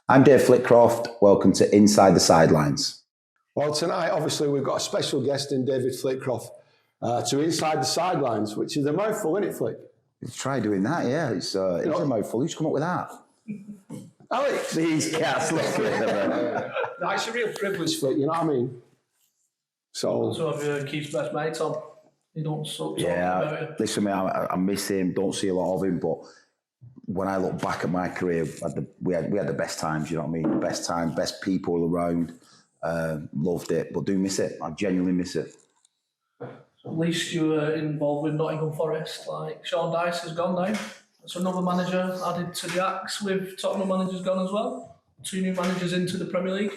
I'm Dave Flitcroft. Welcome to Inside the Sidelines. Well, tonight, obviously, we've got a special guest in David Flitcroft to Inside the Sidelines, which is a mouthful, isn't it, Flick? Try doing that, yeah. It's a mouthful. Who's come up with that? Alex! These cats, look at them. No, it's a real privilege, Flick, you know what I mean? So have Keith's best mates on. You don't talk about it. Listen, mate, I miss him. Don't see a lot of him, but when I look back at my career, we had the best times. You know what I mean? The best time, best people around. Loved it, but do miss it. I genuinely miss it. So at least you were involved with Nottingham Forest. Like Sean Dyche has gone now. That's another manager added to the axe. With Tottenham managers gone as well. 2 new managers into the Premier League.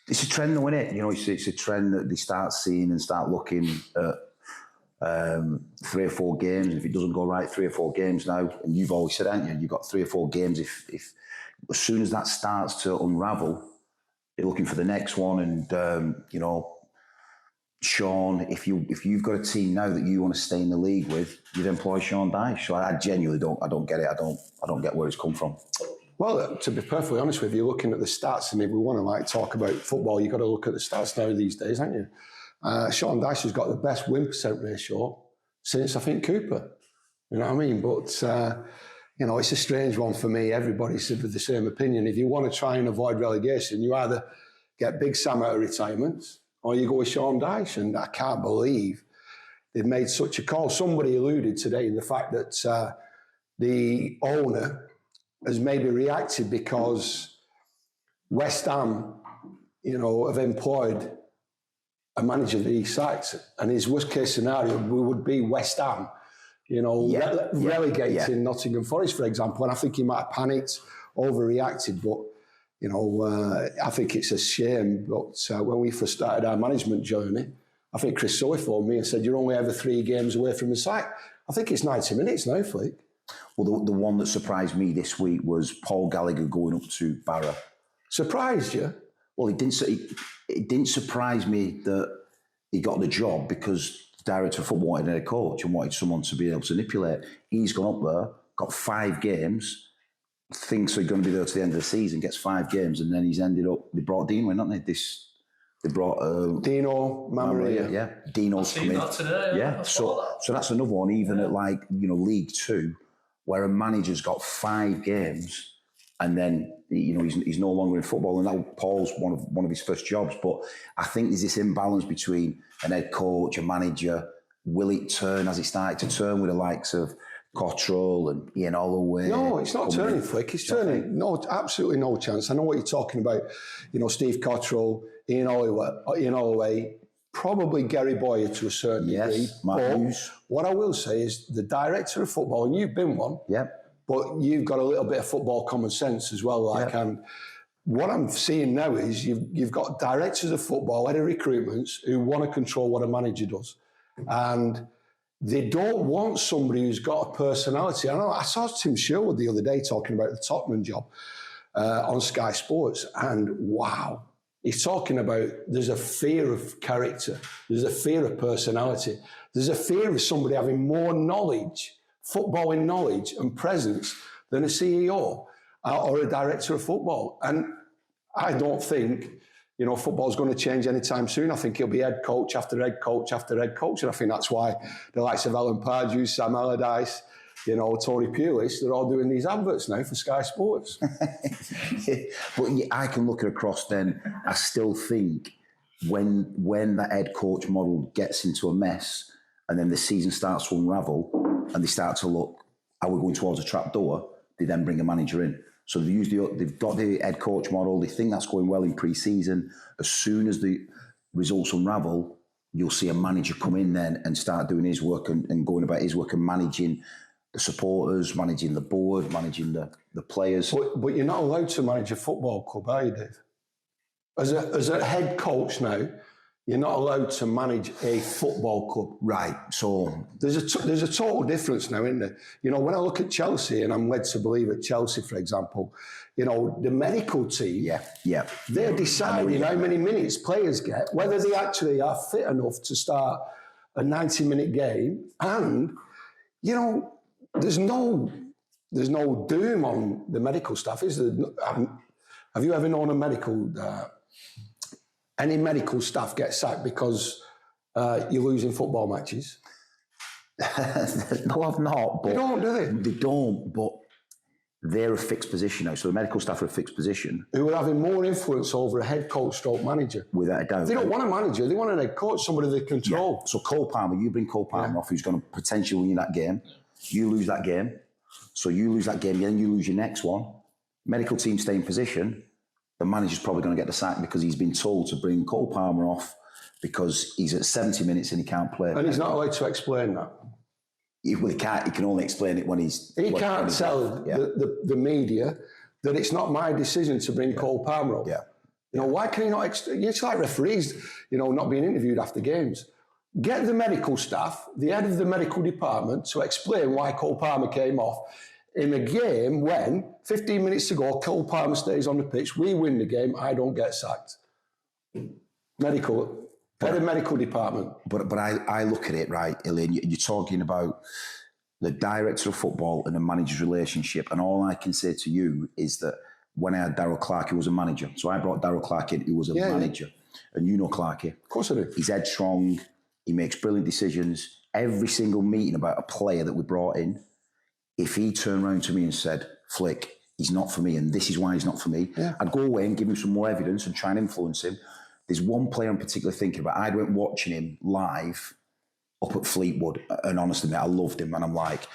It's a trend, though, isn't it? You know, it's a trend that they start seeing and start looking at 3 or 4 games. If it doesn't go right, 3 or 4 games now, and you've always said, haven't you? You've got 3 or 4 games. If as soon as that starts to unravel, you're looking for the next one. And you know, Sean, if you've got a team now that you want to stay in the league with, you'd employ Sean Dyche. So I genuinely don't get it. I don't get where it's come from. Well, to be perfectly honest with you, looking at the stats, and if we want to talk about football, you've got to look at the stats now these days, haven't you? Sean Dyche has got the best win percent ratio since, I think, Cooper. You know what I mean? But, you know, it's a strange one for me. Everybody's of the same opinion. If you want to try and avoid relegation, you either get Big Sam out of retirement or you go with Sean Dyche. And I can't believe they've made such a call. Somebody alluded today in the fact that the owner has maybe reacted because West Ham, you know, have employed a manager that he sacked, and his worst case scenario would be West Ham, you know, relegating Nottingham Forest, for example. And I think he might have panicked, overreacted, but, you know, I think it's a shame. But when we first started our management journey, I think Chris Sully phoned me and said, you're only ever 3 games away from the sack. I think it's 90 minutes now, Flick. Well, the one that surprised me this week was Paul Gallagher going up to Barra. Surprised you? Well, it didn't surprise me that he got the job because the director of football wanted a coach and wanted someone to be able to manipulate. He's gone up there, got 5 games, thinks he's going to be there to the end of the season, gets 5 games, and then he's ended up. They brought Dino in, haven't they? They brought Dino Maria. Yeah, Dino's come in. That today, yeah. So that's another one. Even at League 2, where a manager's got 5 games. And then, you know, he's no longer in football, and now Paul's one of his first jobs. But I think there's this imbalance between an head coach, a manager. Will it turn? Has it started to turn with the likes of Cottrell and Ian Holloway? No, it's not turning, Flick. It's turning. No, absolutely no chance. I know what you're talking about. You know, Steve Cottrell, Ian Holloway, probably Gary Boyer to a certain degree. But what I will say is the director of football, and you've been one. Yep. But you've got a little bit of football common sense as well. And what I'm seeing now is you've got directors of football, head of recruitments, who want to control what a manager does. And they don't want somebody who's got a personality. I saw Tim Sherwood the other day talking about the Tottenham job on Sky Sports. And wow, he's talking about there's a fear of character. There's a fear of personality. There's a fear of somebody having more knowledge, footballing knowledge and presence than a CEO or a director of football. And I don't think, you know, football's going to change anytime soon. I think he'll be head coach after head coach after head coach. And I think that's why the likes of Alan Pardew, Sam Allardyce, you know, Tony Pulis, they're all doing these adverts now for Sky Sports. But I can look across then. I still think when that head coach model gets into a mess and then the season starts to unravel, and they start to look, are we going towards a trap door? They then bring a manager in. So they've got the head coach model. They think that's going well in pre-season. As soon as the results unravel, you'll see a manager come in then and start doing his work and going about his work and managing the supporters, managing the board, managing the players. But you're not allowed to manage a football club, are you, Dave? As a head coach now, you're not allowed to manage a football club. Right. So there's a total difference now, isn't there? You know, when I look at Chelsea, and I'm led to believe at Chelsea, for example, you know, the medical team, they're deciding how many minutes players get, whether they actually are fit enough to start a 90-minute game. And, you know, there's no doom on the medical staff, is there? Have you ever known a medical, any medical staff get sacked because you're losing football matches? No, I've not. But They don't, do they? They don't, but they're a fixed position now. So the medical staff are a fixed position. Who are having more influence over a head coach stroke manager. Without a doubt. They don't want a manager, they want a head coach, somebody they control. Yeah. So Cole Palmer, you bring Cole Palmer off, who's going to potentially win that game. You lose that game. So you lose that game, then you lose your next one. Medical team stay in position. The manager's probably going to get the sack because he's been told to bring Cole Palmer off because he's at 70 minutes and he can't play. And he's not allowed to explain that. Well, he can't. He can only explain it when he's... He can't tell the media that it's not my decision to bring Cole Palmer up. Yeah. You know, why can he not... It's like referees, you know, not being interviewed after games. Get the medical staff, the head of the medical department, to explain why Cole Palmer came off in a game when, 15 minutes to go, Cole Palmer stays on the pitch, we win the game, I don't get sacked. Medical, head of medical department. But I look at it, right, Elaine, you're talking about the director of football and the manager's relationship, and all I can say to you is that when I had Darryl Clarke, who was a manager, so I brought Darryl Clarke in, who was a manager, and you know Clarke. Of course I do. He's headstrong, he makes brilliant decisions. Every single meeting about a player that we brought in, if he turned around to me and said, Flick, he's not for me, and this is why he's not for me, I'd go away and give him some more evidence and try and influence him. There's one player I'm particularly thinking about. I went watching him live up at Fleetwood, and honestly, mate, I loved him, and I'm like,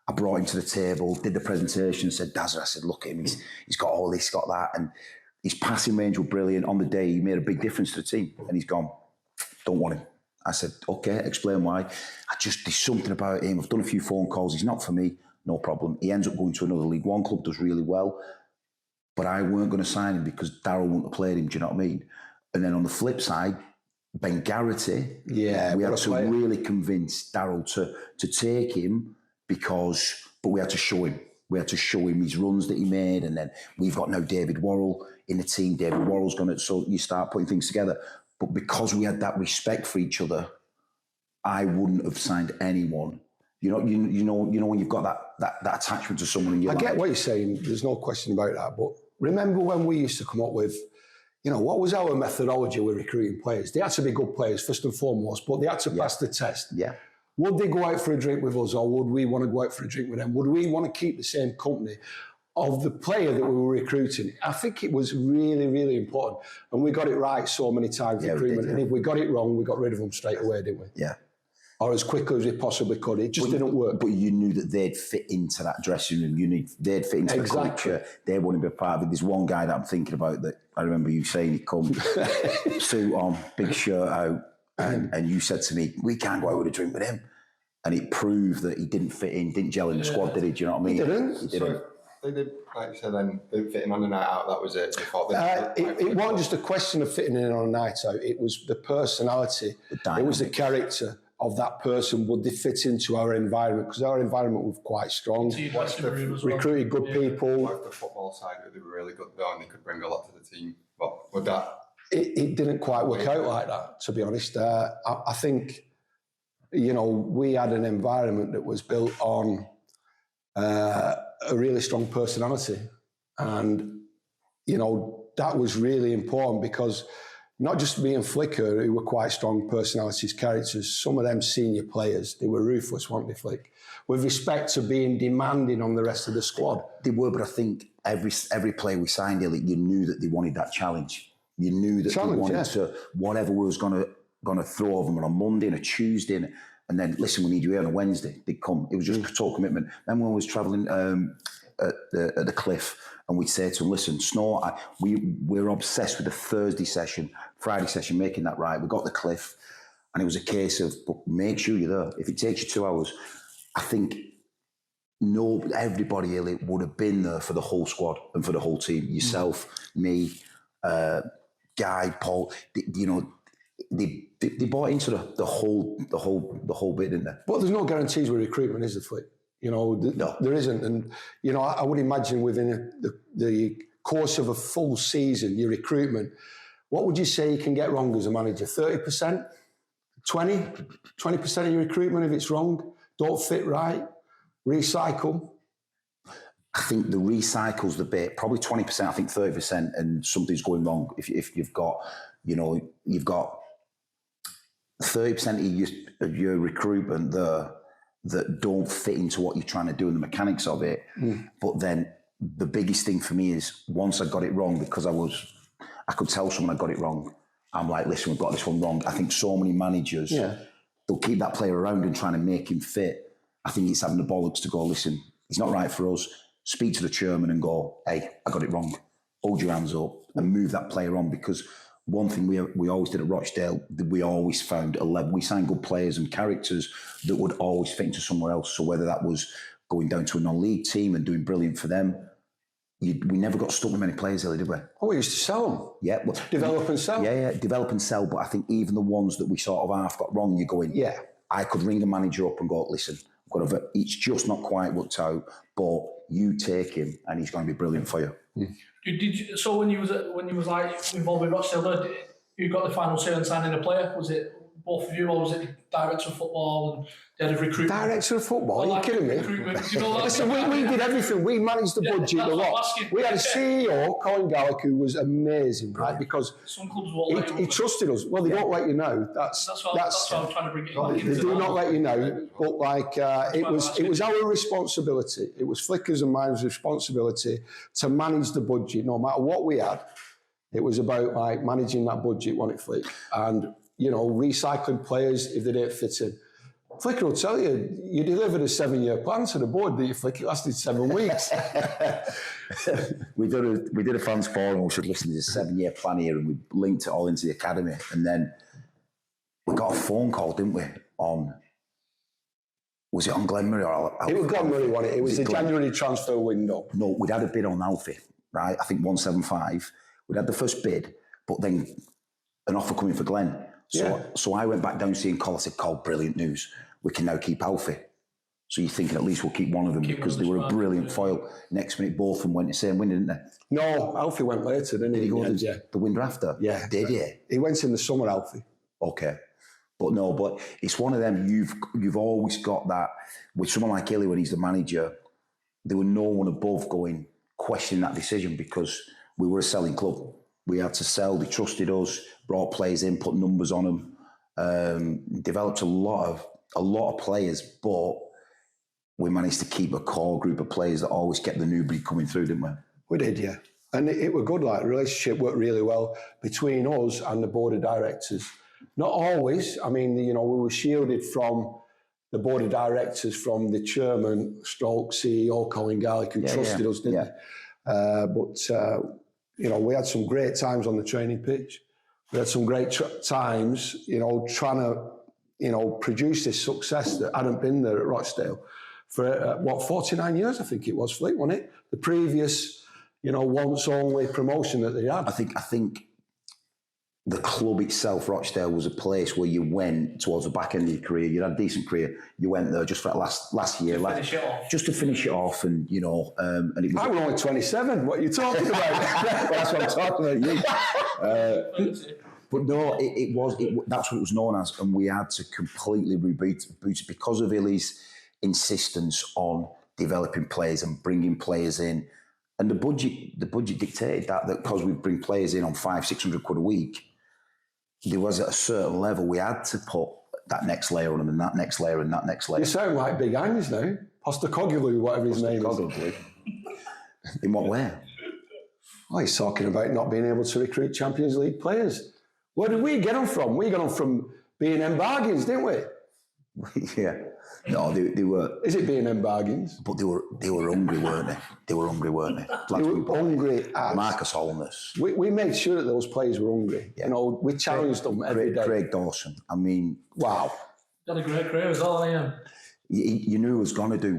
I brought him to the table, did the presentation, said, Dazza, I said, look at him, he's got all this, got that, and his passing range was brilliant. On the day, he made a big difference to the team, and he's gone, don't want him. I said, okay, explain why. There's something about him. I've done a few phone calls. He's not for me. No problem. He ends up going to another League One club, does really well. But I weren't going to sign him because Darryl wouldn't have played him. Do you know what I mean? And then on the flip side, Ben Garrity, we had to really convince Darryl to take him but we had to show him. We had to show him his runs that he made. And then we've got now David Worrell in the team. David Worrell's going to, so you start putting things together. But because we had that respect for each other, I wouldn't have signed anyone. You know when you've got that attachment to someone in your life. I get what you're saying. There's no question about that. But remember when we used to come up with, you know, what was our methodology with recruiting players? They had to be good players first and foremost, but they had to pass the test. Yeah. Would they go out for a drink with us, or would we want to go out for a drink with them? Would we want to keep the same company of the player that we were recruiting? I think it was really, really important. And we got it right so many times, recruitment. And if we got it wrong, we got rid of them straight away, didn't we? Yeah. Or as quickly as we possibly could. It just didn't work. But you knew that they'd fit into that dressing room. They'd fit into the culture. They wouldn't be a part of it. There's one guy that I'm thinking about that I remember you saying he'd come, suit on, big shirt out, and you said to me, we can't go out with a drink with him. And it proved that he didn't fit in, didn't gel in the squad, did he? Do you know what I mean? He didn't. He didn't. So they did, like you said, then they didn't fit him on the night out, that was it. It wasn't just a question of fitting in on a night out, it was the personality, it was the character of that person. Would they fit into our environment? Because our environment was quite strong. Recruited good people. What if the football side, they were really good though, and they could bring a lot to the team? But would that... It didn't quite work out like that, to be honest. I think, you know, we had an environment that was built on a really strong personality. And, you know, that was really important because not just me and Flicker, who were quite strong personalities, characters, some of them senior players, they were ruthless, weren't they, Flick? With respect to being demanding on the rest of the squad. They were, but I think every player we signed, you knew that they wanted that challenge. You knew that they wanted to, whatever was going to throw over them on a Monday and a Tuesday, and then, listen, we need you here on a Wednesday. They'd come. It was just total commitment. Then when we was travelling at the Cliff, and we'd say to them, listen, we're obsessed with the Thursday session, Friday session, making that right. We got the Cliff, and it was a case of, but make sure you're there. If it takes you 2 hours, I think everybody here would have been there for the whole squad and for the whole team. Yourself, me, Guy, Paul, they bought into the whole bit, didn't they? But there's no guarantees with recruitment, is there, Flick? You know, there isn't. And, you know, I would imagine within the course of a full season, your recruitment, what would you say you can get wrong as a manager? 30%? 20% of your recruitment if it's wrong? Don't fit right? Recycle? I think the recycle's the bit, probably 20%, I think 30%, and something's going wrong. If you've got, you've got 30% of your recruitment there that don't fit into what you're trying to do and the mechanics of it. But then the biggest thing for me is once I got it wrong, because I could tell someone I got it wrong. I'm like, listen, we've got this one wrong. I think so many managers, they'll keep that player around and trying to make him fit. I think it's having the bollocks to go, listen, he's not right for us. Speak to the chairman and go, hey, I got it wrong. Hold your hands up and move that player on, because one thing we always did at Rochdale, we always found a level. We signed good players and characters that would always fit into somewhere else. So whether that was going down to a non-league team and doing brilliant for them, we never got stuck with many players, really, did we? Oh, we used to sell them. Yeah. Well, Develop and sell. Yeah, develop and sell. But I think even the ones that we sort of half got wrong, you're going, yeah, I could ring a manager up and go, listen, it's just not quite worked out, but you take him and he's going to be brilliant for you. So when you was like involved with Rochdale, you got the final say on signing a player? Was it both of you, or was it the director of football and the head of recruitment? Director of football? Are you kidding me? Listen, we did everything. We managed the budget a lot. We had a CEO, Colin Gallick, who was amazing, right? Because some clubs won't he trusted us. Well, they don't let you know. That's what I'm trying to bring it. They do not let you know. But like it was our responsibility. It was Flicker's and mine's responsibility to manage the budget, no matter what we had. It was about like managing that budget, wasn't it, Flick? And recycling players if they didn't fit in. Flicker will tell you, you delivered a 7-year plan to the board, didn't you, Flick? It lasted 7 weeks. We did a fans forum. We should listen to this 7-year plan here, and we linked it all into the academy. And then we got a phone call, didn't we? Was it on Glenmurray or Alfie? It was Glenmurray, wasn't it? It was the January transfer window. No, we'd had a bid on Alfie, right? I think 175. We'd had the first bid, but then an offer coming for Glenn. So I went back down seeing Cole. I said, Cole, brilliant news. We can now keep Alfie. So you're thinking at least we'll keep one of them because they were a brilliant foil. Next minute, both of them went the same win, didn't they? No, Alfie went later, didn't he? Did he go the winter after? Yeah. Did he? He went in the summer, Alfie. Okay. But it's one of them, you've always got that, with someone like Illy when he's the manager, there were no one above questioning that decision, because we were a selling club. We had to sell. They trusted us, brought players in, put numbers on them, developed a lot of players, but we managed to keep a core group of players that always kept the new breed coming through, didn't we? We did, yeah. And it were good, like, the relationship worked really well between us and the board of directors. Not always. I mean, we were shielded from the board of directors, from the chairman, stroke CEO, Colin Garlick, who trusted us, didn't he? We had some great times on the training pitch. We had some great times, trying to, produce this success that hadn't been there at Rochdale for, 49 years, I think it was, Flick, wasn't it? The previous, once only promotion that they had. I think the club itself, Rochdale, was a place where you went towards the back end of your career. You had a decent career. You went there just for that last year, just to finish it off, and and it was. I was only 27. What are you talking about? That's what I'm talking about. You. But no, that's what it was known as, and we had to completely reboot it because of Illy's insistence on developing players and bringing players in, and the budget dictated that because we bring players in on 500-600 quid a week. There was at a certain level we had to put that next layer on them, and that next layer and that next layer. You sound like Big Ange now. Postecoglou, whatever his name is. In what way? Oh, he's talking about not being able to recruit Champions League players. Where did we get them from? We got them from B&M Bargains, didn't we? Yeah. No, they were. Is it B&M Bargains? But they were hungry, weren't they? They were hungry, weren't they? They were hungry as. Marcus Holness. We made sure that those players were hungry. Yeah. We challenged them every day. Craig Dawson. I mean, wow. Got a great career as well, yeah. You knew it was going to do.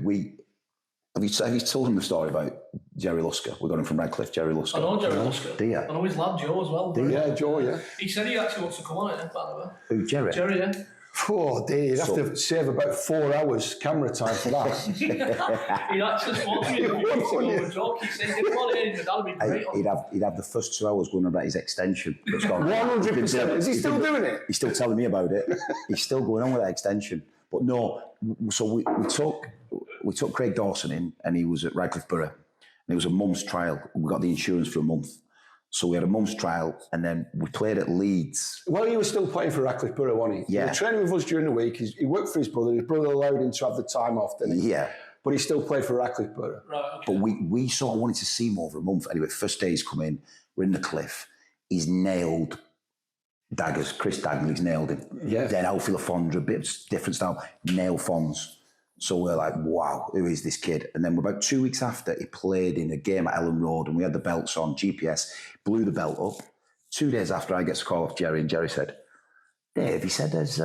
Have you told him the story about Jerry Lusker? We got him from Redcliffe, Jerry Lusker. I know Jerry Lusker. Do you? I know his lad Joe as well. Yeah, Joe, yeah. He said he actually wants to come on it, by the way. Who, Jerry? Jerry, yeah. Oh, dear, you'd have to save about 4 hours camera time for that. He actually spoke to me a few weeks ago with Joe. He said, "Get one in, that'll be great." He'd have the first 2 hours going about his extension. 100%. Is he still doing it? He's still telling me about it. He's still going on with that extension. But no, so we took Craig Dawson in, and he was at Radcliffe Borough. it was a month's trial. We got the insurance for a month. So we had a month's trial, and then we played at Leeds. Well, he was still playing for Radcliffe Borough, wasn't he? Yeah. He was training with us during the week. He worked for his brother. His brother allowed him to have the time off, didn't he? Yeah. But he still played for Radcliffe Borough. Right, okay. But we sort of wanted to see him over a month. Anyway, first day he's come in, we're in the cliff. He's nailed daggers. Chris Dagnally's nailed him. Yeah. Then Alfie Lafondra, a bit of different style, nail Fons. So we're like, wow, who is this kid? And then about 2 weeks after, he played in a game at Ellen Road, and we had the belts on, GPS, blew the belt up. 2 days after, I get a call off Jerry, and Jerry said, Dave, he said, has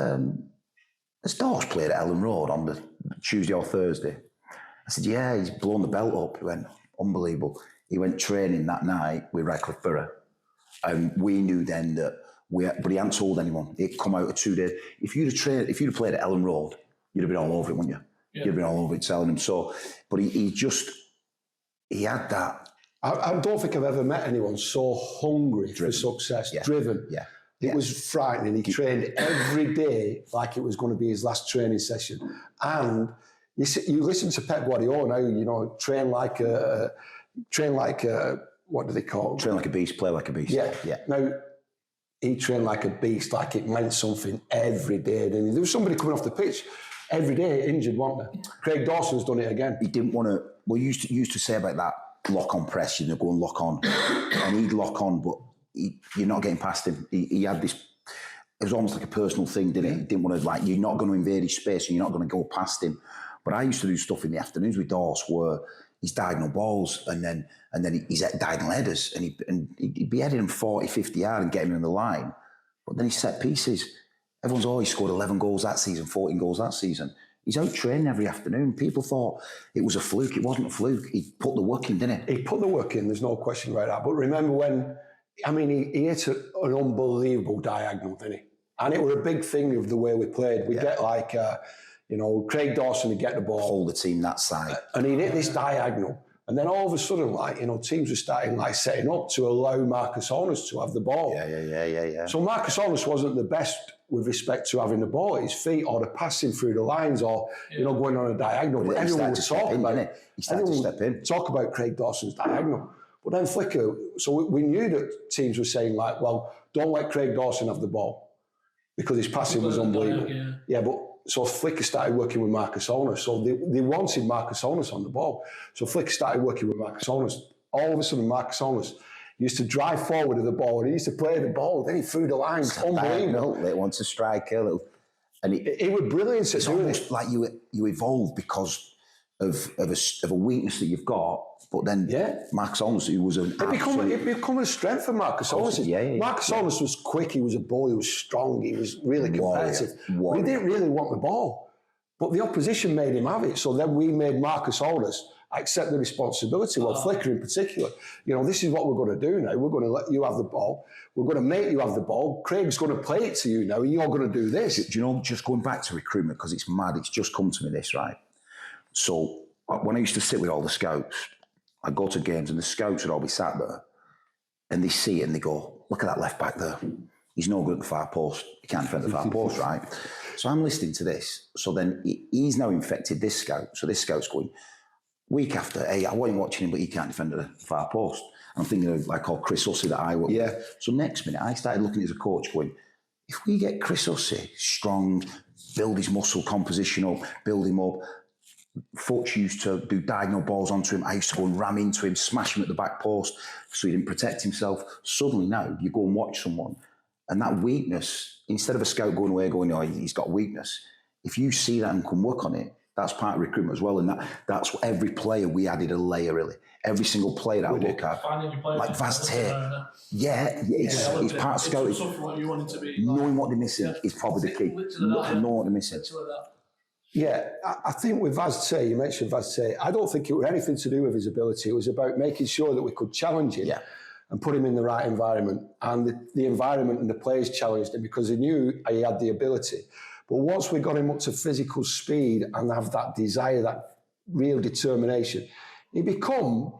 Dorse played at Ellen Road on the Tuesday or Thursday? I said, yeah, he's blown the belt up. He went, unbelievable. He went training that night with Radcliffe Borough. And we knew then that but he hadn't told anyone. He'd come out of 2 days. If you'd have played at Ellen Road, you'd have been all over it, wouldn't you? Yeah. You'd have been all over it telling him. So, but he had that. I don't think I've ever met anyone so hungry for success, driven. Yeah. It was frightening. He trained every day like it was going to be his last training session. And you listen to Pep Guardiola now, train like a, what do they call it? Train like a beast, play like a beast. Yeah. Yeah. Now, he trained like a beast, like it meant something every day. There was somebody coming off the pitch every day injured, wasn't there? Craig Dawson's done it again. He didn't want to, well, you used to say about that lock-on press, go and lock on. And he'd lock on, but you're not getting past him. He had this, it was almost like a personal thing, didn't it? He didn't want to, you're not going to invade his space and you're not going to go past him. But I used to do stuff in the afternoons with Dorse where he's diagonal balls and then he's at diagonal headers and he'd be heading him 40, 50 yards and getting him in the line. But then he set pieces. Everyone's always scored 11 goals that season, 14 goals that season. He's out training every afternoon. People thought it was a fluke. It wasn't a fluke. He put the work in, didn't he? He put the work in, there's no question about that. But remember when, he hit an unbelievable diagonal, didn't he? And it was a big thing of the way we played. We'd get Craig Dawson would get the ball. Hold the team that side. And he'd hit this diagonal. And then all of a sudden, teams were starting setting up to allow Marcus Onus to have the ball. Yeah. So Marcus Onus wasn't the best with respect to having the ball at his feet or the passing through the lines or, going on a diagonal. But everyone would talk about it. He started to step in. Talk about Craig Dawson's diagonal. But then Flicker, so we knew that teams were saying don't let Craig Dawson have the ball because his passing was unbelievable. So Flicker started working with Marcus Onus. So they wanted Marcus Onus on the ball. So Flicker started working with Marcus Onus. All of a sudden, Marcus Onus used to drive forward to the ball and he used to play the ball. Then he threw the lines. Unbelievable. They want to strike a little. And he was brilliant. It's almost like you evolve because of a weakness that you've got. But then Marcus Onus, who was it become a strength for Marcus Onus. Marcus Onus was quick, he was a bull, he was strong, he was really competitive. But he didn't really want the ball. But the opposition made him have it. So then we made Marcus Onus accept the responsibility. Well, Flicker in particular, this is what we're going to do now. We're going to let you have the ball. We're going to make you have the ball. Craig's going to play it to you now, and you're going to do this. Do you know, just going back to recruitment, because it's mad, it's just come to me this, right? So when I used to sit with all the scouts, I'd go to games and the scouts would all be sat there and they see it and they go, look at that left back there. He's no good at the far post. He can't defend the far post, right? So I'm listening to this. So then he's now infected this scout. So this scout's going, week after, hey, I wasn't watching him, but he can't defend the far post. I'm thinking of Chris Hussey that I work with. So next minute, I started looking as a coach going, if we get Chris Hussey strong, build his muscle composition up, build him up, Futch used to do diagonal balls onto him. I used to go and ram into him, smash him at the back post so he didn't protect himself. Suddenly now you go and watch someone and that weakness, instead of a scout going away going, oh, he's got weakness, if you see that and can work on it, that's part of recruitment as well. And that's what every player, we added a layer really. Every single player that I look at, like Vaz Tate, it's part of scouting. Knowing what they're missing is probably the key. Knowing what they're missing. Yeah, I think with Vaz Tate, you mentioned Vaz Tate, I don't think it was anything to do with his ability. It was about making sure that we could challenge him and put him in the right environment. And the environment and the players challenged him because they knew he had the ability. But once we got him up to physical speed and have that desire, that real determination, he become,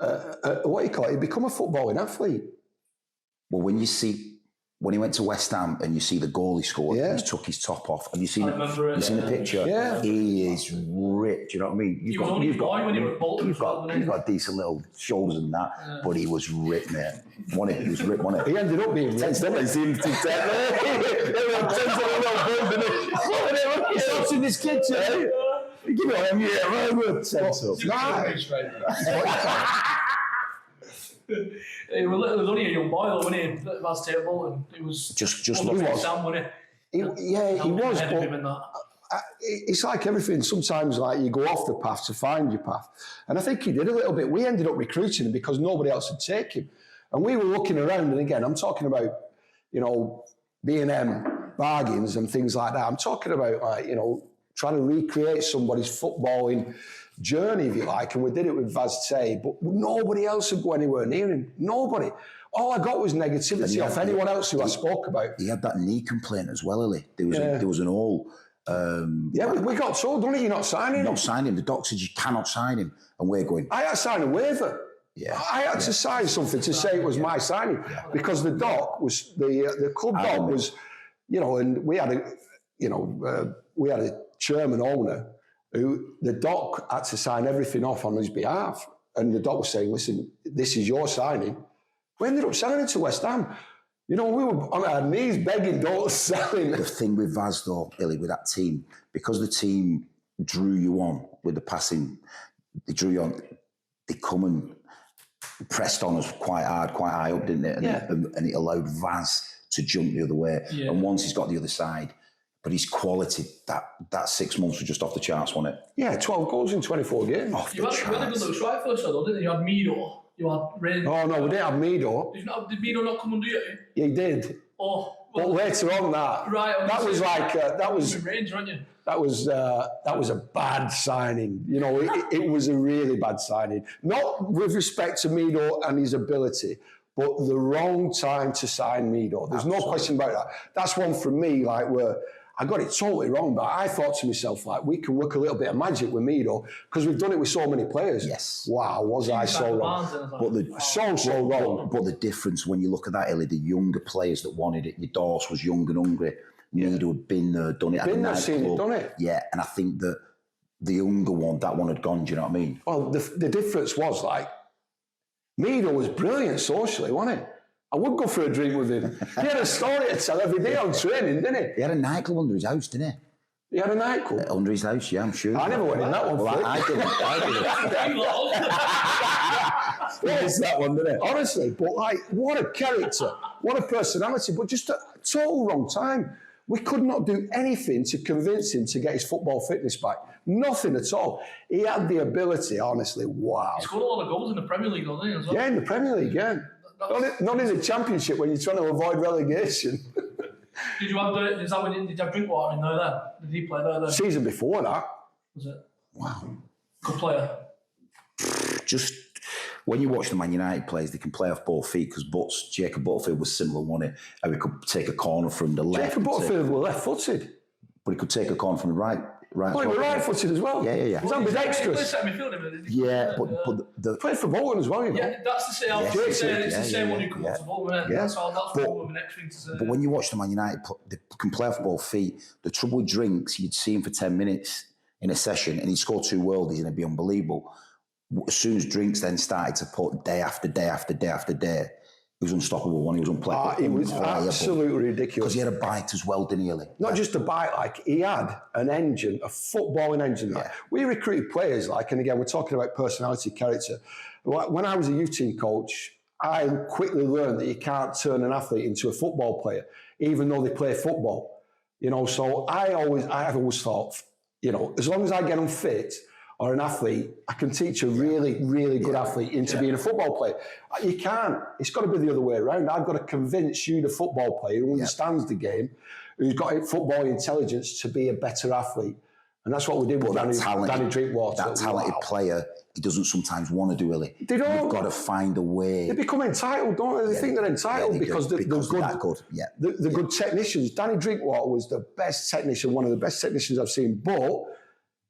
he become a footballing athlete. Well, when you see when he went to West Ham and you see the goal he scored, he took his top off. Have you seen you seen the picture? Yeah. He is ripped, you know what I mean? He was only boy when he was at Bolton. You've got decent little shoulders and that, but he was ripped, mate. He was ripped, wasn't he? He ended up being ripped, didn't he? Seemed to He stops in this kitchen. Give me one, yeah, very good. Sense up. He was only a young boy, though, wasn't he? That's terrible. He was just look at Sam, wasn't he? He was, but it's like everything. Sometimes, like, you go off the path to find your path, and I think he did a little bit. We ended up recruiting him because nobody else would take him, and we were looking around. And again, I'm talking about, you know, B&M bargains and things like that. I'm talking about, like, you know, trying to recreate somebody's footballing journey, if you like, and we did it with Vaz Tay, but nobody else would go anywhere near him. Nobody. All I got was negativity off anyone else who I spoke about. He had that knee complaint as well, Ellie. There was an all. We got told, don't it? You're not signing him. Not signing him. The doctor said you cannot sign him, and we're going. I had to sign a waiver. Yeah, I had to sign something to say it was my signing because the doc was the club doc was, you know, and we had a chairman owner who the doc had to sign everything off on his behalf, and the doc was saying, "Listen, this is your signing." We ended up signing to West Ham. You know, we were on our knees begging, don't sell him. The thing with Vaz, though, Illy, with that team, because the team drew you on with the passing, they drew you on, they come and pressed on us quite hard, quite high up, didn't it? And it allowed Vaz to jump the other way. Yeah. And once he's got the other side, but his quality, that 6 months was just off the charts, wasn't it? Yeah, 12 goals in 24 games. You had a good little strike first, though, didn't you? You had Mido. You had Rain. Oh, no, we didn't have Mido. Did Mido not come under you? Yeah, he did. Oh. Well, but later on that. Right. That was like, that was... Range, weren't you? That was a bad signing. You know, it was a really bad signing. Not with respect to Mido and his ability, but the wrong time to sign Mido. There's no question about that. That's one from me, like, where I got it totally wrong, but I thought to myself, like, we can work a little bit of magic with Mido because we've done it with so many players. Yes. Wow, was I so wrong? But so wrong. But the difference when you look at that, Ellie, the younger players that wanted it, your Dorse was young and hungry. Mido had been there, done it. Been there, seen it, done it. Yeah, and I think that the younger one, that one had gone, do you know what I mean? Well, the difference was, like, Mido was brilliant socially, wasn't he? I would go for a drink with him. He had a story to tell every day on training, didn't he? He had a nightclub under his house, didn't he? He had a nightclub? Under his house, yeah, I'm sure. I never went in that one. Well, I didn't. He missed that one, didn't it? Honestly, but, like, what a character, what a personality, but just a total wrong time. We could not do anything to convince him to get his football fitness back. Nothing at all. He had the ability, honestly, wow. He scored a lot of goals in the Premier League, though, didn't he? Yeah, in the Premier League, yeah. Not in the Championship when you're trying to avoid relegation. Did you have Drinkwater in there then? Did he play there then? Season before that. Was it? Wow. Good player. Just when you watch the Man United players, they can play off both feet because Jacob Butterfield was similar, wasn't it? And we could take a corner from the left. Jacob Butterfield was left-footed. But he could take a corner from the right. Oh, he was right-footed as well. Yeah. He's ambidextrous. Yeah, but played for Bolton as well, you know. Yeah, that's the same. It's the same one who comes to Bolton. Yeah. That's the next thing to say. But when you watch the Man United, they can play off both feet. The trouble with Drinks, you'd see him for 10 minutes in a session and he'd score 2 worldies and it'd be unbelievable. As soon as Drinks then started to put day after day after day after day, he was unstoppable when he was unplayable. It was absolutely ridiculous. Because he had a bite as well, didn't he, Ellie? Not just a bite, like, he had an engine, a footballing engine. Yeah. We recruited players, like, and again, we're talking about personality, character. When I was a youth team coach, I quickly learned that you can't turn an athlete into a football player, even though they play football. You know, so I've always thought, you know, as long as I get them fit, or an athlete, I can teach a really, really good athlete into being a football player. You can't. It's got to be the other way around. I've got to convince you, the football player who understands the game, who's got football intelligence, to be a better athlete. And that's what we did with Danny Drinkwater. That talented player, he doesn't sometimes want to do it. They don't. You've got to find a way. They become entitled, don't they? They think they're entitled because they're good. Yeah. The good technicians. Danny Drinkwater was the best technician, one of the best technicians I've seen. But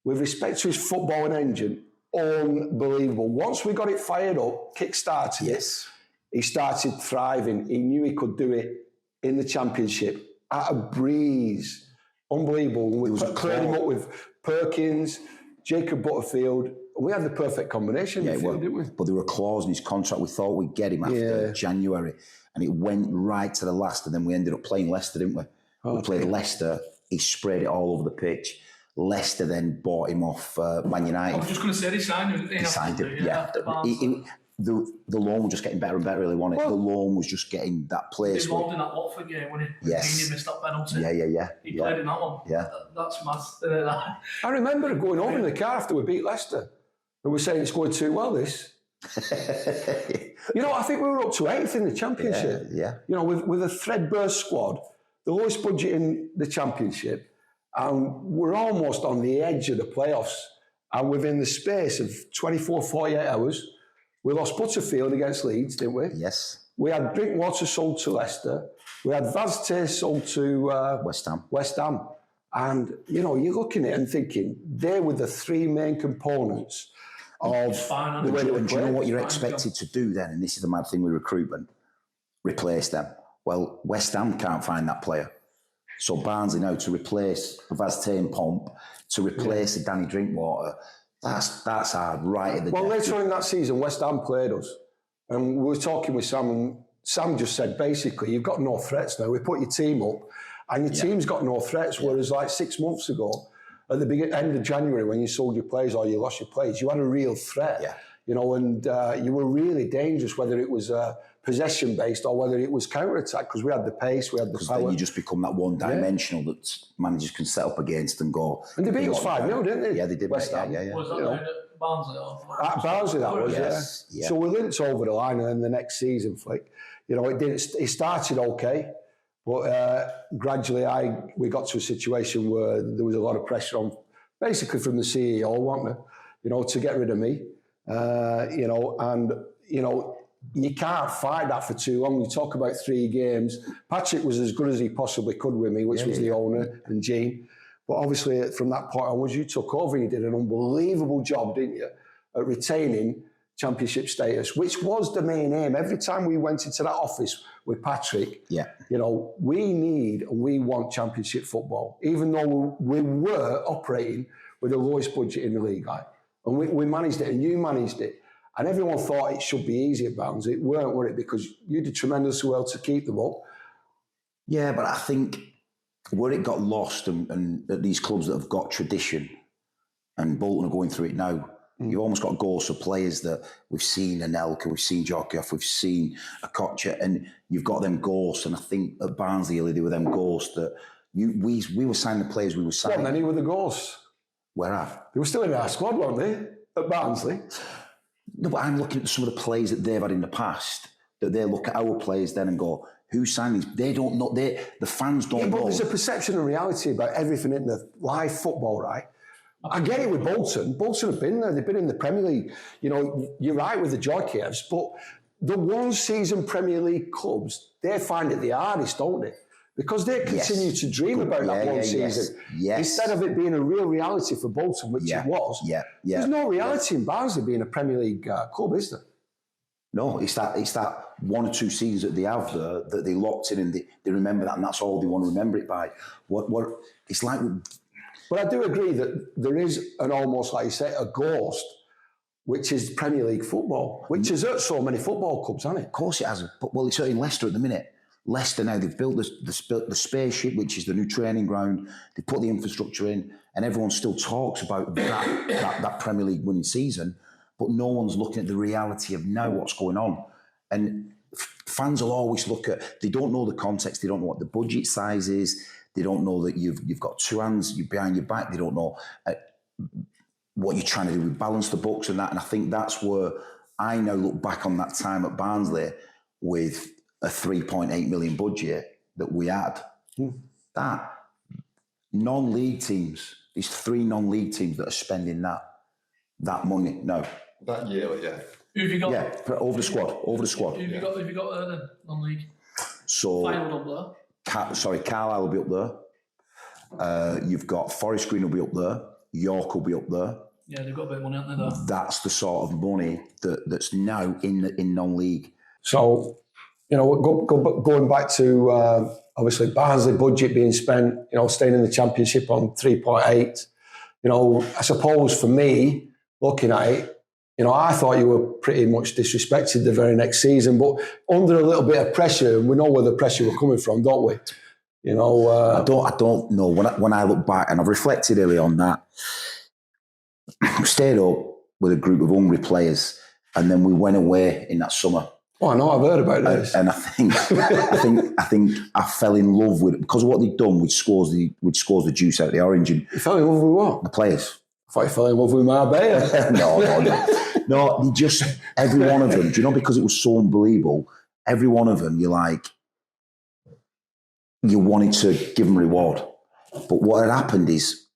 with respect to his footballing engine, unbelievable. Once we got it fired up, kick-started it, he started thriving. He knew he could do it in the Championship at a breeze. Unbelievable. We cleared him up with Perkins, Jacob Butterfield. We had the perfect combination, didn't we? But there were a clause in his contract. We thought we'd get him after January, and it went right to the last. And then we ended up playing Leicester, didn't we? We played Leicester. He sprayed it all over the pitch. Leicester then bought him off Man United. I was just going to say he signed him. He signed him, after Barnsley. The loan was just getting better and better, really, wasn't it? The loan was just getting that place. He involved in that Watford game when he missed that penalty. Yeah. He played in that one. Yeah. That's mad. I remember going home in the car after we beat Leicester. And we're saying it's going too well, this. I think we were up to 8th in the Championship. Yeah. With a threadbare squad, the lowest budget in the Championship, and we're almost on the edge of the playoffs. And within the space of 24, 48 hours, we lost Butterfield against Leeds, didn't we? Yes. We had Drinkwater sold to Leicester. We had Vazte sold to West Ham. And, you're looking at it and thinking, they were the three main components of the way they were playing. Do you know what you're expected to do then? And this is the mad thing with recruitment. Replace them. Well, West Ham can't find that player. So Barnsley now to replace Vazte and Pomp, to replace a Danny Drinkwater, that's hard right at the Well, later on in that season, West Ham played us. And we were talking with Sam, and Sam just said, basically, you've got no threats now. We put your team up, and your team's got no threats, whereas like 6 months ago, at the end of January, when you sold your players or you lost your players, you had a real threat. Yeah. And you were really dangerous, whether it was possession-based or whether it was counter-attack, because we had the pace, we had the power. Then you just become that one-dimensional that managers can set up against and go. And they beat us 5-0, didn't they? Yeah, they did. West Ham. Yeah. Was that at Barnsley? At Barnsley, that was, yeah. So we linked over the line, and then the next season, Flick, it started okay, but gradually we got to a situation where there was a lot of pressure on, basically from the CEO, wasn't there, to get rid of me. You can't fight that for too long. We talk about 3 games. Patrick was as good as he possibly could with me, which was the owner, and Gene. But obviously, from that point onwards, you took over. You did an unbelievable job, didn't you, at retaining Championship status, which was the main aim. Every time we went into that office with Patrick, we need and we want Championship football, even though we were operating with the lowest budget in the league. Right? And we managed it, and you managed it. And everyone thought it should be easy at Barnsley. It weren't, were it? Because you did tremendously well to keep them up. Yeah, but I think where it got lost, and at these clubs that have got tradition, and Bolton are going through it now, you've almost got ghosts of players that we've seen Anelka, we've seen Djokovic, we've seen Akocha, and you've got them ghosts. And I think at Barnsley, they were them ghosts that we were signing the players we were signing. Well, many were the ghosts. Where at? They were still in our squad, weren't they, at Barnsley? No, but I'm looking at some of the players that they've had in the past, that they look at our players then and go, who signed these? They don't know. The fans don't know. But there's a perception and reality about everything in the live football, right? I get it with Bolton. Bolton have been there. They've been in the Premier League. You're right with the Djorkaeffs, but the one-season Premier League clubs, they find it the hardest, don't they? Because they continue to dream about that one season. Yes. Instead of it being a real reality for Bolton, which it was. There's no reality in Barnsley being a Premier League club, is there? No, it's that 1 or 2 seasons that they have there that they locked in, and they remember that, and that's all they want to remember it by. What it's like. But I do agree that there is an almost, like you say, a ghost, which is Premier League football, which has hurt so many football clubs, hasn't it? Of course it has. But, well, it's hurting Leicester at the minute. Leicester now, they've built the spaceship, which is the new training ground. They put the infrastructure in, and everyone still talks about that Premier League winning season, but no one's looking at the reality of now what's going on. And fans will always look at, they don't know the context, they don't know what the budget size is, they don't know that you've got 2 hands behind your back, they don't know what you're trying to do with balance the books and that. And I think that's where I now look back on that time at Barnsley with a 3.8 million budget that we had. That non-league teams, these 3 non-league teams that are spending that money, no. That yearly, yeah. Who have you got? Yeah, over the squad. Who have you got then, non-league? So, Final up there. Carlisle will be up there. You've got Forest Green will be up there. York will be up there. Yeah, they've got a bit of money, haven't they, though? That's the sort of money that's now in non-league. So, going back to obviously Barnsley budget being spent, staying in the Championship on 3.8. I suppose for me, looking at it, I thought you were pretty much disrespected the very next season, but under a little bit of pressure, and we know where the pressure was coming from, don't we? I don't know. When I look back, and I've reflected early on that, we stayed up with a group of hungry players, and then we went away in that summer. Oh, I know, I've heard about this. And I think I fell in love with it because of what they'd done. We'd scores the juice out of the orange. And you fell in love with what? The players. I thought you fell in love with Marbella. No, they just, every one of them, because it was so unbelievable, every one of them, you wanted to give them reward. But what had happened is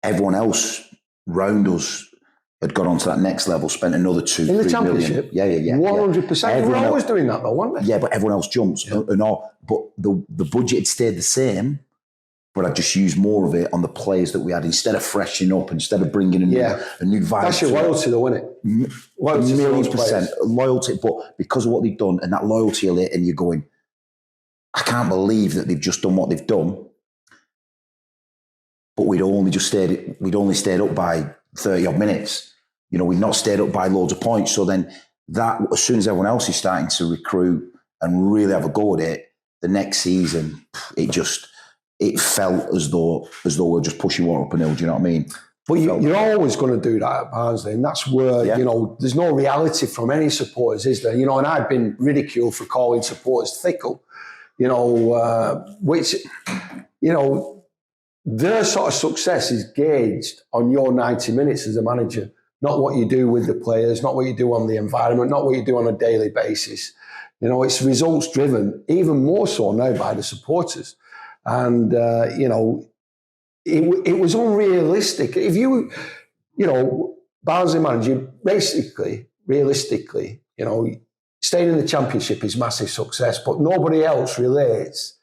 everyone else round us had got onto that next level, spent another 2-3 million. In the Championship? Yeah. 100%. They were always doing that though, weren't they? Yeah, but everyone else jumps and all. But the budget had stayed the same, but I just used more of it on the players that we had instead of freshening up, instead of bringing a new vibe. That's your loyalty though, isn't it? Loyalty, $1,000,000% loyalty. But because of what they've done and that loyalty, and you're going, I can't believe that they've just done what they've done. But we'd only stayed up by 30 odd minutes. We've not stayed up by loads of points. So then that, as soon as everyone else is starting to recruit and really have a go at it, the next season, it felt as though we're just pushing water up a hill. Do you know what I mean? But you're always going to do that at Barnsley. And that's where, there's no reality from any supporters, is there? And I've been ridiculed for calling supporters fickle, which, their sort of success is gauged on your 90 minutes as a manager. Not what you do with the players, not what you do on the environment, not what you do on a daily basis. It's results driven, even more so now by the supporters. And, it was unrealistic. If Barnsley manager, basically, realistically, staying in the Championship is massive success, but nobody else relates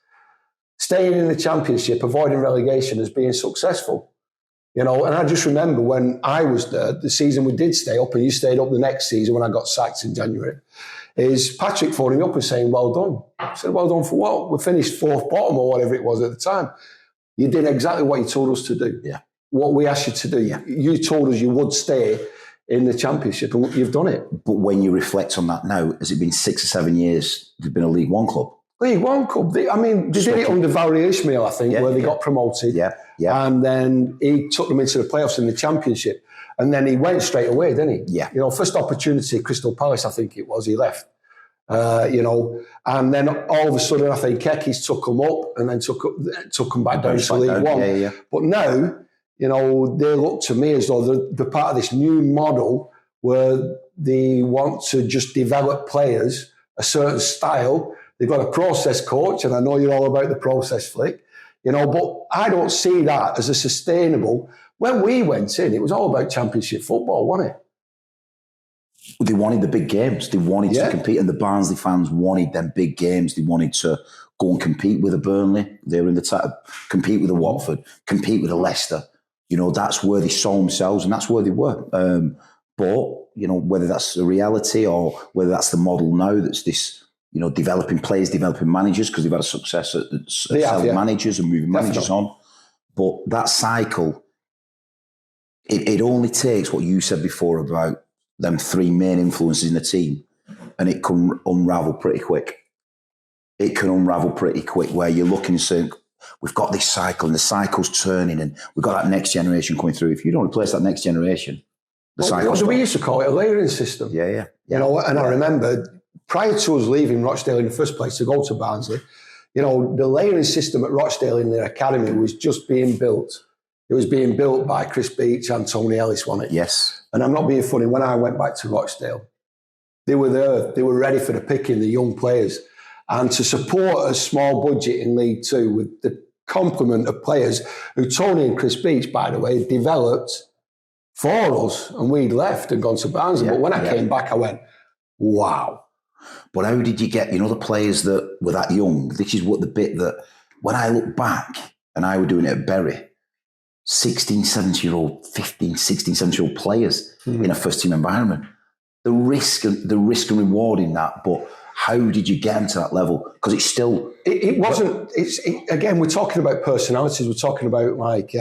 staying in the Championship, avoiding relegation as being successful. And I just remember when I was there, the season we did stay up, and you stayed up the next season when I got sacked in January, is Patrick phoning up and saying, well done. I said, well done for what? We finished fourth bottom or whatever it was at the time. You did exactly what you told us to do. Yeah. What we asked you to do. Yeah. You told us you would stay in the Championship, and you've done it. But when you reflect on that now, has it been 6 or 7 years there's been a League One club? League One club. They did it under Valerie Ishmael, I think, where they got promoted. Yeah. And then he took them into the playoffs in the Championship. And then he went straight away, didn't he? Yeah. First opportunity, Crystal Palace, I think it was, he left. And then all of a sudden, I think Kekis took them up and then took them back down to League One. Yeah. But now, they look to me as though they're part of this new model where they want to just develop players a certain style. They've got a process coach, and I know you're all about the process, Flick. But I don't see that as a sustainable. When we went in, it was all about Championship football, wasn't it? They wanted the big games. They wanted to compete, and the Barnsley fans wanted them big games. They wanted to go and compete with a Burnley. They were in the top, compete with a Watford, compete with a Leicester. That's where they saw themselves, and that's where they were. But whether that's the reality or whether that's the model now, that's this. Developing players, developing managers, because they've had a success at selling managers and moving managers on. But that cycle, it only takes what you said before about them 3 main influences in the team, and it can unravel pretty quick. It can unravel pretty quick where you're looking and saying, we've got this cycle and the cycle's turning and we've got that next generation coming through. If you don't replace that next generation, the cycle. We used to call it a layering system. Yeah. I remember prior to us leaving Rochdale in the first place to go to Barnsley, the layering system at Rochdale in their academy was just being built. It was being built by Chris Beach and Tony Ellis, wasn't it? Yes. And I'm not being funny. When I went back to Rochdale, they were there. They were ready for the picking, the young players. And to support a small budget in League Two with the complement of players who Tony and Chris Beach, by the way, developed for us, and we'd left and gone to Barnsley. But when I came back, I went, wow. But how did you get, the players that were that young? This is what the bit that, when I look back, and I were doing it at Bury, 16, 17-year-old, 15, 16, 17-year-old players in a first-team environment. The risk and reward in that. But how did you get them to that level? Because it's still... It wasn't... Again, we're talking about personalities. We're talking about, like...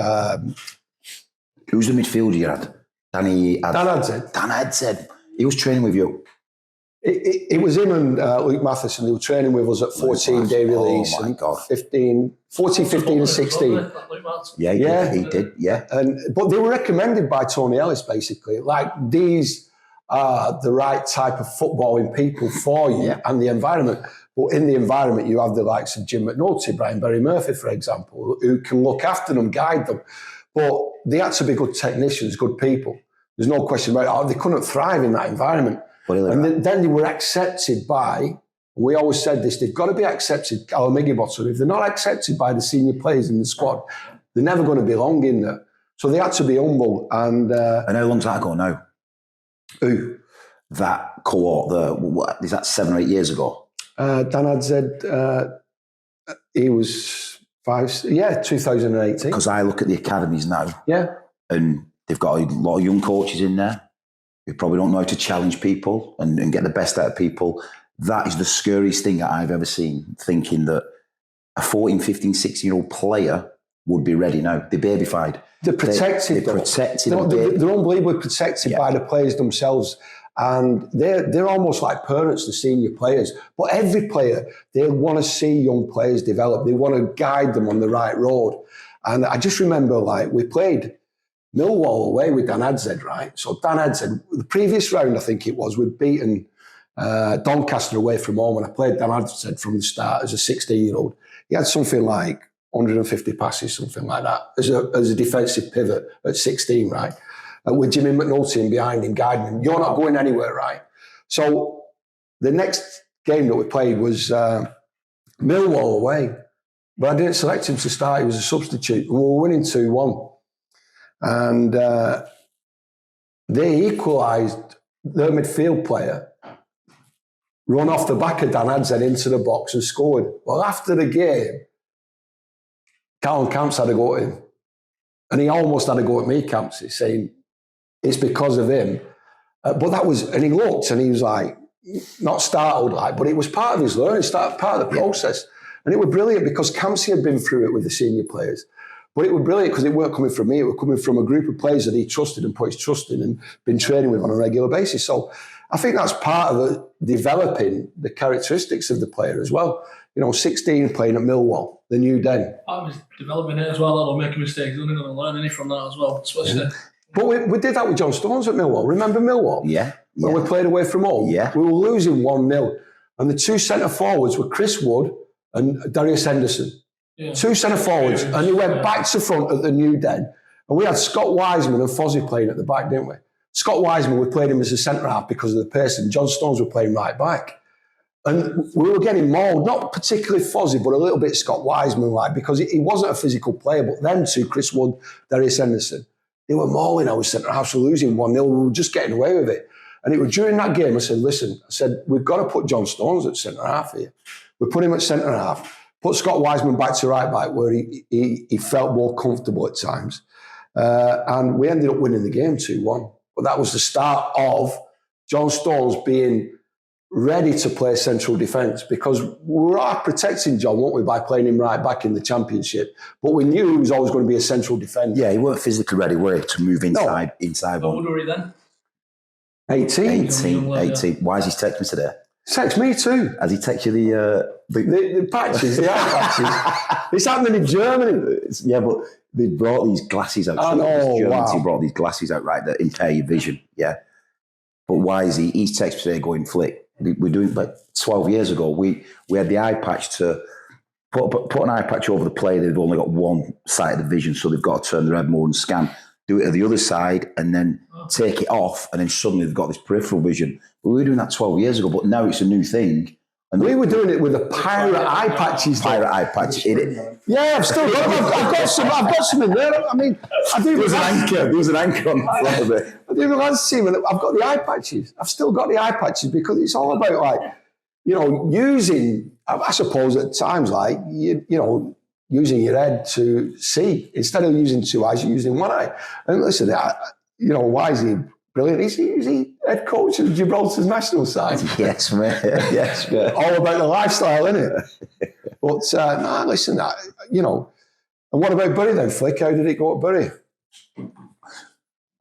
Who's the midfielder you had? Dan Adzed. Dan Adzed. He was training with you. It was him and Luke Matheson. They were training with us at 14-day release. Oh, my God. 14, 15 and 16. Yeah, he did, yeah. But they were recommended by Tony Ellis, basically. Like, these are the right type of footballing people for you and the environment. But in the environment, you have the likes of Jim McNulty, Brian Berry Murphy, for example, who can look after them, guide them. But they had to be good technicians, good people. There's no question about it. They couldn't thrive in that environment. And then they were accepted by, we always said this, they've got to be accepted, Callum Higginbottom. If they're not accepted by the senior players in the squad, they're never going to belong in there. So they had to be humble. And how long's that ago now? Who? That cohort, is that 7 or 8 years ago? Dan Adzed, he was 2018. Because I look at the academies now. Yeah. And they've got a lot of young coaches in there who probably don't know how to challenge people and get the best out of people. That is the scariest thing that I've ever seen, thinking that a 14, 15, 16-year-old player would be ready now. They're babyfied. They're protected. They're protected. They're unbelievably protected by the players themselves. And they're almost like parents, the senior players. But every player, they want to see young players develop. They want to guide them on the right road. And I just remember, like, we played Millwall away with Dan Adzed, right? So Dan Adzed, the previous round, I think it was, we'd beaten Doncaster away from home, and I played Dan Adzed from the start as a 16-year-old. He had something like 150 passes, something like that, as a defensive pivot at 16, right? With Jimmy McNulty behind him, guiding him. You're not going anywhere, right? So the next game that we played was Millwall away, but I didn't select him to start. He was a substitute. We were winning 2-1. And they equalised, their midfield player run off the back of Dan Adzed into the box and scored. Well, after the game, Callum Camps had a go at him. And he almost had a go at me, Camps, saying it's because of him. But that was, and he looked and he was like, not startled, like, but it was part of his learning, part of the process. And it was brilliant because Campsey had been through it with the senior players. But it was brilliant because it weren't coming from me. It was coming from a group of players that he trusted and put his trust in and been training with on a regular basis. So I think that's part of developing the characteristics of the player as well. 16 playing at Millwall, the new den. I was developing it as well. I don't make mistakes. You're only going to learn any from that as well. But we did that with John Stones at Millwall. Remember Millwall? Yeah. When we played away from home? Yeah. We were losing 1-0. And the two centre forwards were Chris Wood and Darius Henderson. Yeah. Two centre forwards, and he went back to front at the new den. And we had Scott Wiseman and Fozzie playing at the back, didn't we? Scott Wiseman, we played him as a centre half because of the pace, and John Stones were playing right back. And we were getting mauled, not particularly Fozzie, but a little bit Scott Wiseman-like, because he wasn't a physical player, but them two, Chris Wood, Darius Henderson, they were mauling our centre half, so losing 1-0. We were just getting away with it. And it was during that game, I said, listen, we've got to put John Stones at centre half here. We put him at centre half. Put Scott Wiseman back to right back where he felt more comfortable at times. And we ended up winning the game 2-1. But that was the start of John Stones being ready to play central defence, because we were protecting John, weren't we, by playing him right back in the Championship. But we knew he was always going to be a central defender. Yeah, he weren't physically ready, were he, to move inside How old were he then? 18. 18. Why is he texting me today? Text me too. Has he texted you the patches, the eye patches? It's happening in Germany. Yeah, but they brought these glasses out. He brought these glasses out, right, that impair your vision, yeah. But why is he's texted me today going, Flick, we're doing, like 12 years ago, we had the eye patch to put an eye patch over the player. They've only got one side of the vision, so they've got to turn their head more and scan. Do it to the other side and then take it off, and then suddenly they've got this peripheral vision. We were doing that 12 years ago, but now it's a new thing. And we were doing it with the pirate eye patches. Pirate eye patch. Yeah, I've still got them. I've got some in there. I mean, I do. There was an anchor on the front of it. I do the lads team, and I've got the eye patches. I've still got the eye patches because it's all about, like, using. I suppose at times, like using your head to see instead of using two eyes, you're using one eye. And listen, Wisey Brilliant. Is he head coach of Gibraltar's national side? Yes, mate. Yes, mate. All about the lifestyle, isn't it? But no, listen, you know. And what about Bury then, Flick? How did it go at Bury?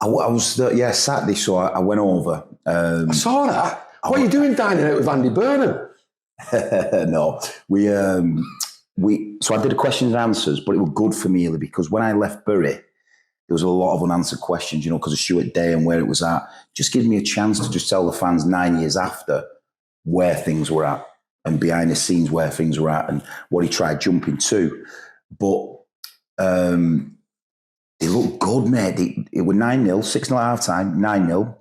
I was Saturday, so I went over. I saw that. What are you doing dining out with Andy Burnham? No, so I did the questions and answers, but it was good for me because when I left Bury, there was a lot of unanswered questions, you know, because of Stuart Day and where it was at. Just gives me a chance to just tell the fans 9 years after where things were at and behind the scenes where things were at and what he tried jumping to. But it looked good, mate. It was 9-0, 6-0 at half time, 9-0.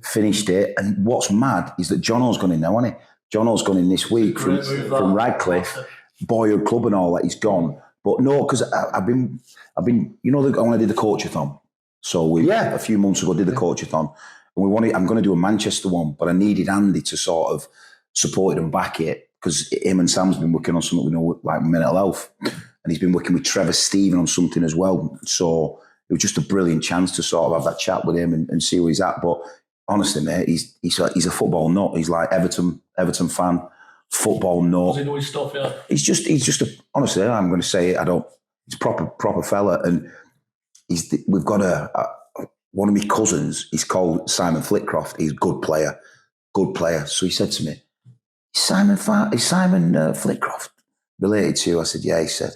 Finished it. And what's mad is that Jono's gone in now, hasn't he? Jono's gone in this week from Radcliffe, boyhood club and all that. He's gone. But no, because I've been, you know, when I did the coachathon. So a few months ago, did the coachathon. And I'm going to do a Manchester one, but I needed Andy to sort of support it and back it because him and Sam's been working on something, you know, like mental health. And he's been working with Trevor Stephen on something as well. So it was just a brilliant chance to sort of have that chat with him and see where he's at. But honestly, mate, he's a football nut. He's like Everton fan, football nut. Does he know his stuff, yeah? He's just honestly, I'm going to say it, he's a proper fella. And we've got one of my cousins, he's called Simon Flitcroft. He's a good player. So he said to me, is Simon Flitcroft related to you? I said, yeah. He said,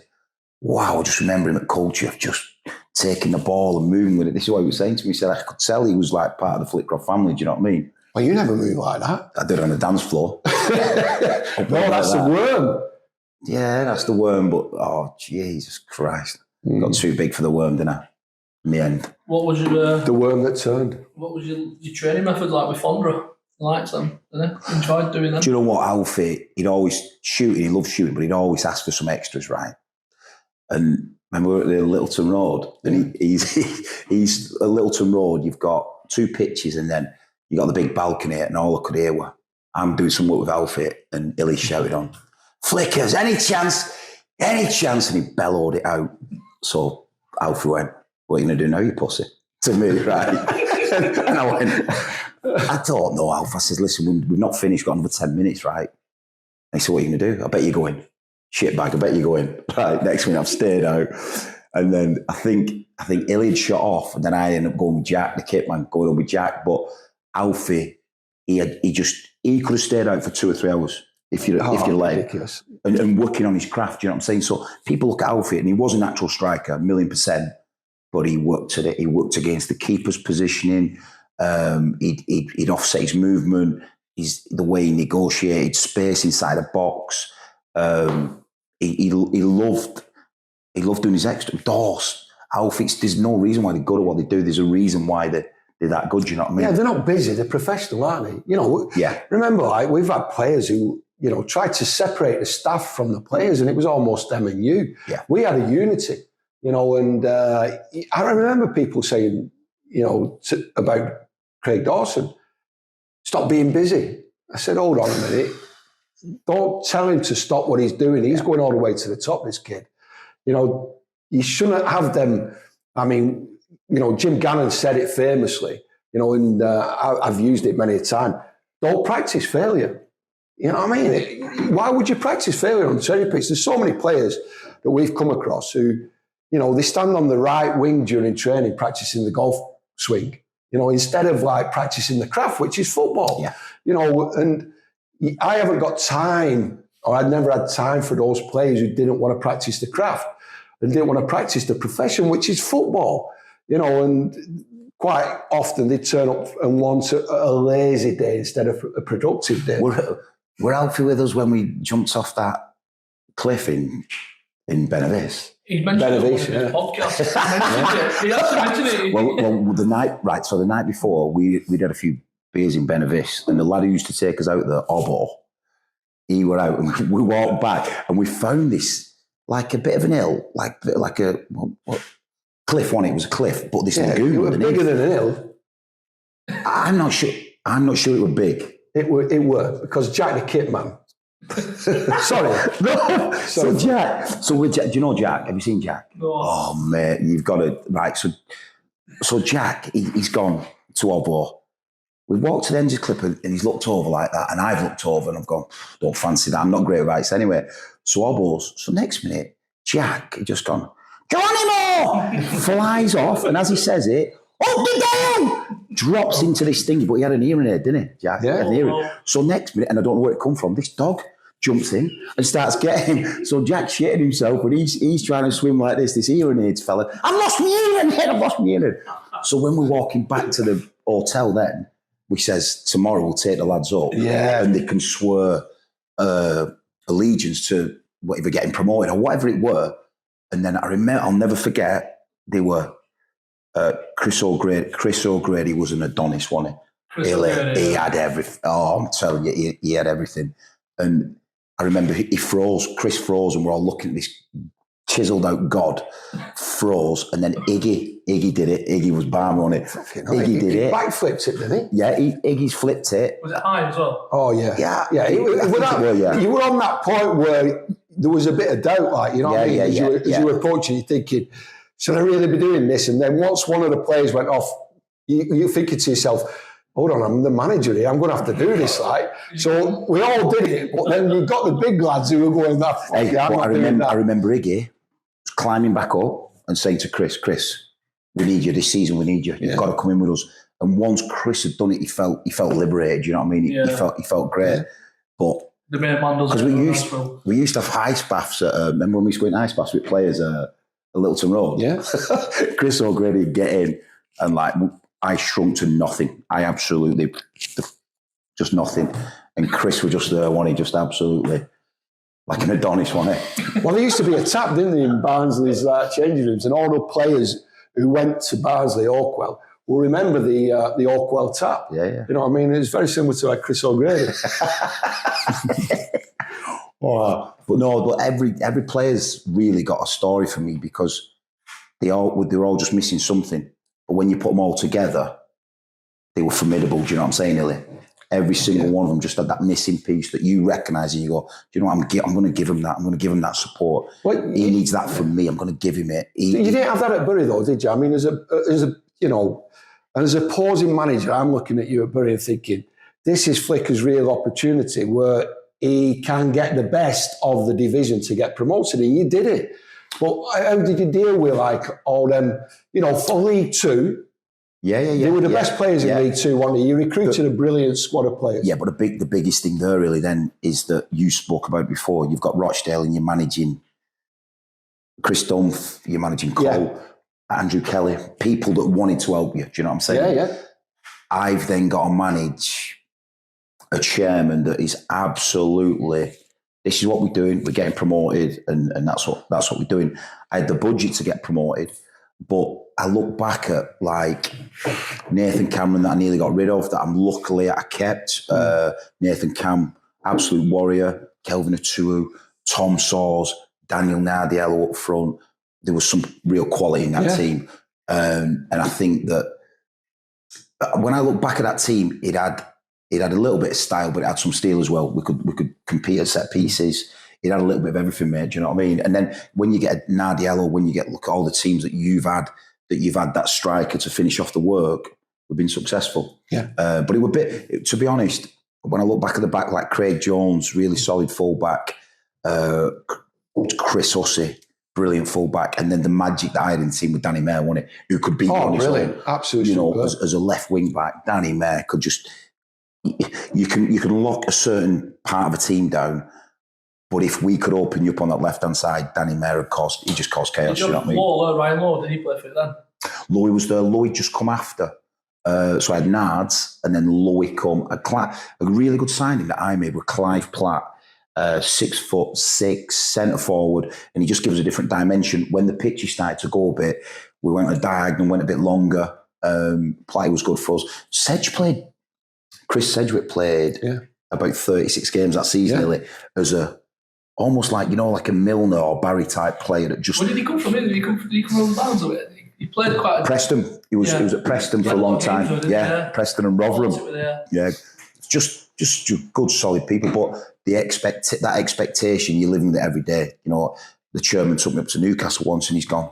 wow, I just remember him at culture of just taking the ball and moving with it. This is what he was saying to me. He said, I could tell he was like part of the Flitcroft family. Do you know what I mean? Well, you never move like that. I did it on the dance floor. No, that's the worm. Yeah, that's the worm. But, oh, Jesus Christ. Got too big for the worm, didn't I? In the end. What was your... the worm that turned. What was your training method like with Fondra? He likes them, didn't he? Enjoyed doing them. Do you know what, Alfie? He'd always shoot. He loved shooting, but he'd always ask for some extras, right? And remember we were at the Littleton Road, and he's at Littleton Road. You've got 2 pitches, and then you got the big balcony, and all I could hear were I'm doing some work with Alfie, and Illy shouted on, "Flickers, any chance?" And he bellowed it out. So Alfie went, "What are you gonna do now, you pussy?" To me, right? And I went, "I don't know, Alfie." I said, "Listen, we've not finished. Got another 10 minutes, right?" And he said, "What are you gonna do?" "I bet you're going." "Shitbag, I bet you're going." Right, next minute I've stayed out. And then I think Illy had shot off, and then I ended up going with Jack, the kit man, going on with Jack. But Alfie, he could have stayed out for 2 or 3 hours if you let him. And working on his craft, you know what I'm saying? So people look at Alfie, and he was a natural striker, 1,000,000%, but he worked at it. He worked against the keeper's positioning. He'd offset his movement, the way he negotiated space inside a box. He loved doing his extra. Dorse, Alfie, there's no reason why they're good at what they do. There's a reason why they're that good, you know what I mean? Yeah, they're not busy, they're professional, aren't they? You know, yeah. Remember, like, we've had players who, you know, tried to separate the staff from the players, and it was almost them and you. Yeah. We had a unity, you know, and I remember people saying, you know, about Craig Dawson, stop being busy. I said, hold on a minute. Don't tell him to stop what he's doing. He's going all the way to the top, this kid. You know, you shouldn't have them. I mean, you know, Jim Gannon said it famously, you know, and I've used it many a time. Don't practice failure. You know what I mean? Why would you practice failure on training pitch? There's so many players that we've come across who, you know, they stand on the right wing during training practicing the golf swing, you know, instead of like practicing the craft, which is football. Yeah. You know, and I haven't got time, or I'd never had time for those players who didn't want to practice the craft and didn't want to practice the profession, which is football. You know, and quite often they turn up and want a lazy day instead of a productive day. Were Alfie with us when we jumped off that cliff in Benavis? He mentioned it on his podcast. He actually mentioned it. Well, the night before, we'd had a few beers in Benavis, and the lad who used to take us out the Obo, he were out, and we walked back, and we found this, like a bit of an hill, like a... cliff one, it was a cliff, but this lagoon. It was bigger than a hill. I'm not sure it was big. It were because Jack the Kit Man. Sorry. No. So Jack, do you know Jack? Have you seen Jack? No. Oh mate, you've got to right. So Jack, he's gone to Obo, We walked to the end of the clip and he's looked over like that, and I've looked over and I've gone, don't fancy that. I'm not great with heights anyway. So Obos, so next minute, Jack had just gone, Geronimo! Flies off, and as he says it, hold it down! Drops into this thing, but he had an hearing aid, didn't he, Jack? Yeah. He had an hearing. So next minute, and I don't know where it come from, this dog jumps in and starts getting him. So Jack's shitting himself, but he's trying to swim like this hearing aids fella. I've lost my hearing aid, I've lost my hearing aid. So when we're walking back to the hotel then, we says, tomorrow we'll take the lads up. Yeah. And they can swear allegiance to whatever getting promoted or whatever it were. And then I remember, I'll never forget, they were Chris O'Grady. Chris O'Grady was an Adonis, wasn't he? He had everything. Oh, I'm telling you, he had everything. And I remember he froze, Chris froze, and we're all looking at this chiseled out god, froze, and then Iggy did it. Iggy was balm on it. Iggy did it. Backflips it, didn't he? Yeah, Iggy's flipped it. Was it high as well? Oh, yeah. Yeah. You were on that point where there was a bit of doubt, like, you know what I mean? As you were approaching, you're thinking, should I really be doing this? And then once one of the players went off, you're thinking to yourself, hold on, I'm the manager here. I'm going to have to do this, like. So we all did it, but then you've got the big lads who were going, I remember Iggy climbing back up and saying to Chris, we need you this season. We need you. You've got to come in with us. And once Chris had done it, he felt liberated. You know what I mean? He felt great. But the main man doesn't. Because we used to have ice baths. Remember when we used to go in ice baths with players at Littleton Road? Yeah. Chris O'Grady would get in and like I shrunk to nothing. I absolutely just nothing. And Chris was just there, wasn't he? Just absolutely like an Adonis, wasn't he? Well, there used to be a tap, didn't there, in Barnsley's changing rooms, and all the players who went to Barnsley, Orkwell, will remember the Orkwell tap. Yeah. You know what I mean? It's very similar to like Chris O'Grady. But every player's really got a story for me because they're all just missing something. But when you put them all together, they were formidable. Do you know what I'm saying, Illy? Every single one of them just had that missing piece that you recognise and you go, do you know what, I'm going to give him that. I'm going to give him that support. Well, he needs that from me. I'm going to give him it. You didn't have that at Bury though, did you? I mean, as a opposing manager, I'm looking at you at Bury and thinking, this is Flicker's real opportunity where he can get the best of the division to get promoted, and you did it. But how did you deal with like all them, for League Two? Yeah. They were the best players in League Two, weren't they? You recruited a brilliant squad of players. Yeah, but the biggest thing there really then is that you spoke about before. You've got Rochdale and you're managing Chris Dunph, you're managing Cole, Andrew Kelly, people that wanted to help you. Do you know what I'm saying? Yeah. I've then got to manage a chairman that is absolutely, this is what we're doing, we're getting promoted, and that's what we're doing. I had the budget to get promoted, but I look back at like Nathan Cameron that I nearly got rid of, that I kept. Nathan Cam, absolute warrior. Kelvin Atuhu, Tom Saws, Daniel Nardiello up front. There was some real quality in that team. And I think that when I look back at that team, it had a little bit of style, but it had some steel as well. We could compete at set pieces. It had a little bit of everything, mate. Do you know what I mean? And then when you get a Nardiello, look at all the teams that you've had that striker to finish off the work, we've been successful. Yeah. But it would to be honest, when I look back at the back, like Craig Jones, really solid fullback, Chris Hussey, brilliant fullback, and then the magic that I had in the team with Danny Mayer, wasn't it? Who could beat on his own. Absolutely. As a left wing back, Danny Mayer could just, you can lock a certain part of a team down. But if we could open you up on that left-hand side, Danny Mayer he just caused chaos, you know what I mean? Ryan Lowe, did he play for it then? Louis was there. Louis just come after. So I had Nards, and then Louis come. A really good signing that I made with Clive Platt, 6'6", centre forward, and he just gives a different dimension. When the pitches started to go a bit, we went a diagonal, went a bit longer. Play was good for us. Chris Sedgwick played about 36 games that season, really, as almost like, like a Milner or Barry type player that just... Where did he come from? Did he come from Barnsley? He played quite... Preston. He was at Preston for a long time. Preston and Rotherham. Just good, solid people. But that expectation, you're living with it every day. The chairman took me up to Newcastle once and he's gone,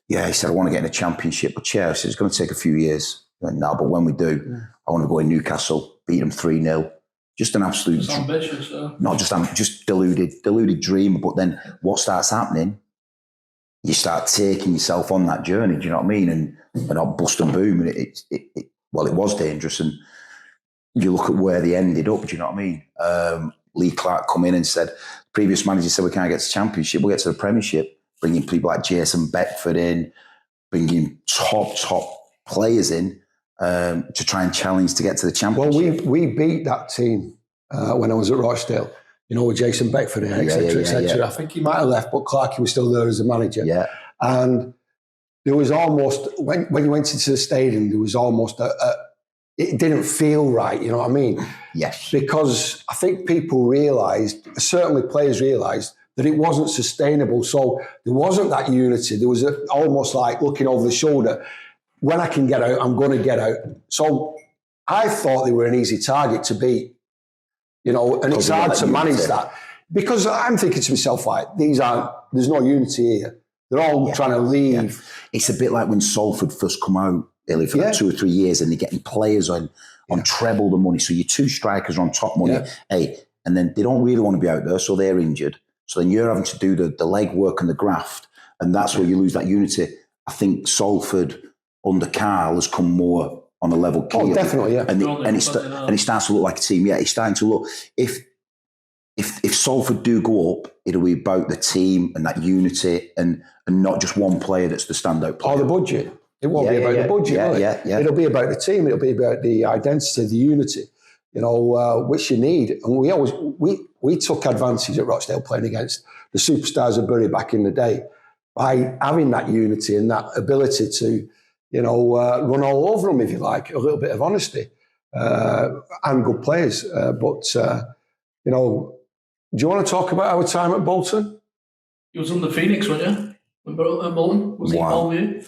he said, I want to get in a championship. But I said, it's going to take a few years. He went, no, but when we do, I want to go in Newcastle, beat them 3-0. Just an absolute... It's ambitious, not just deluded dream. But then what starts happening, you start taking yourself on that journey, do you know what I mean? And not bust and boom. And it was dangerous. And you look at where they ended up, do you know what I mean? Lee Clark come in and said, previous manager said, we can't get to the Championship, we'll get to the Premiership, bringing people like Jason Beckford in, bringing top players in to try and challenge to get to the Championship. Well, we beat that team when I was at Rochdale, with Jason Beckford in, etc. I think he might have left, but Clarkey was still there as a manager. Yeah. And there was almost, when you went into the stadium, there was almost it didn't feel right, you know what I mean? Yes. Because I think people realised, certainly players realised, that it wasn't sustainable. So there wasn't that unity. There was almost like looking over the shoulder. When I can get out, I'm going to get out. So I thought they were an easy target to beat, and it's hard to manage that. Because I'm thinking to myself, like, there's no unity here. They're all trying to leave. Yeah. It's a bit like when Salford first come out, Illy, for like 2 or 3 years, and they're getting players on treble the money. So your 2 strikers are on top money. Yeah. Hey, and then they don't really want to be out there, so they're injured. So then you're having to do the leg work and the graft, and that's where you lose that unity. I think Salford under Carl has come more on a level keel. Oh, definitely, yeah. And it starts to look like a team. Yeah, it's starting to look. If Salford do go up, it'll be about the team and that unity, and not just one player that's the standout player. Or the budget. It won't be about the budget, will it? Yeah. It'll be about the team. It'll be about the identity, the unity, which you need. And we took advantage at Rochdale playing against the superstars of Bury back in the day by having that unity and that ability to, run all over them, if you like, a little bit of honesty and good players. Do you want to talk about our time at Bolton? You was on the Phoenix, weren't you? At Bolton? Was he involved with you?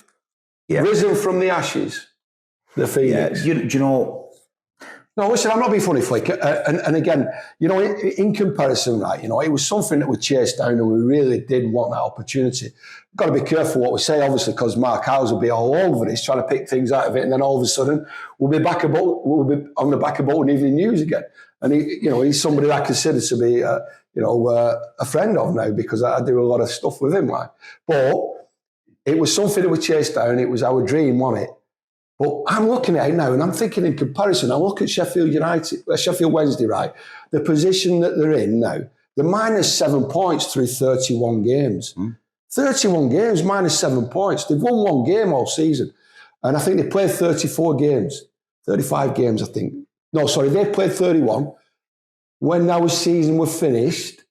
Yeah. Risen from the ashes, the Phoenix. Yeah. Do you know? No, listen, I'm not being funny, Flick. And again, in comparison, right, it was something that we chased down and we really did want that opportunity. We've got to be careful what we say, obviously, because Mark Howes will be all over this, trying to pick things out of it, and then all of a sudden we'll be on the back of Bolton Evening News again. And he's somebody I consider to be, a friend of now, because I do a lot of stuff with him, like. But it was something that we chased down. It was our dream, wasn't it? But I'm looking at it now, and I'm thinking in comparison. I look at Sheffield Wednesday, right? The position that they're in now, they're minus 7 points through 31 games. 31 games, minus 7 points. They've won 1 game all season. And I think they played 34 games, 35 games, I think. No, sorry, they played 31. When our season was finished,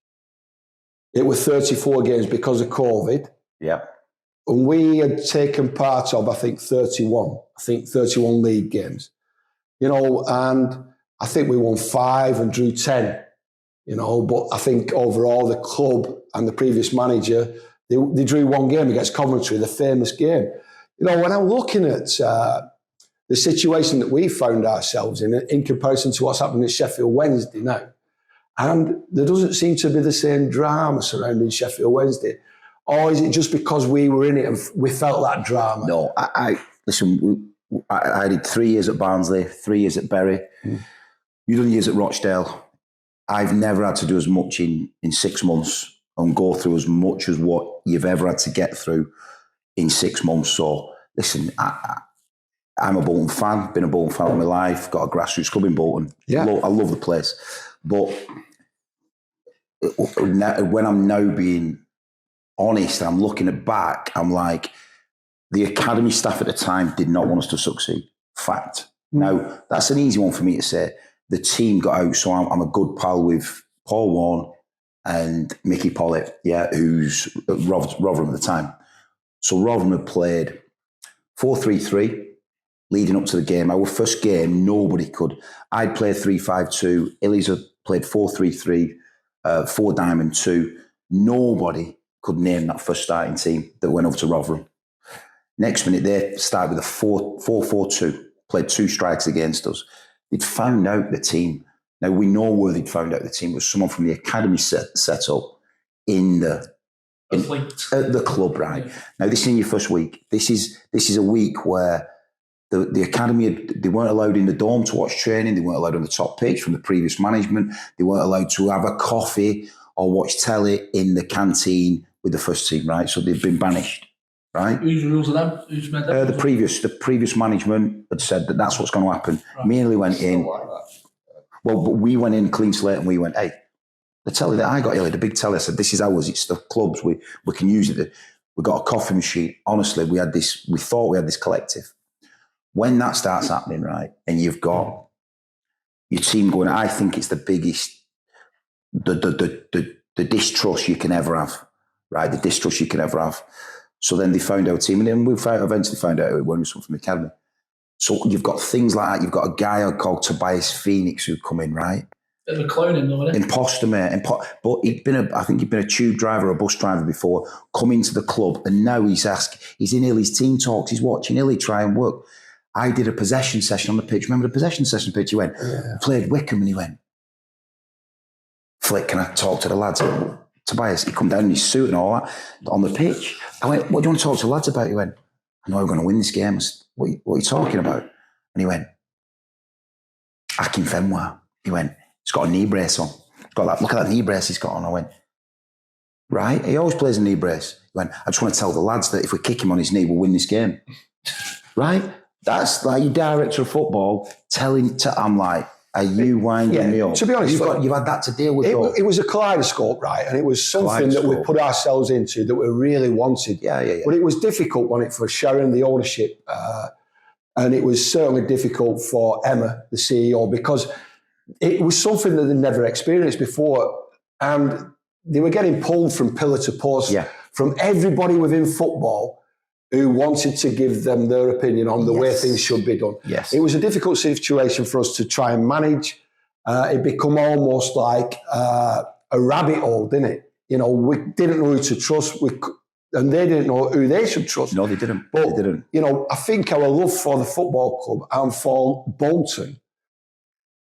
it was 34 games because of COVID. Yeah. And we had taken part of, I think, 31 league games, and I think we won 5 and drew 10, but I think overall the club and the previous manager, they drew 1 game against Coventry, the famous game. When I'm looking at the situation that we found ourselves in comparison to what's happening at Sheffield Wednesday now, and there doesn't seem to be the same drama surrounding Sheffield Wednesday. Or is it just because we were in it and we felt that drama? No, listen, I did 3 years at Barnsley, 3 years at Bury. You've done years at Rochdale. I've never had to do as much in 6 months and go through as much as what you've ever had to get through in 6 months. So, listen, I'm a Bolton fan, been a Bolton fan all my life, got a grassroots club in Bolton. Yeah. I love the place. But when I'm now being honest, I'm looking at back, I'm like, the academy staff at the time did not want us to succeed. Fact. Now, that's an easy one for me to say. The team got out, so I'm a good pal with Paul Warne and Mickey Pollitt, who's at Rotherham at the time. So Rotherham had played 4-3-3 leading up to the game. Our first game, nobody could. I'd played 3-5-2. Illy's had played 4-3-3, 4 diamond 2. Nobody could name that first starting team that went over to Rotherham. Next minute, they started with a 4-4-2, played 2 strikers against us. They'd found out the team. Now, we know where they'd found out the team was someone from the academy set up in the club, right? Yeah. Now, this is in your first week. This is a week where the academy, they weren't allowed in the dorm to watch training. They weren't allowed on the top pitch from the previous management. They weren't allowed to have a coffee or watch telly in the canteen with the first team, right? So they've been banished, right? Whose rules are them? Who's made them? The previous management had said that that's what's going to happen. Right. Me and Lee went in. Like that. Well, but we went in clean slate and we went, hey, the telly that I got, Illy, the big telly, I said, this is ours. It's the club's. We can use it. We got a coffee machine. Honestly, we thought we had this collective. When that starts happening, right, and you've got your team going, I think it's the biggest, the distrust you can ever have, right? The distrust you can ever have. So then they found our team, and then we eventually found out it was from the academy. So you've got things like that. You've got a guy called Tobias Phoenix who come in, right? Bit of a cloning, though, isn't it? Imposter, mate. But I think he'd been a tube driver or a bus driver before, come into the club, and now he's in Illy's team talks, he's watching Illy try and work. I did a possession session on the pitch. Remember the possession session pitch? He went, played Wickham, and he went, Flick, can I talk to the lads? Tobias, he come down in his suit and all that on the pitch. I went, what do you want to talk to the lads about? He went, I know we're going to win this game. I said, what are you talking about? And he went, Akin Fenwa. He went, he's got a knee brace on. Look at that knee brace he's got on. I went, right? He always plays a knee brace. He went, I just want to tell the lads that if we kick him on his knee, we'll win this game. Right? That's like your director of football I'm like, are you winding me up? To be honest, you've had that to deal with. It was a kaleidoscope, right? And it was something that we put ourselves into that we really wanted. Yeah. But it was difficult, wasn't it, for Sharon, the ownership, and it was certainly difficult for Emma, the CEO, because it was something that they'd never experienced before, and they were getting pulled from pillar to post from everybody within football who wanted to give them their opinion on the way things should be done. Yes. It was a difficult situation for us to try and manage. It became almost like a rabbit hole, didn't it? You know, we didn't know who to trust, and they didn't know who they should trust. No, they didn't. But, they didn't. You know, I think our love for the football club and for Bolton,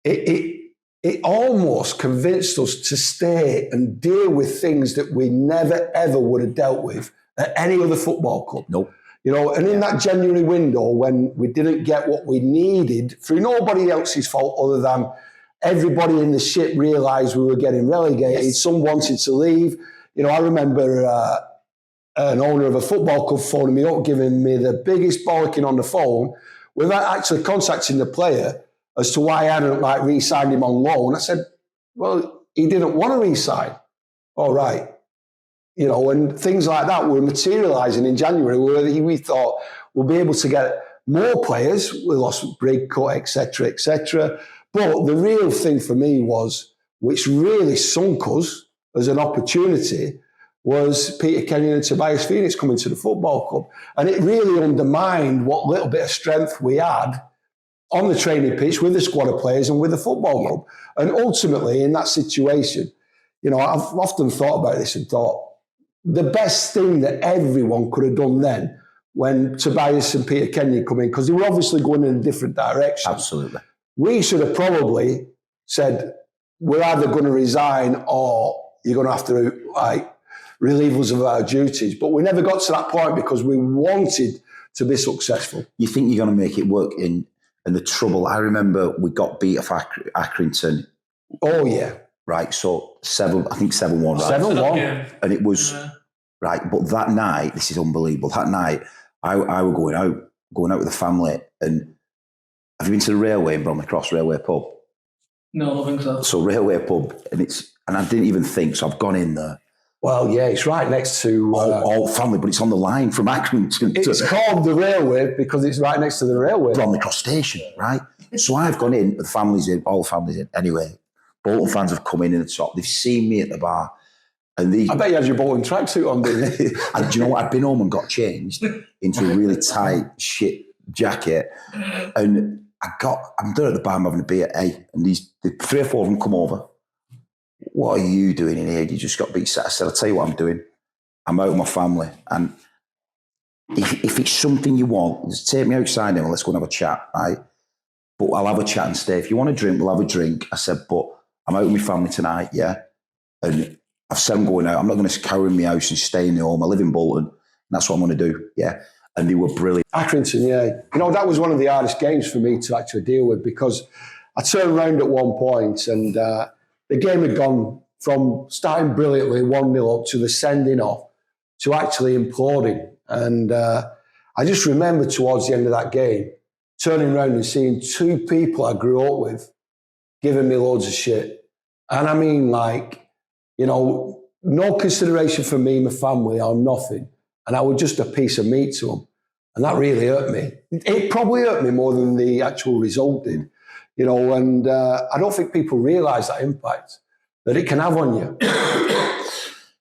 it almost convinced us to stay and deal with things that we never, ever would have dealt with at any other football club. Nope. You know, and in that January window when we didn't get what we needed through nobody else's fault other than everybody in the ship realised we were getting relegated. Yes. Some wanted to leave. You know, I remember an owner of a football club phoning me up, giving me the biggest bollocking on the phone without actually contacting the player as to why I hadn't re-signed him on loan. I said, well, he didn't want to re-sign. All right. You know, and things like that were materialising in January where we thought we'll be able to get more players. We lost Brigcoat, etc. But the real thing for me was, which really sunk us as an opportunity, was Peter Kenyon and Tobias Phoenix coming to the football club. And it really undermined what little bit of strength we had on the training pitch with the squad of players and with the football club. And ultimately, in that situation, you know, I've often thought about this and thought, the best thing that everyone could have done then when Tobias and Peter Kenyon come in, because they were obviously going in a different direction. Absolutely. We should have probably said, we're either going to resign or you're going to have to relieve us of our duties. But we never got to that point because we wanted to be successful. You think you're going to make it work in the trouble. I remember we got beat off Accrington. Oh, yeah. Right, so 7-1, right? 7-1. And it was, right, but that night, this is unbelievable. That night, I was going out with the family. And have you been to the Railway in Bromley Cross, Railway Pub? No, I don't think so. So Railway Pub, and I didn't even think, so I've gone in there. Well, yeah, it's right next to... all family, but it's on the line from Accrington. It's called the Railway because it's right next to the railway. Bromley Cross Station, right? So I've gone in, the family's in, all the family's in. Anyway, Bolton fans have come in the top. They've seen me at the bar. And I bet you had your Bolton tracksuit on, didn't you? And do you know what? I'd been home and got changed into a really tight shit jacket. And I'm there at the bar, I'm having a beer, and the 3 or 4 of them come over. What are you doing in here? You just got beat. I said, I'll tell you what I'm doing. I'm out with my family. And if it's something you want, just take me outside and let's go and have a chat, right? But I'll have a chat and stay. If you want a drink, we'll have a drink. I said, but I'm out with my family tonight, yeah? And I've said I'm going out. I'm not going to cower in my house and stay in the home. I live in Bolton. And that's what I'm going to do, yeah? and they were brilliant. Accrington, yeah. You know, that was one of the hardest games for me to actually deal with, because I turned around at one point and the game had gone from starting brilliantly 1-0 up to the sending off to actually imploding. And I just remember towards the end of that game, turning around and seeing two people I grew up with giving me loads of shit. And I mean, like, you know, no consideration for me, my family, or nothing. And I was just a piece of meat to them. And that really hurt me. It probably hurt me more than the actual result did, you know, and I don't think people realise that impact that it can have on you.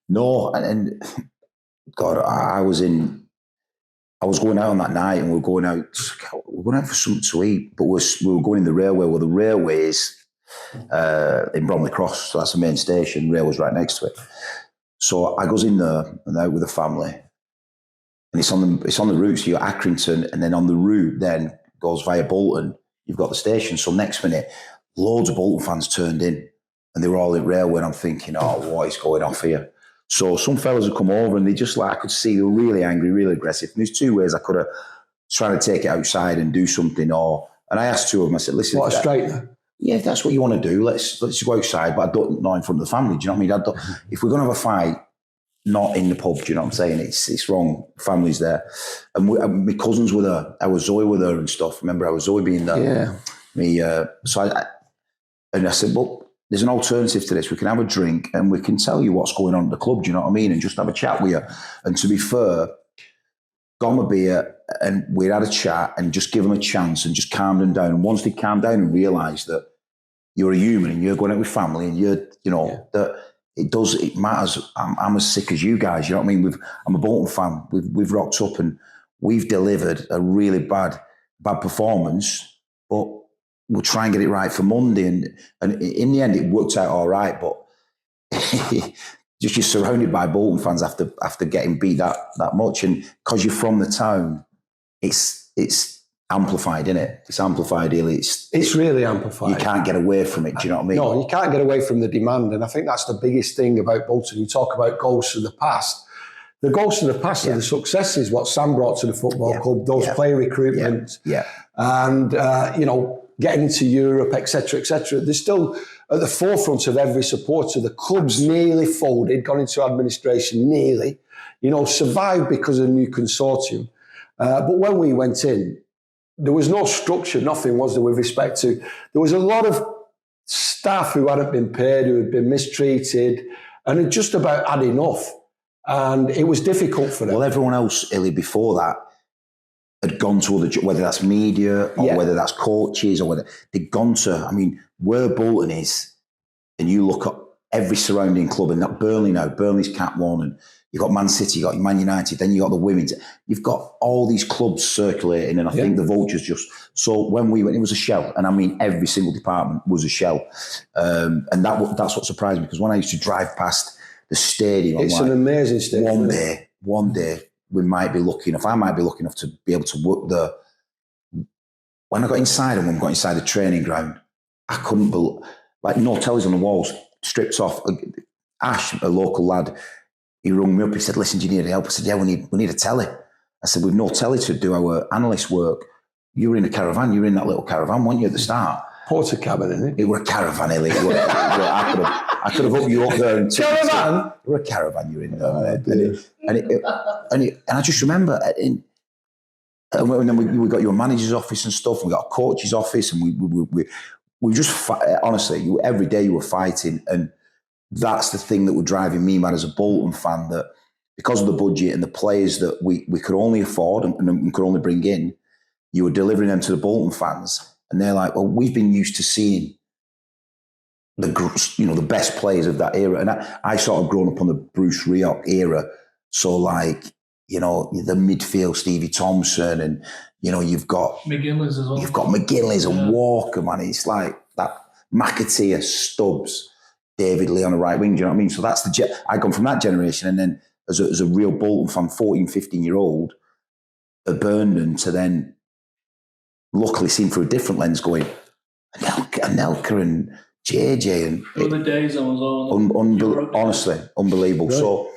No, and God, I was going out on that night, and we were going out for something to eat, but we were going in the railway. Well, the railway is in Bromley Cross, so that's the main station. Railway's right next to it. So I goes in there and out with the family, and it's on the route. So you're at Accrington, and then on the route then goes via Bolton. You've got the station. So next minute, loads of Bolton fans turned in, and they were all in railway. And I'm thinking, oh, what is going off here? So some fellas had come over, and they just, like, I could see they were really angry, really aggressive. And there's two ways I could have tried to take it outside and do something, and I asked two of them. I said, listen, What a straightener. Yeah, if that's what you want to do, let's go outside, but I don't, not in front of the family. Do you know what I mean? If we're going to have a fight, not in the pub. Do you know what I'm saying? It's wrong. Family's there, and my cousins were there. Our Zoe were there and stuff. Remember our Zoe being there? Yeah. So I said, well, there's an alternative to this. We can have a drink and we can tell you what's going on at the club. Do you know what I mean? And just have a chat with you. And to be fair, got them a beer and we had a chat and just give them a chance and just calm them down. And once they calmed down and realised that you're a human and you're going out with family and that it matters. I'm as sick as you guys. You know what I mean? I'm a Bolton fan. We've rocked up and we've delivered a really bad performance, but we'll try and get it right for Monday. And in the end, it worked out all right. But just you're surrounded by Bolton fans after getting beat that much, and because you're from the town, it's amplified, isn't it? It's amplified, really. It's really amplified. You can't get away from it. Do you know what I mean? No, you can't get away from the demand, and I think that's the biggest thing about Bolton. You talk about goals to the past. The goals to the past are the successes, what Sam brought to the football club, those player recruitment, and getting into Europe, etc., etc. They're still at the forefront of every supporter. The club's nearly folded, gone into administration, nearly, survived because of a new consortium. But when we went in, there was no structure, nothing was there with respect to. There was a lot of staff who hadn't been paid, who had been mistreated, and it just about had enough. And it was difficult for them. Well, everyone else, Illy, before that, had gone to other, whether that's media or whether that's coaches or whether they'd gone to, I mean, where Bolton is, and you look at every surrounding club, and that Burnley's Cat 1, and you've got Man City, you've got Man United, then you've got the women's. You've got all these clubs circulating, and I think the Vultures just... So when we went, it was a shell, and I mean every single department was a shell. And that's what surprised me, because when I used to drive past the stadium... It's an amazing stadium. One day, I might be lucky enough to be able to work there. When I got inside, and when I got inside the training ground, I couldn't believe... Like, no tellies on the walls, stripped off. Ash, a local lad, he rung me up. He said, listen, do you need any help? I said, yeah, we need a telly. I said, we've no telly to do our analyst work. You were in a caravan. You were in that little caravan, weren't you, at the start? Porter cabin, isn't it? It were a caravan, Ellie. I could have hooked you up there. Caravan? It were a caravan you were in there. And I just remember... And then we got your manager's office and stuff. We got a coach's office, and we just, honestly, every day you were fighting. And that's the thing that was driving me mad as a Bolton fan, that because of the budget and the players that we could only afford and could only bring in, you were delivering them to the Bolton fans. And they're like, well, we've been used to seeing the best players of that era. And I sort of grown up on the Bruce Rioch era. So like, the midfield, Stevie Thompson, and, you've got... McGinley's as well. You've got McGinley's and Walker, man. It's like that McAteer, Stubbs, David Lee on the right wing. Do you know what I mean? So that's I come from that generation. And then as a real Bolton fan, 14, 15-year-old at Burnham, to then luckily seen through a different lens going, Anelka and JJ. And the days on was on. honestly, unbelievable. Right. So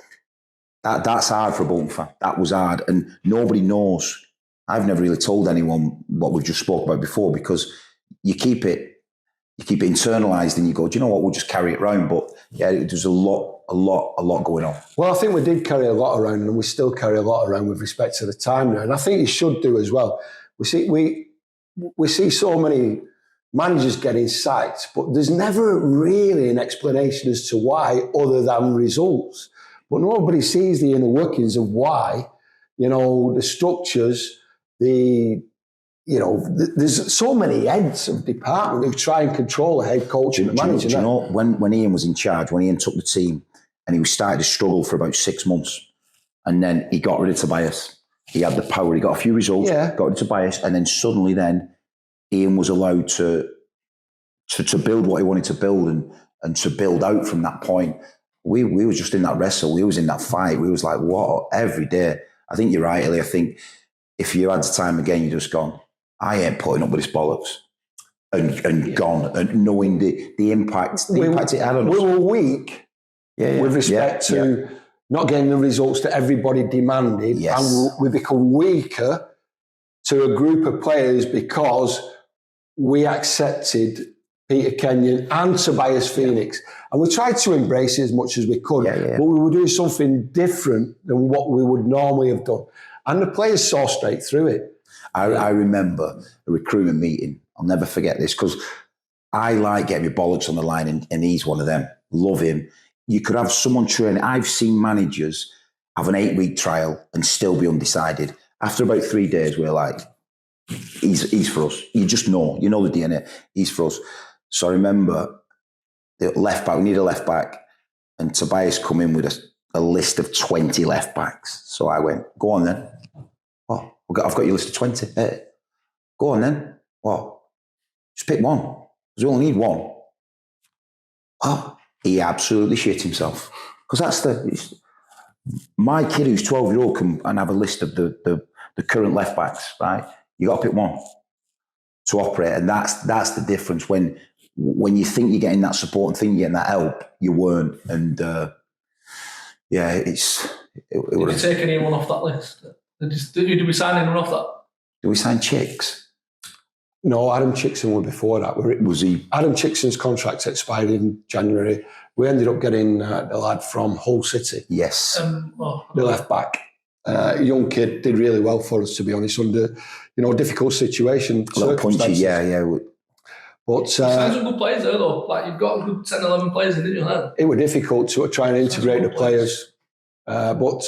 That's hard for a Bolton fan. That was hard, and nobody knows. I've never really told anyone what we've just spoke about before, because you keep it internalized, and you go, do you know what? We'll just carry it around. But yeah, there's a lot going on. Well, I think we did carry a lot around, and we still carry a lot around with respect to the time now. And I think you should do as well. We see so many managers getting sacked, but there's never really an explanation as to why, other than results. But nobody sees the inner workings of why. The structures, there's so many heads of department who try and control the head coach and the manager. Do you know, when Ian was in charge, when Ian took the team, and he started to struggle for about 6 months, and then he got rid of Tobias. He had the power. He got a few results, got rid of Tobias, and then suddenly Ian was allowed to build what he wanted to build and to build out from that point. We were just in that wrestle. We was in that fight. We was like, what? Every day. I think you're right, Ellie. I think if you had the time again, you'd just gone, I ain't putting up with this bollocks. And gone. And knowing the impact it had on us. We were weak with respect to not getting the results that everybody demanded. Yes. And we become weaker to a group of players because we accepted Peter Kenyon and Tobias Phoenix. And we tried to embrace it as much as we could. But we were doing something different than what we would normally have done. And the players saw straight through it. I remember a recruitment meeting. I'll never forget this, because I like getting my bollocks on the line, and he's one of them. Love him. You could have someone train. I've seen managers have an 8-week trial and still be undecided. After about 3 days, we're like, he's for us. You just know. You know the DNA. He's for us. So I remember the left back. We need a left back. And Tobias come in with a list of 20 left backs. So I went, go on then. Oh, I've got your list of 20. Hey, go on then. What? Just pick one. Because we only need one. Oh, he absolutely shit himself. Because my kid who's 12-year-old can and have a list of the current left backs, right? You got to pick one to operate. And that's the difference. When you think you're getting that support and think you're getting that help, you weren't. And did you take anyone off that list? Did we sign anyone off that? Did we sign Chicks? No, Adam Chickson was before that. Was he? Adam Chickson's contract expired in January. We ended up getting the lad from Hull City. Yes. The left back. Young kid, did really well for us, to be honest, under difficult situation. A little punchy, yeah. But sounds some good players there, though. Like, you've got a good 10, 11 players in, didn't you? Then? It was difficult to try and integrate the players. But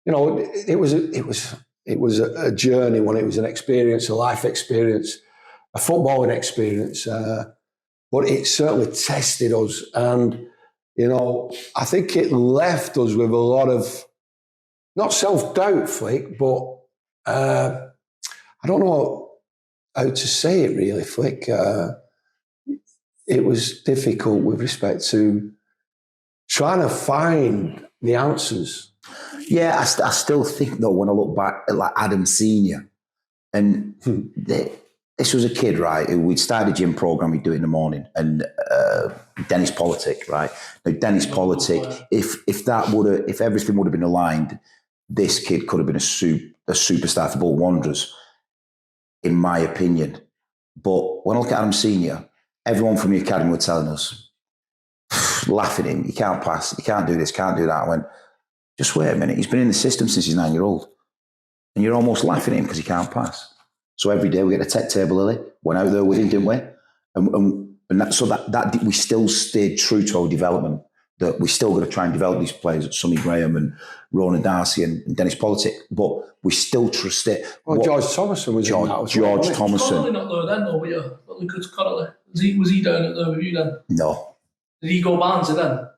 it was a journey. When it was an experience, a life experience, a footballing experience. But it certainly tested us. And, I think it left us with a lot of, not self-doubt, Flick, but I don't know how to say it really, Flick. It was difficult with respect to trying to find the answers. Yeah, I still think, though, when I look back at like Adam Senior, and this was a kid, right, who we'd started a gym program, we'd do it in the morning, and Dennis Politic, right? Now, Dennis Politic, if everything would have been aligned, this kid could have been a superstar for Bolton Wanderers, in my opinion. But when I look at Adam Senior, everyone from the academy were telling us, laughing at him, you can't pass, you can't do this, can't do that. I went, just wait a minute, he's been in the system since he's 9-year-old. And you're almost laughing at him because he can't pass. So every day we get a tech table, Lily. Went out there with him, didn't we? And that we still stayed true to our development. That we're still going to try and develop these players, Sonny Graham and Ronan Darcy and Dennis Politic, but we still trust it. Well, George Thomason was in that. George Thomason. Connolly not there then, though, were you? Lucas Connolly. Was he down there with you then? No. Did he go Barnsley then?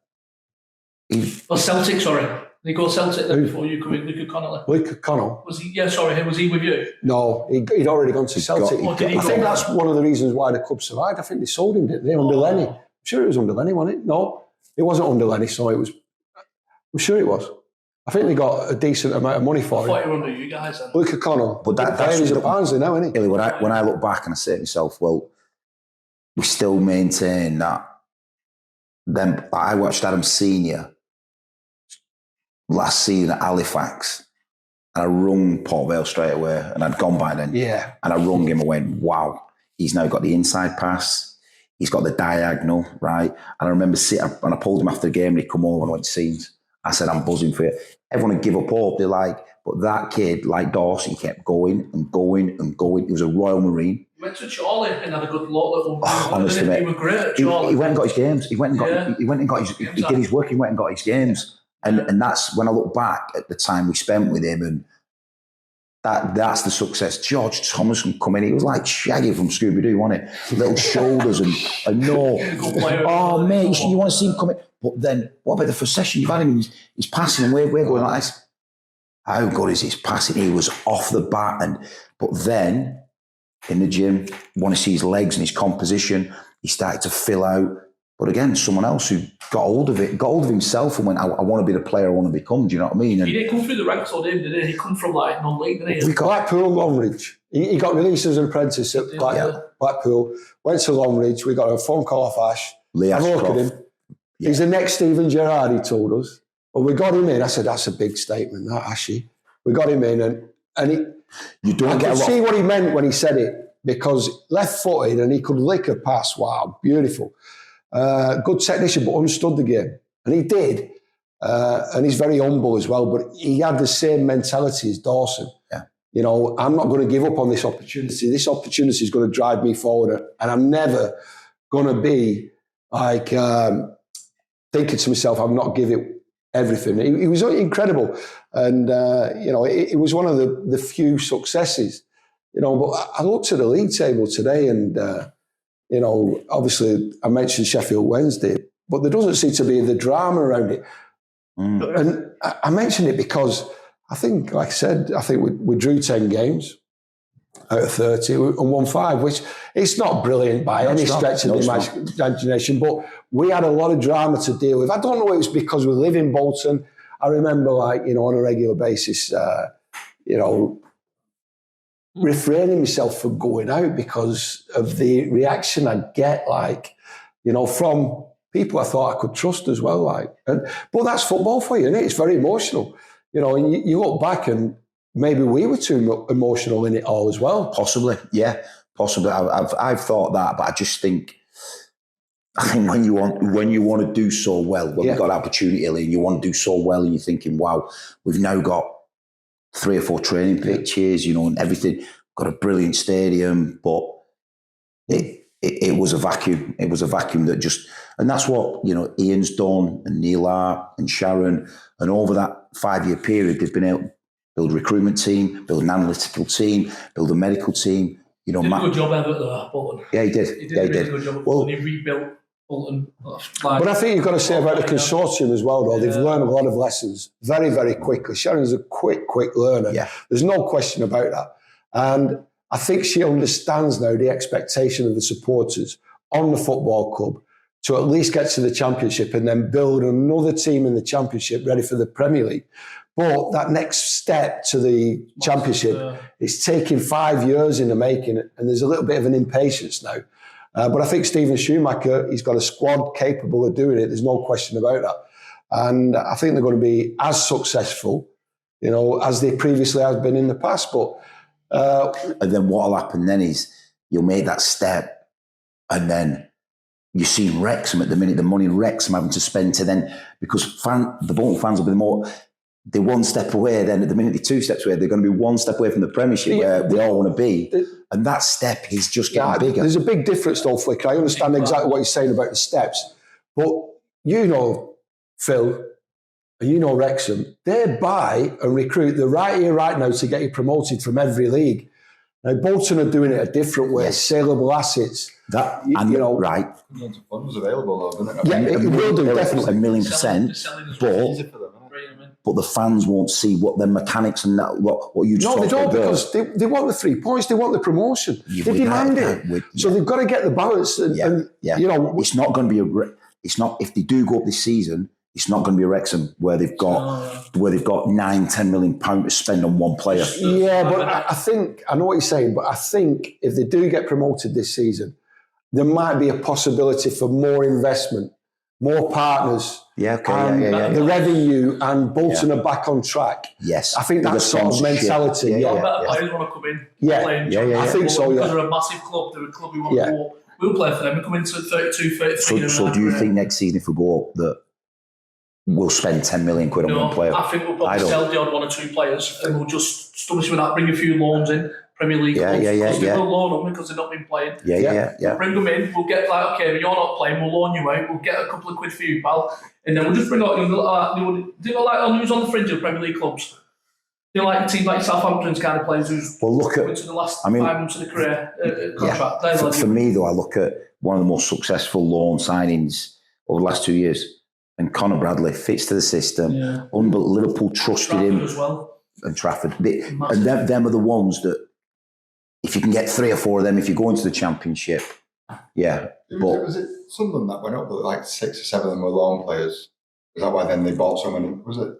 Celtic, sorry. Did he go Celtic then before you come in, Lucas Connolly? Lucas Connolly? Was he? Yeah, sorry. Was he with you? No, he'd already gone to Celtic. I think that's one of the reasons why the club survived. I think they sold him, didn't they, under Lenny? I'm sure it was under Lenny, wasn't it? No, it wasn't under Lenny, so it was... I'm sure it was. I think they got a decent amount of money for him. I thought you were under you guys then. Lucas Connolly. But that's at Barnsley now, isn't he? When I look back and I say to myself, well, we still maintain that. Then I watched Adam Senior last season at Halifax, and I rung Port Vale straight away, and I'd gone by then. Yeah. And I rung him and went, wow, he's now got the inside pass. He's got the diagonal, right? And I remember sitting, and I pulled him after the game, and he'd come over and went, scenes. I said, I'm buzzing for you. Everyone would give up hope. They're like, but that kid, like Dawson, he kept going and going and going. He was a Royal Marine. He went to Chorley and had a good lot. Honestly, mate, he was great at Chorley. He went and got his games. He went and got his. He did his work. He went and got his games. And that's when I look back at the time we spent with him, and that's the success. George Thomas can come in. He was like Shaggy from Scooby-Doo, wasn't it? Little shoulders and no. Oh, mate, you want to see him come in. But then, what about the first session? You've had him, he's passing, and we're going like this. How good is his passing? He was off the bat. But then, in the gym, want to see his legs and his composition. He started to fill out. But again, someone else who got hold of himself and went, I want to be the player I want to become. Do you know what I mean? And he didn't come through the ranks, or did he? He come from like non-league, didn't he? We got Blackpool, Longridge. He got released as an apprentice at Blackpool, went to Longridge. We got a phone call off Ash. Lee I look at him. Yeah. He's the next Stephen Gerrard, he told us. But we got him in. I said, that's a big statement, that, Ashy. We got him in, and he, you don't I get could see what he meant when he said it, because left-footed and he could lick a pass. Wow, beautiful. Good technician, but understood the game. And he did. And he's very humble as well, but he had the same mentality as Dawson. Yeah. You know, I'm not going to give up on this opportunity. This opportunity is going to drive me forward, and I'm never going to be like thinking to myself, I'm not giving everything. He was incredible. And, you know, it was one of the few successes. You know, but I looked at the league table today, and, you know, obviously I mentioned Sheffield Wednesday, but there doesn't seem to be the drama around it. And I mentioned it because I think, like I said, I think we drew 10 games out of 30 and won 5, which it's not brilliant by any stretch of the imagination, but we had a lot of drama to deal with. I don't know if it was because we live in Bolton. I remember, like, you know, on a regular basis, you know, refraining myself from going out because of the reaction I'd get, like, you know, from people I thought I could trust as well. Like, but that's football for you, isn't it? It's very emotional, you know. And you look back, and maybe we were too emotional in it all as well. Possibly, yeah, possibly. I've thought that, but I just think, when you want to do so well, when we've got an opportunity, and you want to do so well, and you're thinking, wow, we've now got 3 or 4 training pitches, you know, and everything. Got a brilliant stadium, but it was a vacuum. It was a vacuum that just, and that's what, you know, Ian's done, and Neil Hart and Sharon, and over that 5-year period, they've been able to build a recruitment team, build an analytical team, build a medical team. You know, he did a good job ever there, Bolton. Yeah, he did. He did a really good job. Well, he rebuilt Bolton. But I think you've got to say about the consortium as well, though. They've learned a lot of lessons very, very quickly. Sharon's a quick learner. Yeah. There's no question about that. And I think she understands now the expectation of the supporters on the football club to at least get to the Championship and then build another team in the Championship ready for the Premier League. But that next step to the Championship is taking 5 years in the making, and there's a little bit of an impatience now. But I think Stephen Schumacher, he's got a squad capable of doing it. There's no question about that. And I think they're going to be as successful, you know, as they previously have been in the past. But and then what'll happen then is you'll make that step, and then you see Wrexham at the minute, the money Wrexham having to spend to then, because the Bolton fans will be they're 1 step away, then at the minute they're 2 steps away, they're going to be 1 step away from the Premiership where we all want to be. And that step is just getting bigger. There's a big difference though, Flicker. I understand exactly what you're saying about the steps. But you know, Phil, and you know Wrexham, they buy and recruit the right here, right now to get you promoted from every league. Now, Bolton are doing it a different way, saleable assets. That, and you know, right. Funds available, though, doesn't it? Yeah, it will do, definitely. 1,000,000%. But the fans won't see what the mechanics and that, what you just No, they don't, about. because they want the 3 points, they want the promotion. They demand it. So they've got to get the balance. And, you know, it's not going to be it's not, if they do go up this season, it's not going to be a Wrexham where they've got £9-10 million to spend on one player. Yeah, but I think, I know what you're saying, but I think if they do get promoted this season, there might be a possibility for more investment more partners. Yeah, okay, and the revenue, and Bolton are back on track. Yes. I think that sort of mentality. Yeah. Better players want to come in. I think so, Because they're a massive club, they're a club who want to go. We'll play for them and come into 32, 33. So do you think next season, if we go up, that we'll spend 10 million quid on one player? I think we'll probably sell the odd one or two players and we'll just stubbish with that, bring a few loans in, Premier League clubs, because they will loan them because they've not been playing. We'll bring them in, we'll get like, okay, you're not playing, we'll loan you out, we'll get a couple of quid for you, pal, and then we'll just bring out, do you know like on who's on the fringe of Premier League clubs? You know, like teams like Southampton's kind of players who's coming to the last 5 months of the career contract. For me, though, I look at one of the most successful loan signings over the last 2 years, and Conor Bradley fits to the system. Liverpool trusted him as well. And Trafford. And them are the ones that, if you can get 3 or 4 of them, if you go into the Championship, Was it Sunderland that went up, but like 6 or 7 of them were loan players? Is that why then they bought so many? Was it?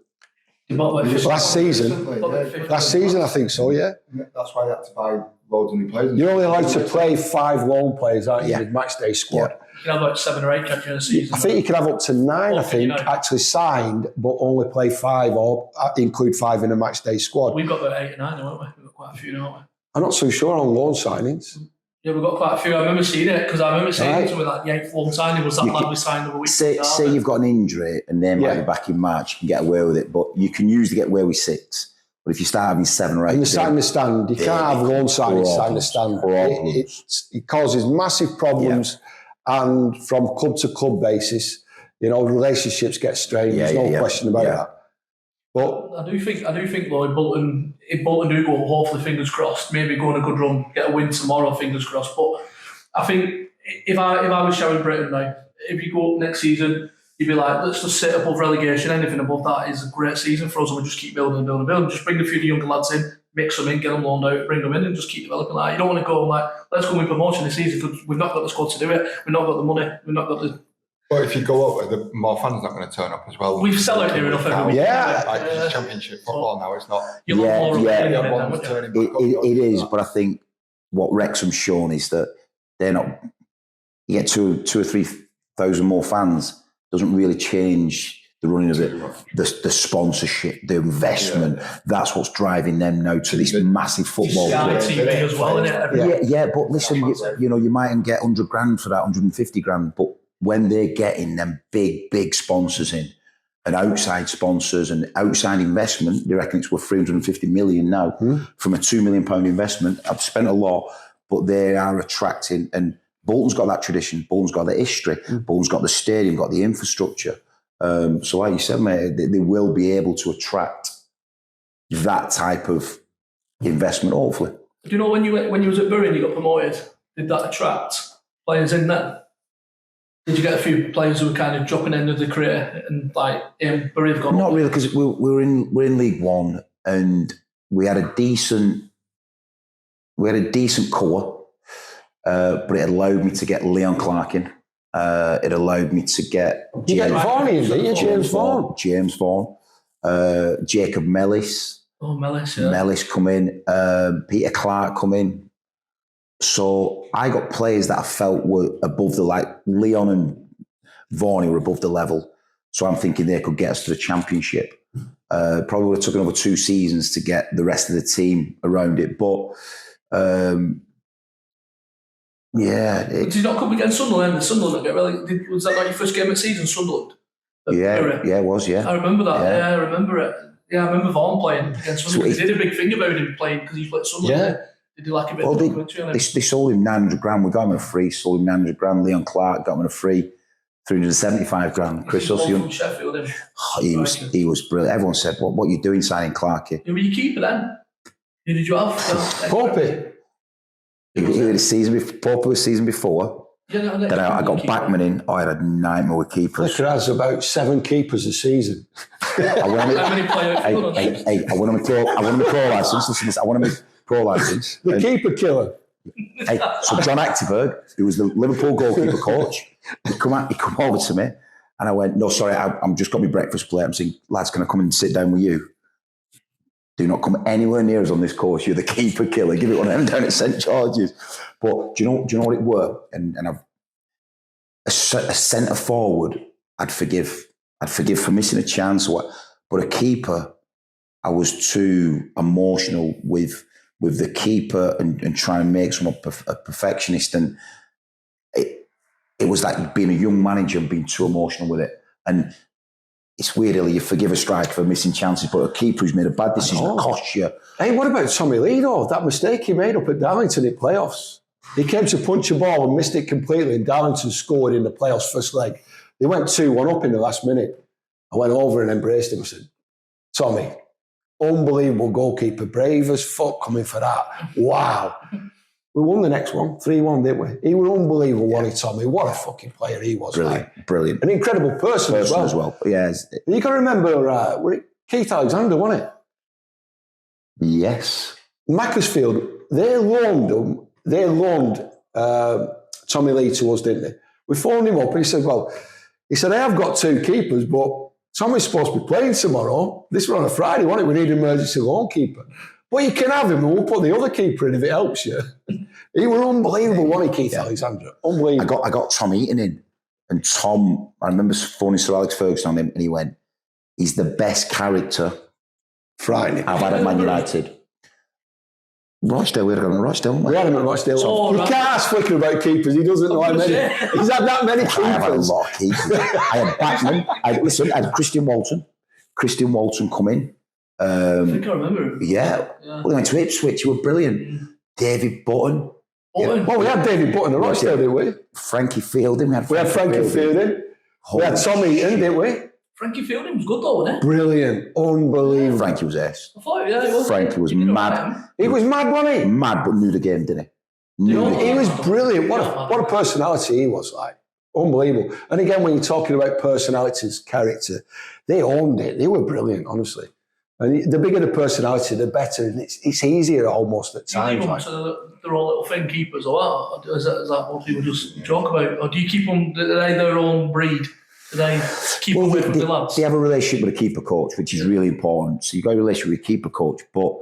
Last season, I think so, yeah. That's why they had to buy loads of new players. You're only allowed to play 5 loan players, aren't you, with match day squad? You can have like 7 or 8 during the season. I think you can have up to 9, actually signed, but only play 5 or include 5 in a match day squad. We've got about 8 or 9, haven't we? We've got quite a few, haven't we? I'm not so sure on loan signings. Yeah, we've got quite a few. I remember seeing it because I remember seeing something like the 8th loan signing was that lad we signed over a week. Say you've got an injury and they might be back in March, you can get away with it, but you can usually get away with 6. But if you start having 7 or 8, and you sign the stand, you can't have loan signings sign the stand. It causes massive problems, and from club to club basis, relationships get strained. There's no question about that. But I do think though, if Bolton do go, hopefully fingers crossed, maybe go on a good run, get a win tomorrow, fingers crossed. But I think if I was Sharon Britton now, if you go up next season, you'd be like, let's just sit above relegation. Anything above that is a great season for us, and we just keep building and building and building. Just bring a few of the younger lads in, mix them in, get them loaned out, bring them in, and just keep developing that. You don't want to go like, let's go win promotion this season because we've not got the squad to do it. We've not got the money. We've not got the. But if you go up, the more fans not going to turn up as well. We've sell out here enough every week. It's Championship football now. It's not. It is. But I think what Wrexham's shown is that they're not. You get 2,000 or 3,000 more fans doesn't really change the running of it. The sponsorship, the investment. That's what's driving them now to this massive football. TV as well, isn't it? But listen, you mightn't get 100 grand for that, 150 grand, but when they're getting them big sponsors in, and outside sponsors and outside investment, they reckon it's worth 350 million now from a £2 million investment. I've spent a lot, but they are attracting, and Bolton's got that tradition, Bolton's got the history, Bolton's got the stadium, got the infrastructure. So like you said, mate, they will be able to attract that type of investment, hopefully. Do you know when you was at Bury and you got promoted, did that attract players in there? Did you get a few players who were kind of dropping end of the career and like Bury have gone? Not really, because we're in League One and we had a decent core, but it allowed me to get Leon Clark in. It allowed me to get James Vaughan, Jacob Mellis. Oh, Mellis, yeah. Mellis come in, Peter Clark come in. So I got players that I felt were above Leon and Vaughan were above the level. So I'm thinking they could get us to the Championship. Probably would have took another 2 seasons to get the rest of the team around it. But did you not come against Sunderland? Sunderland get relegated. Was that like your first game of the season, Sunderland? It was. Yeah, I remember that. Yeah, I remember it. Yeah, I remember Vaughan playing against Sunderland. They did a big thing about him playing because he played Sunderland. Yeah. They did like a bit of documentary on him. They sold him 900 grand. We got him a free. Sold him 900 grand. Leon Clark got him a free. 375 grand. Chris Hussey from Sheffield. He was brilliant. Everyone said, "What are you doing signing Clark here?" Who were you keeper then? Who did you have? Poppy. He was the season before. Poppy was season before. Yeah, then I got Backman in. I had a nightmare with keepers. Flicker has about 7 keepers a season. How many players? I won him a pro license. Listen to this. I won him a pro license. The keeper killer. So John Actiberg, who was the Liverpool goalkeeper coach, he come over to me, and I went, "No, sorry, I'm just got my breakfast plate." I'm saying, "Lads, can I come and sit down with you? Do not come anywhere near us on this course. You're the keeper killer. Give it one of them down at St George's." But do you know what it were? And I've a centre forward. I'd forgive for missing a chance. But a keeper, I was too emotional with the keeper and trying to make someone a perfectionist. And it was like being a young manager and being too emotional with it. And it's weird, you forgive a striker for missing chances, but a keeper who's made a bad decision costs you. Hey, what about Tommy Lee, though? That mistake he made up at Darlington in playoffs. He came to punch a ball and missed it completely, and Darlington scored in the playoffs first leg. They went 2-1 up in the last minute. I went over and embraced him. I said, Tommy, unbelievable goalkeeper, brave as fuck coming for that. Wow. We won the next one, 3-1, didn't we? He was unbelievable, wasn't he, Tommy? What a fucking player he was. Brilliant. An incredible person as well. Yeah. You got to remember, Keith Alexander, wasn't it? Yes. Macclesfield, they loaned Tommy Lee to us, didn't they? We phoned him up and he said, I have got 2 keepers, but Tommy's supposed to be playing tomorrow. This was on a Friday, wasn't it? We need an emergency loan keeper. But you can have him and we'll put the other keeper in if it helps you. He was unbelievable, wasn't he, Keith Alexander? Unbelievable. I got Tom Eaton in. And Tom, I remember phoning Sir Alex Ferguson on him and he went, he's the best character Frightening. I've had at Man United. Rochdale, we had him at Rochdale, we had him at Rochdale. You can't ask Flicker about keepers. He doesn't know how many. He's had that many keepers. I have had a lot of keepers. I had Backman. I had Christian Walton. Christian Walton come in. I think I remember him. Yeah. Well, they went to Ipswich. You were brilliant. David Button. Button. Well, we had David Button at Rochdale, didn't we? Frankie Fielding. We had Frankie Fielding. We had Tom Eaton, didn't we? Frankie Fielding was good though, wasn't he? Brilliant. Unbelievable. Frankie was ace. I thought, yeah, he was. Frankie was mad. He was mad, wasn't he? Mad, but knew the game, didn't he? He was brilliant. What a personality he was like. Unbelievable. And again, when you're talking about personalities, character, they owned it. They were brilliant, honestly. And the bigger the personality, the better. And it's easier almost at times. Do you leave them to their own little thing keepers or what? Or is that what people just joke about? Or do you keep them, are they their own breed? Do they keep them away from the lads? They have a relationship with a keeper coach, which is really important. So you've got a relationship with a keeper coach. But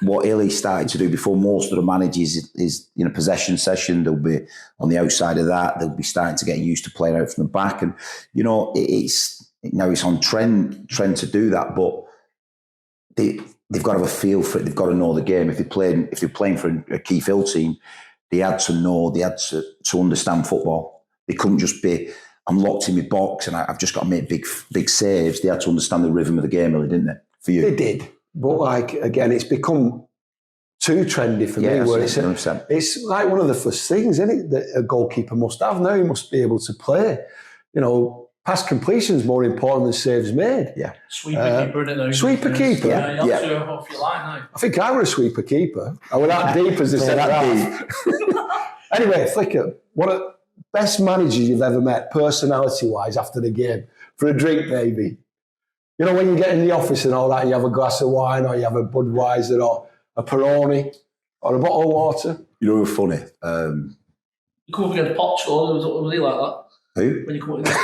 what Illy started to do before most of the managers is in a possession session, they'll be on the outside of that. They'll be starting to get used to playing out from the back. And, it's on trend to do that. But they've got to have a feel for it. They've got to know the game. If they're playing for a Keith Hill team, they had to know, they had to understand football. They couldn't just be, I'm locked in my box and I've just got to make big saves. They had to understand the rhythm of the game, really, didn't they? For you, they did. But again, it's become too trendy for me. Where it's like one of the first things, isn't it, that a goalkeeper must have now. He must be able to play. Pass completion is more important than saves made. Yeah. Sweeper keeper, isn't it? Sweeper keeper. Yeah, you have to off your line now. I think I was a sweeper keeper. I was that deep as they said that. Anyway, Flicker, one of the best managers you've ever met, personality-wise, after the game, for a drink, maybe. When you get in the office and all that, you have a glass of wine or you have a Budweiser or a Peroni or a bottle of water. It was funny. You come up against Portugal, was he like that? Who? When you come up against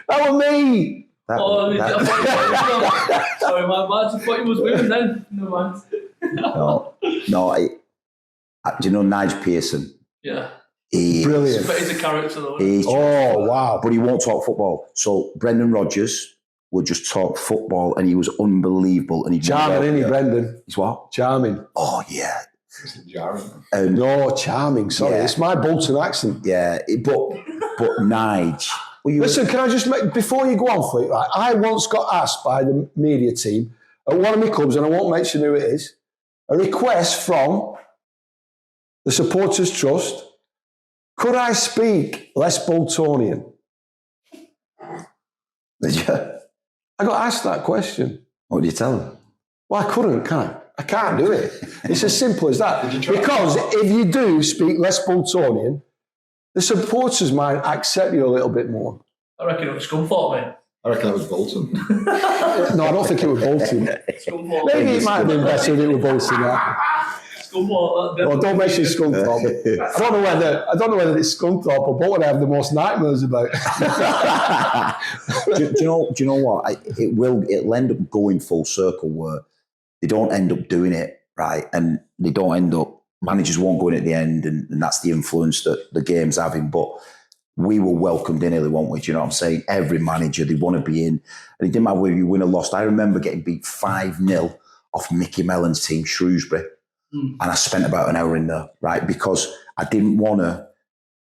that was me! Sorry, my I thought he was with him then. Never mind. No. Do you know Nigel Pearson? Yeah. Brilliant. But he's a character though. Wow. But he won't talk football. So Brendan Rodgers would just talk football and he was unbelievable. And charming, isn't he, Brendan? He's what? Charming. Oh, yeah. No, charming. Sorry, it's my Bolton accent. Yeah, but Nige. Listen, can I just make, before you go on, Fleet, right, I once got asked by the media team at one of my clubs, and I won't mention who it is, a request from the Supporters Trust. Could I speak less Boltonian? Did you? I got asked that question. What did you tell them? Well, I couldn't, can I? I can't do it. It's as simple as that. Because if you do speak less Boltonian, the supporters might accept you a little bit more. I reckon it was Scunthorpe, mate. I reckon that was Bolton. No, I don't think it was Bolton. Maybe it might have been better if it was Bolton. Well, don't mention Scunthorpe. I don't know whether it's Scunthorpe or Bolton I have the most nightmares about. do you know what? It'll end up going full circle where they don't end up doing it right, and they don't end up. Managers won't go in at the end, and that's the influence that the game's having. But we were welcomed in early, weren't we? Do you know what I'm saying? Every manager, they want to be in. And it didn't matter whether you win or lost. I remember getting beat 5-0 off Mickey Mellon's team, Shrewsbury. And I spent about an hour in there, right? Because I didn't want to,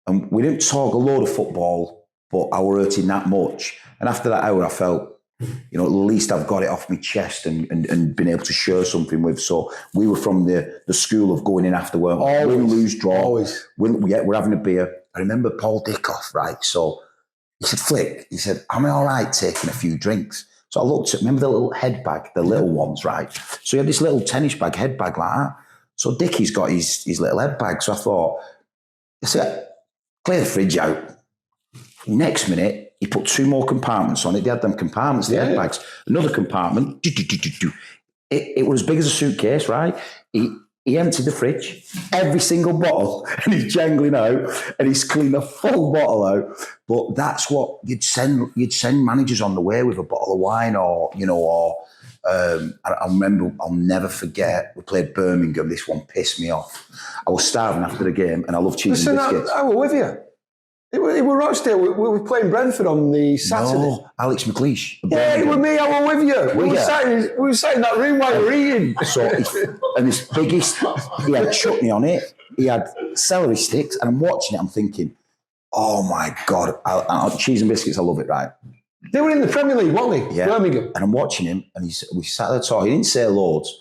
and we didn't talk a load of football, but I were hurting that much. And after that hour, I felt, you know, at least I've got it off my chest and been able to share something with. So we were from the school of going in after work. Win, lose, draw. Always. We're having a beer. I remember Paul Dickoff, right? So he said, Flick, he said, am I all right taking a few drinks? So I looked at, remember the little head bag, the little ones, right? So he had this little tennis bag, head bag like that. So Dickie's got his little head bag. So I thought, I said, clear the fridge out. Next minute, he put 2 more compartments on it. They had them compartments, the head bags. Another compartment. It was as big as a suitcase, right? He emptied the fridge, every single bottle, and he's jangling out, and he's cleaned a full bottle out. But that's what you'd send managers on the way with a bottle of wine, or I remember, I'll never forget, we played Birmingham. This one pissed me off. I was starving after the game, and I love cheese and biscuits. I were with you. It were Rochdale. We were playing Brentford on the Saturday. No, Alex McLeish. Yeah, it was me. I were with you. We were sat in that room while you were eating. So, and this biggest, he had chutney on it. He had celery sticks, and I'm watching it. I'm thinking, oh my God, cheese and biscuits. I love it, right? They were in the Premier League, weren't they? Yeah. Birmingham. And I'm watching him, and we sat there talking. He didn't say loads,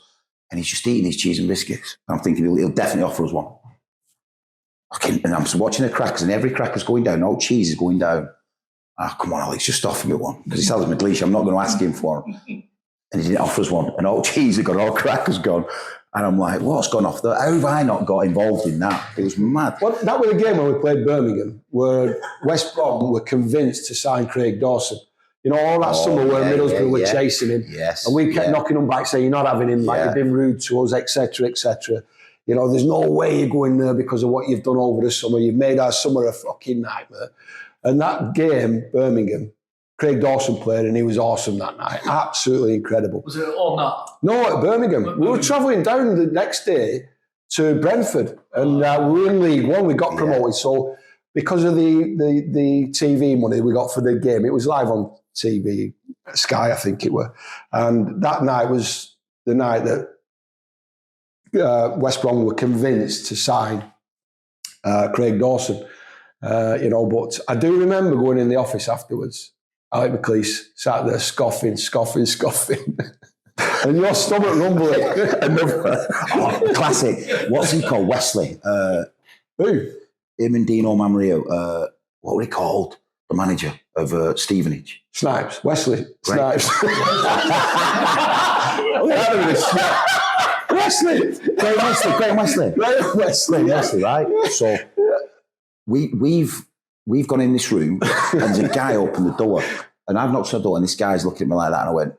and he's just eating his cheese and biscuits. And I'm thinking he'll definitely offer us one. Okay, and I'm watching the crackers, and every cracker's going down. All cheese is going down. Come on, Alex, just offer me one. Because he tells me, McLeish, I'm not going to ask him for one. And he didn't offer us one. And all cheese had gone, all crackers gone. And I'm like, what's gone off there? How have I not got involved in that? It was mad. Well, that was a game when we played Birmingham, where West Brom were convinced to sign Craig Dawson. You know, all that summer where Middlesbrough were chasing him. Yes. And we kept knocking them back, saying, you're not having him, like, you've been rude to us, etc., etc. You know, there's no way you're going there because of what you've done over the summer. You've made our summer a fucking nightmare. And that game, Birmingham, Craig Dawson played, and he was awesome that night. Absolutely incredible. Was it on that? No, at Birmingham. We were travelling down the next day to Brentford, and we were in League One. We got promoted. So because of the TV money we got for the game, it was live on TV, Sky, I think it were. And that night was the night that West Brom were convinced to sign Craig Dawson, but I do remember going in the office afterwards. Alex McLeish sat there scoffing, and your stomach rumbling. Classic. What's he called? Wesley. Who? Him and Dino Mamrio. What were he called? The manager of Stevenage. Snipes. Wesley. Right. Snipes. Wesley. Graham Wesley, right? So we've gone in this room, and there's a guy opened the door, and I've knocked on the door, and this guy's looking at me like that, and I went,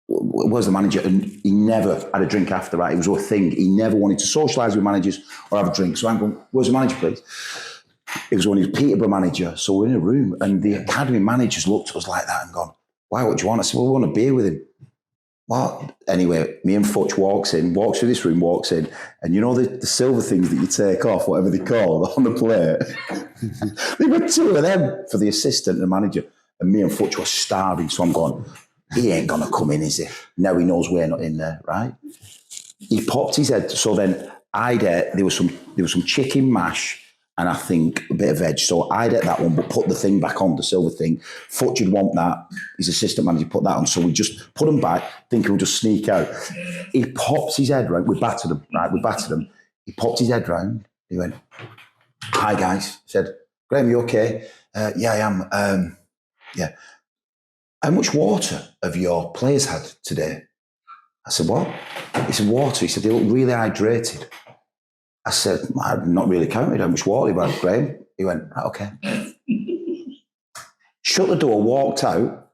where's the manager? And he never had a drink after that. It was a thing. He never wanted to socialise with managers or have a drink. So I'm going, where's the manager, please? It was when he was Peterborough manager. So we're in a room, and the academy managers looked at us like that and gone, why, what do you want? I said, well, we want a beer with him. What? Anyway, me and Futch walks through this room, in, and you know the silver things that you take off, whatever they call, on the plate? There were 2 of them for the assistant and the manager, and me and Futch were starving, so I'm going, he ain't going to come in, is he? Now he knows we're not in there, right? He popped his head, so then there was some chicken mash, and I think a bit of veg. So I'd ate that one, but put the thing back on, the silver thing. Futch would want that. His assistant manager put that on. So we just put him back, thinking we'll just sneak out. He pops his head round. We battered him, right? He popped his head round. He went, hi, guys. He said, Graham, you okay? Yeah, I am. Yeah. How much water have your players had today? I said, what? He said, water. He said, they look really hydrated. I said, I've not really counted how much water you've had, Graham. He went, right, okay. Shut the door, walked out,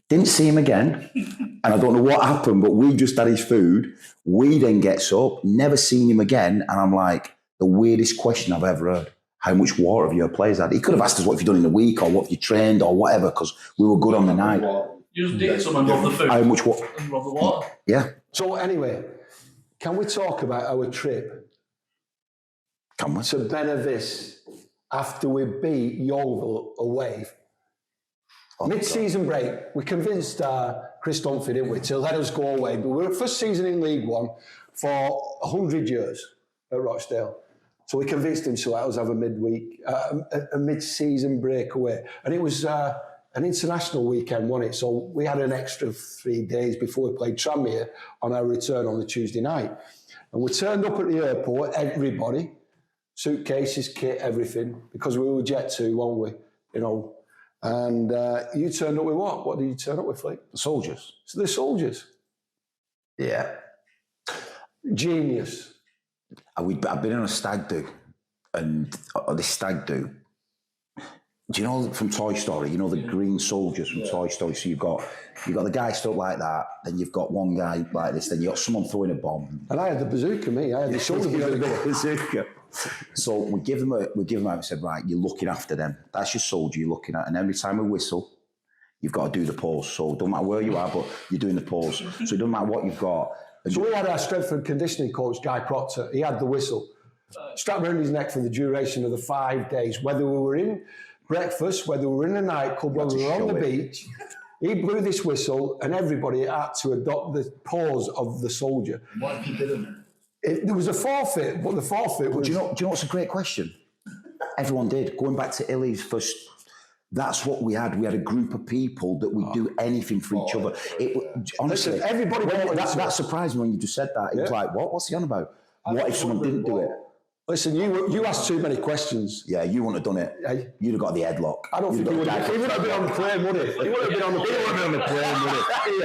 didn't see him again, and I don't know what happened, but we just had his food. We then gets up, never seen him again, and I'm like, the weirdest question I've ever heard. How much water have your players had? He could have asked us what have you done in the week, or what have you trained, or whatever, because we were good on the night. You just did someone rob the food. How much water? And rob the water. Yeah. So anyway, can we talk about our trip Come on. to Benevis after we beat Yeovil away. Mid-season break, we convinced Chris Dunphy, didn't we, to let us go away. But we were first season in League One for 100 years at Rochdale. So we convinced him to let us have a mid-season break away. And it was an international weekend, wasn't it? So we had an extra 3 days before we played Tranmere on our return on the Tuesday night. And we turned up at the airport, everybody, suitcases, kit, everything, because we were Jet 2, weren't we? You know. And you turned up with what? What did you turn up with, Flick? The soldiers. So the soldiers. Yeah. Genius. I've been on a stag do, and this stag do, do you know from Toy Story, you know the green soldiers from Toy Story? So you've got the guy stood up like that, then you've got one guy like this, then you've got someone throwing a bomb. And I had the bazooka, me. I had the shoulder bazooka. So we give them out and said, right, you're looking after them. That's your soldier you're looking at. And every time we whistle, you've got to do the pause. So it doesn't matter where you are, but you're doing the pause. So it doesn't matter what you've got. So we had our strength and conditioning coach, Guy Proctor. He had the whistle strapped around his neck for the duration of the 5 days. Whether we were in breakfast, whether we were in a nightclub, whether we were on the beach, he blew this whistle and everybody had to adopt the pause of the soldier. What if you didn't? There was a forfeit, but the forfeit was... Do you know what's a great question? Everyone did. Going back to Illy's first... That's what we had. We had a group of people that would do anything for each other. Honestly, listen, everybody... That surprised me when you just said that. It was like, what? What's he on about? What if someone didn't do it? Listen, you asked too many questions. Yeah, you wouldn't have done it. Hey. You'd have got the headlock. I don't think he would have been on the plane, would he? He wouldn't have been on the plane, would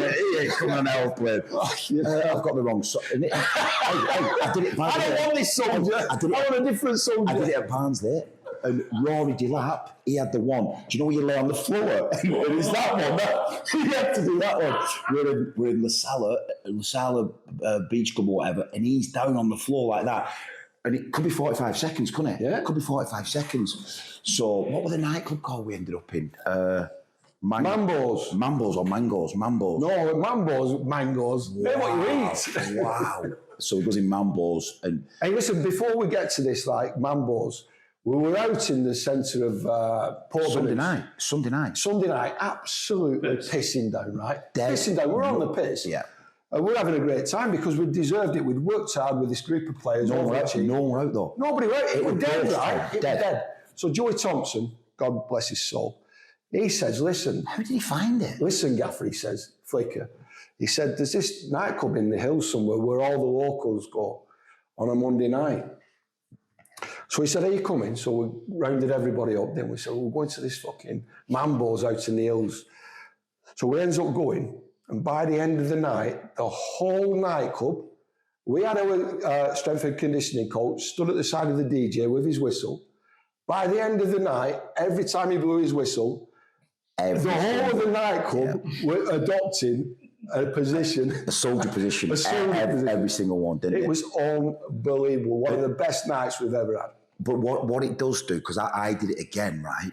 he? He ain't coming on an airplane. I've got the wrong... I did it... I don't want this soldier. I want a different soldier. I did it at Barnsley. And Rory Delap, he had the one. Do you know where you lay on the floor? It's that one. He had to do that one. We're in La Sala Beach Club or whatever, and he's down on the floor like that. And it could be 45 seconds, couldn't it? Yeah. It could be 45 seconds. So what were the nightclub called we ended up in? Mambos. Mambos or Mangoes? Mambos. No, Mambos, Mangoes. They're what you eat. Wow. So he goes in Mambos. And hey, listen, before we get to this, like Mambos, we were out in the centre of Port Sunday night, absolutely pissing down, right? Dead. Pissing down. We're on the piss. Yeah. And we're having a great time because we deserved it. We'd worked hard with this group of players. No one were out though. Nobody were out. It was dead, right? It was Dead. dead. So Joey Thompson, God bless his soul, he says, listen. How did he find it? Listen, Gaffer, he says, Flicker. He said, there's this nightclub in the hills somewhere where all the locals go on a Monday night. So he said, are you coming? So we rounded everybody up. Then we said, we're going to this fucking Mambo's out in the hills. So we ends up going. And by the end of the night, the whole nightclub, we had our strength and conditioning coach stood at the side of the DJ with his whistle. By the end of the night, every time he blew his whistle, the whole of the nightclub were adopting a position. A soldier position. Every single one, didn't it? It was unbelievable. One of the best nights we've ever had. But what it does do, because I did it again, right?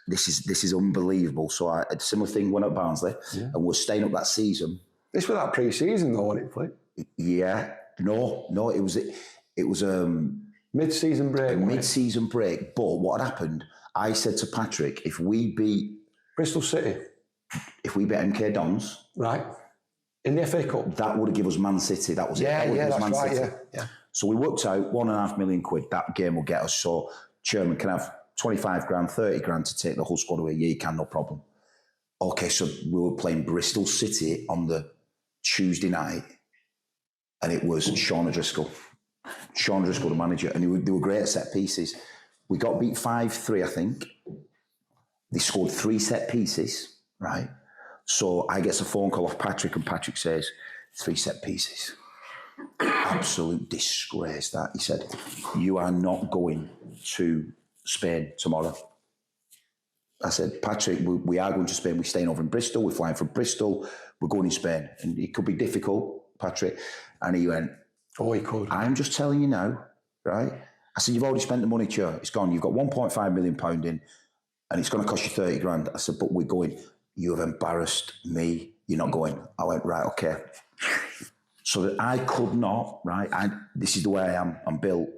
This is unbelievable. So a similar thing went at Barnsley, and we're staying up that season. This was that pre-season though, wasn't it, Flip? Yeah. No, it was mid-season break. Mid-season break. But what had happened, I said to Patrick, if we beat Bristol City, if we beat MK Dons, right, in the FA Cup, that would have given us Man City. That was it. Yeah, that's Man right. City. Yeah. So we worked out £1.5 million. That game will get us. So chairman can have 25 grand, 30 grand to take the whole squad away. Yeah, you can, no problem. Okay, so we were playing Bristol City on the Tuesday night, and it was Sean O'Driscoll. Sean O'Driscoll, the manager, and they were great at set pieces. We got beat 5-3, I think. They scored 3 set pieces, right? So I get a phone call off Patrick, and Patrick says, 3 set pieces. Absolute disgrace, that. He said, you are not going to Spain tomorrow. I said, Patrick, we are going to Spain. We're staying over in Bristol. We're flying from Bristol. We're going in Spain. And it could be difficult, Patrick. And he went, oh, he could. I'm just telling you now, right? I said, you've already spent the money, Chair. It's gone. You've got £1.5 million in, and it's going to cost you 30 grand. I said, but we're going. You have embarrassed me. You're not going. I went, right, okay. So that I could not, right? This is the way I am. I'm built.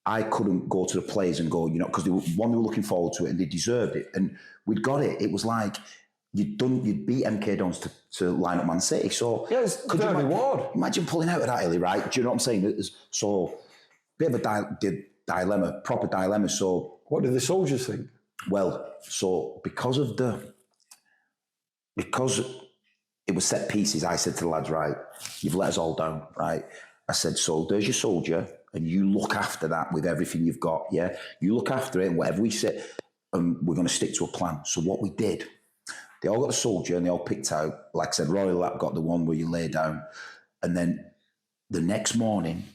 I couldn't go to the players and go, because they were looking forward to it and they deserved it. And we'd got it. It was like you'd beat MK Dons to line up Man City. So yeah, it's a reward. Imagine pulling out of that early, right? Do you know what I'm saying? So bit of a dilemma, proper dilemma. So what did the soldiers think? Well, so because it was set pieces, I said to the lads, right, you've let us all down, right? I said, so there's your soldier, and you look after that with everything you've got, yeah? You look after it, and whatever we say, we're going to stick to a plan. So what we did, they all got a soldier, and they all picked out, like I said, Roy Lapp got the one where you lay down, and then the next morning,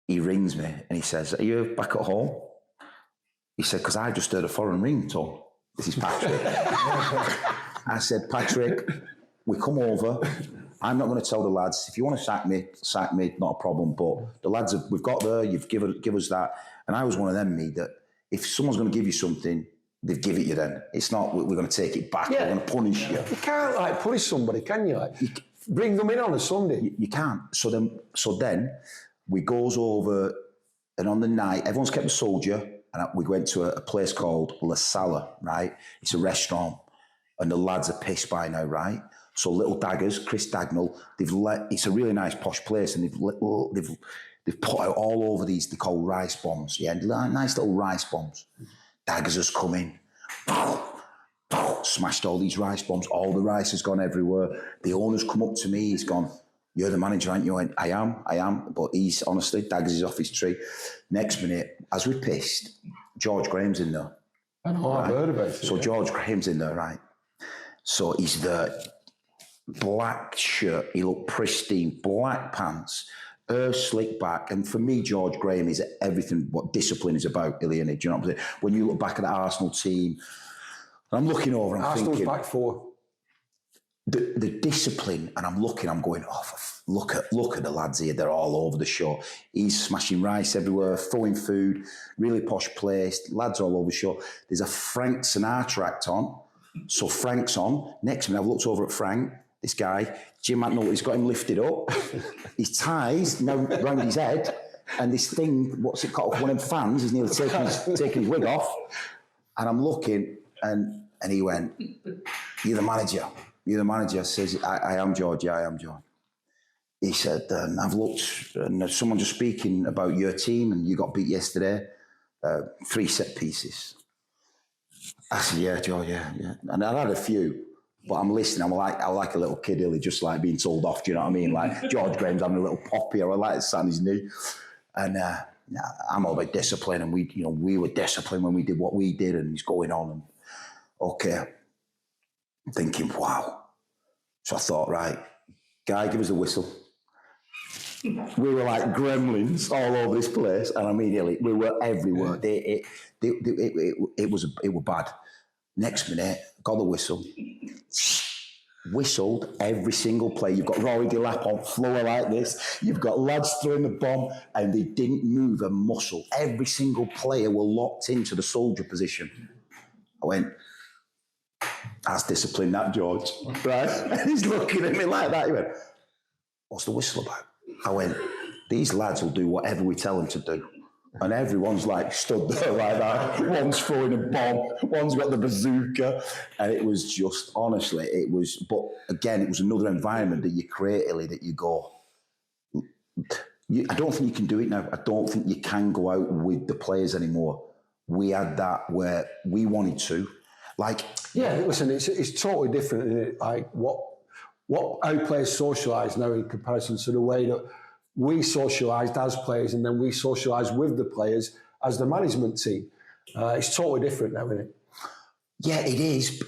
he rings me, and he says, are you back at home? He said, because I just heard a foreign ringtone. This is Patrick. I said, Patrick, we come over. I'm not going to tell the lads. If you want to sack me, not a problem. But the lads, we've got there. You've give us that. And I was one of them, that if someone's going to give you something, they've give it you then. It's not, we're going to take it back. Yeah. We're going to punish you. You can't punish somebody, can you? Bring them in on a Sunday. You can't. So then we goes over, and on the night, everyone's kept a soldier. And we went to a place called La Sala, right? It's a restaurant. And the lads are pissed by now, right? So Little Daggers, Chris Dagnall, it's a really nice posh place, and they've put out all over these, they're called rice bombs, yeah? Nice little rice bombs. Daggers has come in, smashed all these rice bombs, all the rice has gone everywhere. The owner's come up to me, he's gone, you're the manager, aren't you? I am. But he's, honestly, Daggers is off his tree. Next minute, as we pissed, George Graham's in there. I know, I've heard about it. So George Graham's in there, right? So he's there, black shirt, he looked pristine, black pants, slick back. And for me, George Graham is everything what discipline is about, Iliani. Do you know what I'm saying? When you look back at the Arsenal team, I'm looking over and Arsenal's thinking... back four. The discipline, and I'm looking, I'm going, look at the lads here, they're all over the show. He's smashing rice everywhere, throwing food, really posh place, lads all over the show. There's a Frank Sinatra act on, so Frank's on. Next minute, I've looked over at Frank, this guy, Jim McNulty, he's got him lifted up. His ties now round his head, and this thing, what's it called, one of them fans, he's nearly taking his wig off. And I'm looking, and he went, you're the manager. You're the manager. I says, I am George. Yeah, I am George. He said, I've looked, and there's someone just speaking about your team, and you got beat yesterday. 3 set pieces. I said, yeah, George, yeah. And I had a few, but I'm listening. I like a little kid, really, just like being told off. Do you know what I mean? Like George Graham's having a little poppy, or I like to sat on his knee. And I'm all about discipline, and we were disciplined when we did what we did, and he's going on. And okay. I'm thinking, wow. So I thought, right, guy, give us a whistle. We were like gremlins all over this place, and immediately we were everywhere. It was bad. Next minute, got the whistle. Whistled every single play. You've got Rory Delap on floor like this. You've got lads throwing the bomb, and they didn't move a muscle. Every single player were locked into the soldier position. I went, that's discipline, that, George. Right? And he's looking at me like that. He went, what's the whistle about? I went, these lads will do whatever we tell them to do. And everyone's like stood there like that. One's throwing a bomb, one's got the bazooka. And it was just, honestly, but again, it was another environment that you create, Illy, that you go, I don't think you can do it now. I don't think you can go out with the players anymore. We had that where we wanted to. Yeah, listen, it's totally different, isn't it? Like how players socialise now in comparison to the way that we socialised as players, and then we socialised with the players as the management team. It's totally different now, isn't it? Yeah, it is,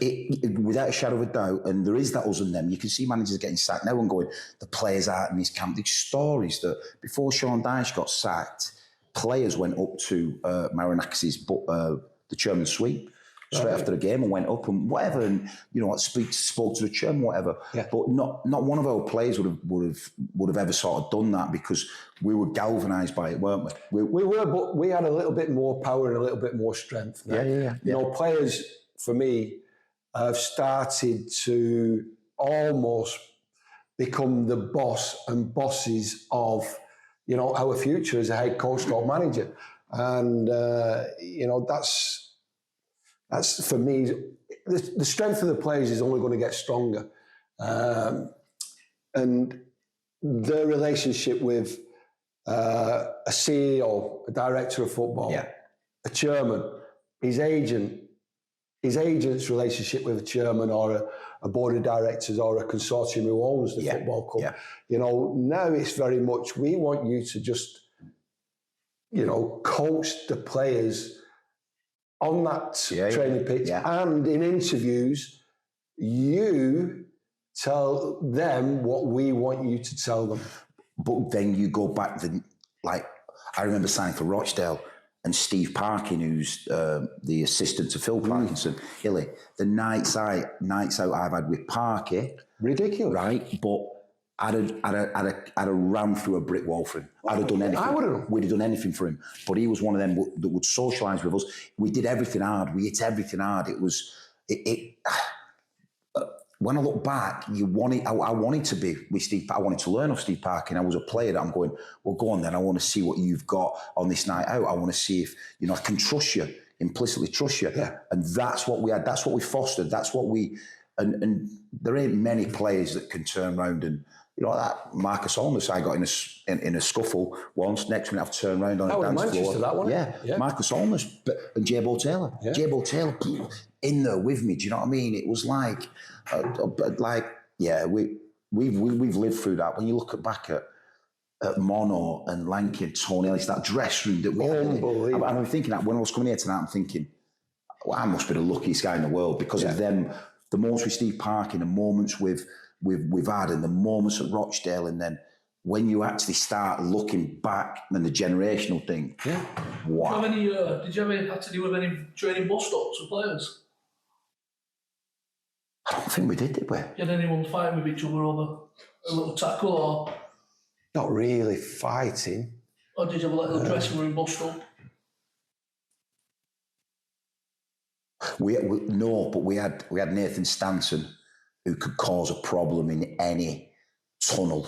without a shadow of a doubt. And there is that us and them. You can see managers getting sacked now and going, the players aren't in this camp. There's stories that before Sean Dyche got sacked, players went up to Marinakis' the chairman's suite straight after the game and went up and whatever, and spoke to the chairman, whatever. Yeah. But not one of our players would have ever sort of done that, because we were galvanised by it, weren't we? We were, but we had a little bit more power and a little bit more strength. Yeah. Players for me have started to almost become the boss and bosses of our future as a head coach or manager. And, that's for me, the strength of the players is only going to get stronger. And their relationship with a CEO, a director of football, a chairman, his agent's relationship with a chairman or a board of directors or a consortium who owns the football club. Now it's very much, we want you to just, coach the players on that training pitch. And in interviews, you tell them what we want you to tell them. But then you go back I remember signing for Rochdale, and Steve Parkin, who's the assistant to Phil Parkinson, Illy, the nights out I've had with Parky, ridiculous, right? But I'd have ran through a brick wall for him. I'd have done anything. I would have. We'd have done anything for him. But he was one of them that would socialise with us. We did everything hard. We hit everything hard. It was when I look back, I wanted to be with Steve. I wanted to learn off Steve Parkin. I was a player that I'm going, well, go on then. I want to see what you've got on this night out. I want to see if, I can trust you, implicitly trust you. Yeah. And that's what we had. That's what we fostered. That's what we, and there ain't many players that can turn around and, that Marcus Olness, I got in a scuffle once. Next minute I've turned around on a dance floor. That one. Yeah. Marcus Olness and J-Bo Taylor. Yeah. J-Bo Taylor in there with me. Do you know what I mean? It was like, we've lived through that. When you look back at Mono and Lanky and Tony Ellis, that dress room that we had. And I'm thinking that when I was coming here tonight, I'm thinking, well, I must be the luckiest guy in the world because of them. The moments with Steve Parkin, the moments we've had, and the moments at Rochdale, and then when you actually start looking back and the generational thing. Yeah. Wow. Did you ever have to deal with any training bust-ups with players? I don't think we did we? Did anyone fight with each other over a little tackle or? Not really fighting. Or did you have a little dressing room bust-up? No, but we had Nathan Stanton, who could cause a problem in any tunnel.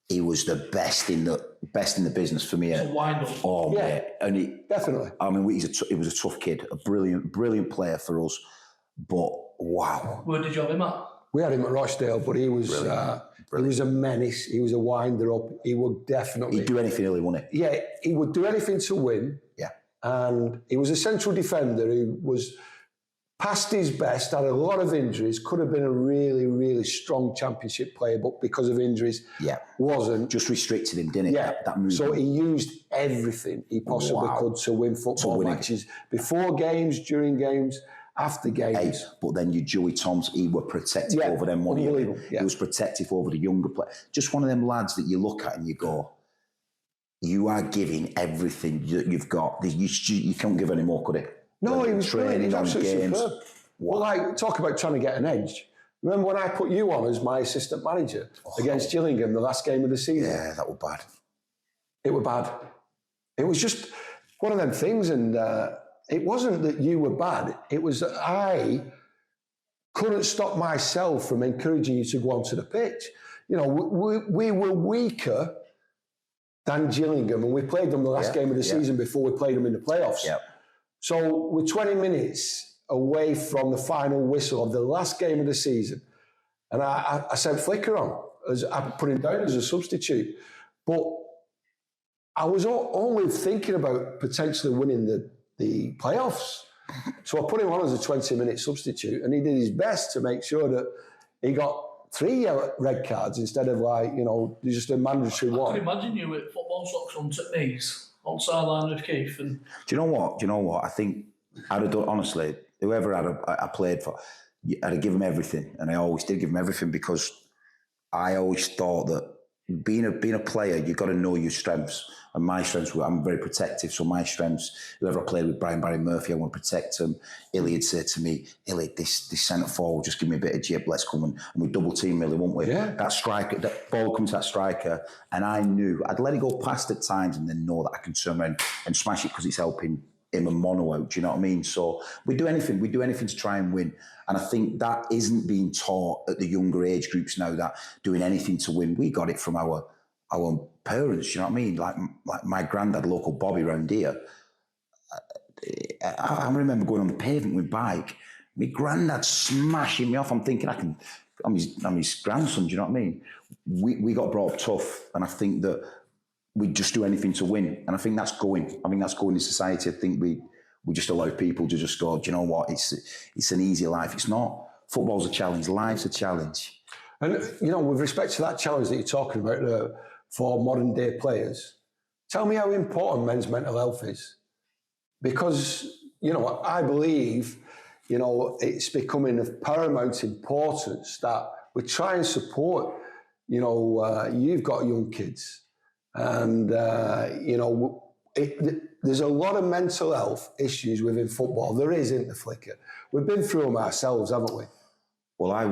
He was the best in the business for me. It's a wind-up. Oh, yeah, and definitely. I mean, he was a tough kid, a brilliant player for us. But wow, where did you have him at? We had him at Rochdale, but he was he was a menace. He was a winder-up. He would definitely. He'd do anything early, wouldn't he? Yeah, he would do anything to win. Yeah, and he was a central defender who was past his best, had a lot of injuries, could have been a really, really strong championship player, but because of injuries, wasn't. Just restricted him, didn't it? Yeah. That movement. So he used everything he possibly could to win football matches. Before games, during games, after games. But then you Joey Toms, he were protective over them. Unbelievable. He was protective over the younger players. Just one of them lads that you look at and you go, you are giving everything you've got. You can't give any more, could he? No, he was training he was on absolutely games. Superb. Well, talk about trying to get an edge. Remember when I put you on as my assistant manager against Gillingham, the last game of the season? Yeah, that was bad. It was bad. It was just one of them things, and it wasn't that you were bad. It was that I couldn't stop myself from encouraging you to go onto the pitch. We were weaker than Gillingham, and we played them the last game of the season before we played them in the playoffs. Yeah. So we're 20 minutes away from the final whistle of the last game of the season. And I sent Flicker on. I put him down as a substitute. But I was only thinking about potentially winning the playoffs. So I put him on as a 20-minute substitute, and he did his best to make sure that he got 3 red cards instead of just a mandatory one. I can imagine you with football socks on to knees. On sideline with Keith. And Do you know what? I think I'd have done, honestly, whoever I played for, I'd have given him everything. And I always did give him everything because I always thought that being a player, you've got to know your strengths. And my strengths were, I'm very protective. So my strengths, whoever I played with, Barry Murphy, I want to protect him. Illy would say to me, Illy, this centre forward, just give me a bit of jib, let's come and we double team Illy, won't we? Yeah. That striker, that ball comes to that striker, and I knew I'd let it go past at times and then know that I can turn around and smash it because it's helping him and Mono out, do you know what I mean? So we do anything to try and win. And I think that isn't being taught at the younger age groups now, that doing anything to win. We got it from our parents, you know what I mean? Like my granddad, local Bobby round here, I remember going on the pavement with my bike, my granddad smashing me off. I'm thinking I'm his grandson, do you know what I mean? We got brought up tough, and I think that we'd just do anything to win. And I think that's going. I think that's going in society. I think we just allow people to just go, do you know what? It's an easy life. It's not. Football's a challenge. Life's a challenge. And, with respect to that challenge that you're talking about for modern day players, tell me how important men's mental health is. Because, I believe, it's becoming of paramount importance that we try and support, you've got young kids and, there's a lot of mental health issues within football. There is, isn't there, Flicker? We've been through them ourselves, haven't we? Well, I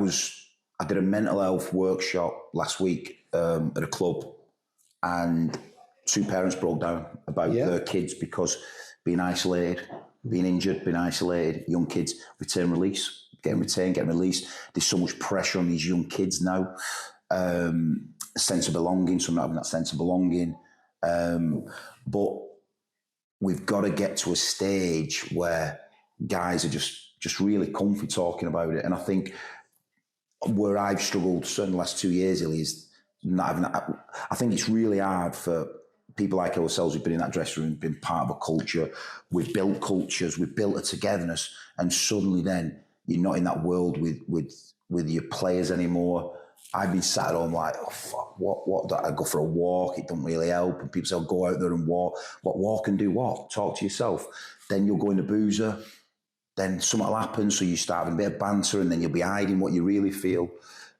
did a mental health workshop last week at a club, and 2 parents broke down about their kids because being isolated, being injured, being isolated, young kids, return release, getting released. There's so much pressure on these young kids now. A sense of belonging, some not having that sense of belonging. But we've got to get to a stage where guys are just really comfy talking about it. And I think where I've struggled, certainly the last 2 years, Illy, is not having that. I think it's really hard for people like ourselves who've been in that dressing room, been part of a culture. We've built cultures, we've built a togetherness, and suddenly then you're not in that world with your players anymore. I've been sat at home like, oh, fuck, what? I go for a walk, it doesn't really help. And people say, oh, go out there and walk. What, walk and do what? Talk to yourself. Then you'll go in the boozer, then something will happen, so you start having a bit of banter, and then you'll be hiding what you really feel.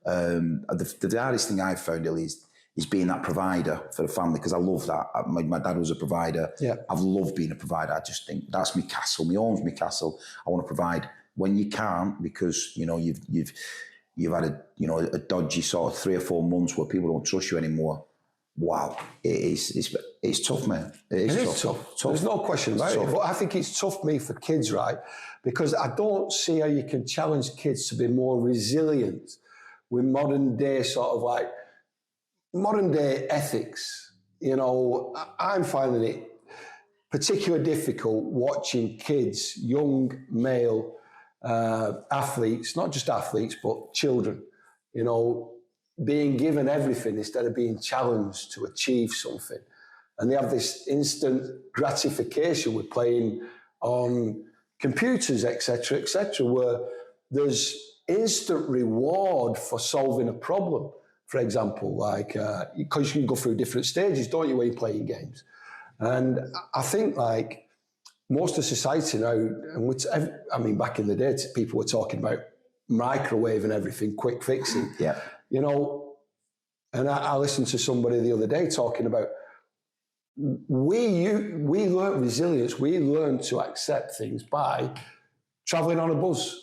The hardest thing I've found, Illy, is being that provider for the family, because I love that. My dad was a provider. Yeah. I've loved being a provider. I just think that's my castle. My home's my castle. I want to provide when you can't, because you've had a dodgy sort of 3 or 4 months where people don't trust you anymore. Wow, it's tough, man. It is tough. There's no question about it. But I think it's tough, for kids, right? Because I don't see how you can challenge kids to be more resilient with modern day ethics. I'm finding it particularly difficult watching kids, young male athletes, not just athletes, but children, being given everything instead of being challenged to achieve something. And they have this instant gratification with playing on computers, etc., where there's instant reward for solving a problem. For example, like, because you can go through different stages, don't you, when you're playing games? And I think, like, most of society now, and back in the day, people were talking about microwave and everything, quick fixing. Yeah. And I listened to somebody the other day talking about we learn resilience, we learn to accept things by travelling on a bus,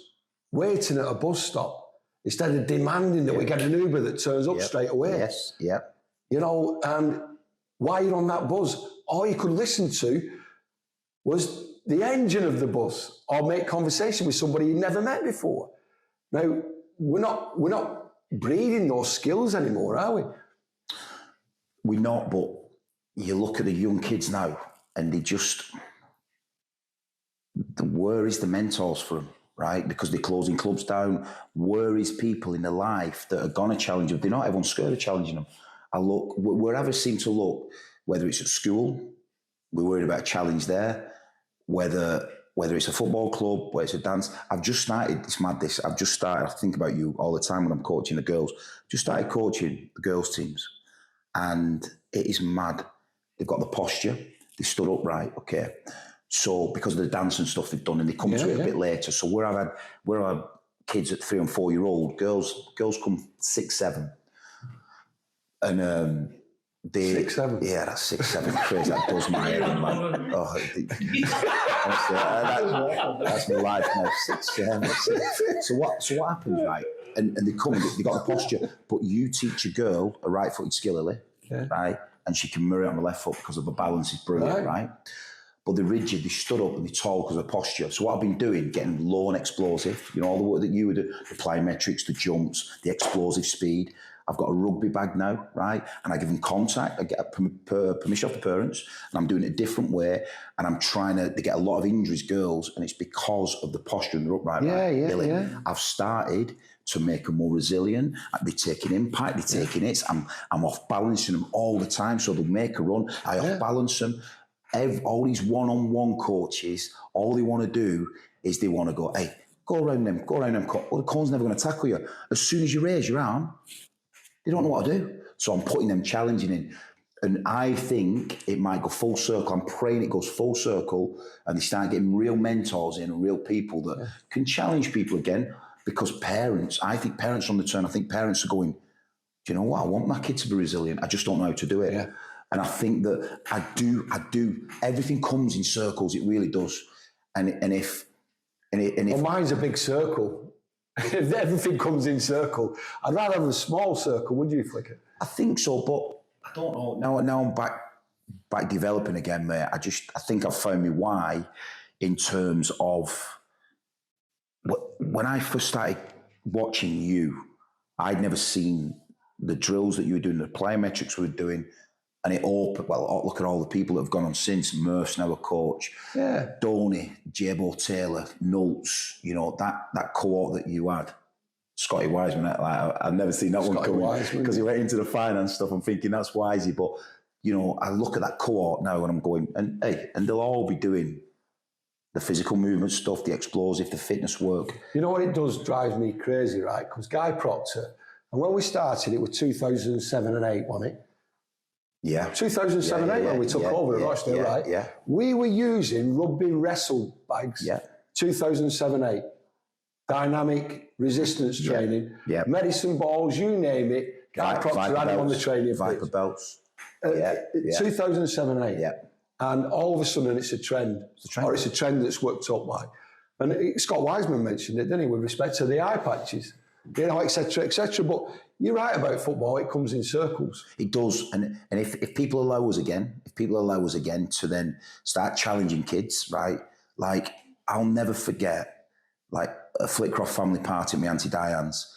waiting at a bus stop, instead of demanding that we get an Uber that turns up straight away. Yes, yeah. And while you're on that bus, all you could listen to was the engine of the bus, or make conversation with somebody you never met before. Now, we're not breeding those skills anymore, are we? We're not, but you look at the young kids now, and where is the mentors for them, right? Because they're closing clubs down. Where is people in their life that are going to challenge them? They're not everyone's scared of challenging them. I look, wherever I seem to look, whether it's at school, we're worried about a challenge there, whether it's a football club, whether it's a dance. I've just started, it's mad this, I think about you all the time when I'm coaching the girls. Just started coaching the girls' teams, and it is mad. They've got the posture, they stood upright, okay. So because of the dance and stuff they've done, and they come to it a bit later. So where I've had kids at 3 and 4 year old, girls come 6, 7. And 6, 7? Yeah, that's 6, 7. Crazy. That does my head in, man. Oh, honestly, that's my life now. 6, 7. So what happens, right? And they come, they got the posture, but you teach a girl a right-footed skill, Illy, right? And she can mirror it on the left foot because of her balance is brilliant, right? But they're rigid, they stood up and they're tall because of the posture. So what I've been doing, getting low and explosive, all the work that you would do, the plyometrics, the jumps, the explosive speed. I've got a rugby bag now, right? And I give them contact. I get permission off the parents, and I'm doing it a different way. And I'm trying to. They get a lot of injuries, girls, and it's because of the posture and the upright. Billy, I've started to make them more resilient. They're taking impact. They're taking hits. I'm off balancing them all the time, so they'll make a run. I off balance them. All these one-on-one coaches, all they want to do is they want to go, hey, go around them. Well, the corner's never going to tackle you. As soon as you raise your arm, they don't know what to do. So I'm putting them challenging in. And I think it might go full circle. I'm praying it goes full circle and they start getting real mentors in and real people that can challenge people again. Because I think parents are on the turn. I think parents are going, do you know what? I want my kid to be resilient. I just don't know how to do it. Yeah. And I think that I do. Everything comes in circles. It really does. And if well, mine's a big circle. If everything comes in circle, I'd rather have a small circle, would you, Flicker? I think so, but I don't know. Now I'm back developing again, mate. I think I've found my why in terms of when I first started watching you, I'd never seen the drills that you were doing, the plyometrics we were doing, and it opened. Well, look at all the people that have gone on since. Murph's now a coach. Yeah. Donny, Jabo Taylor, Nults. You know that cohort that you had. Scotty Wiseman. I've never seen that one coming because he went into the finance stuff. I'm thinking that's wisey, but you know, I look at that cohort now and I'm going, and they'll all be doing the physical movement stuff, the explosive, the fitness work. You know what it does drive me crazy, right? Because Guy Proctor, and when we started, it was 2007 and 8, wasn't it? Yeah. 2007 and 8 when we took over at Rochdale, right? Yeah. We were using rugby wrestle bags. Yeah. 2007 8. Dynamic resistance training. Yeah. Medicine balls, you name it. Guy Proctor had it on the training. Viper belts. 2007 8. Yeah. And all of a sudden, it's a trend. Or it's a trend that's worked up like. And Scott Wiseman mentioned it, didn't he, with respect to the eye patches, you know, et cetera, et cetera. But you're right about football, it comes in circles. It does. And if people allow us again, to then start challenging kids, right? Like, I'll never forget, like, a Flitcroft family party at my Auntie Diane's.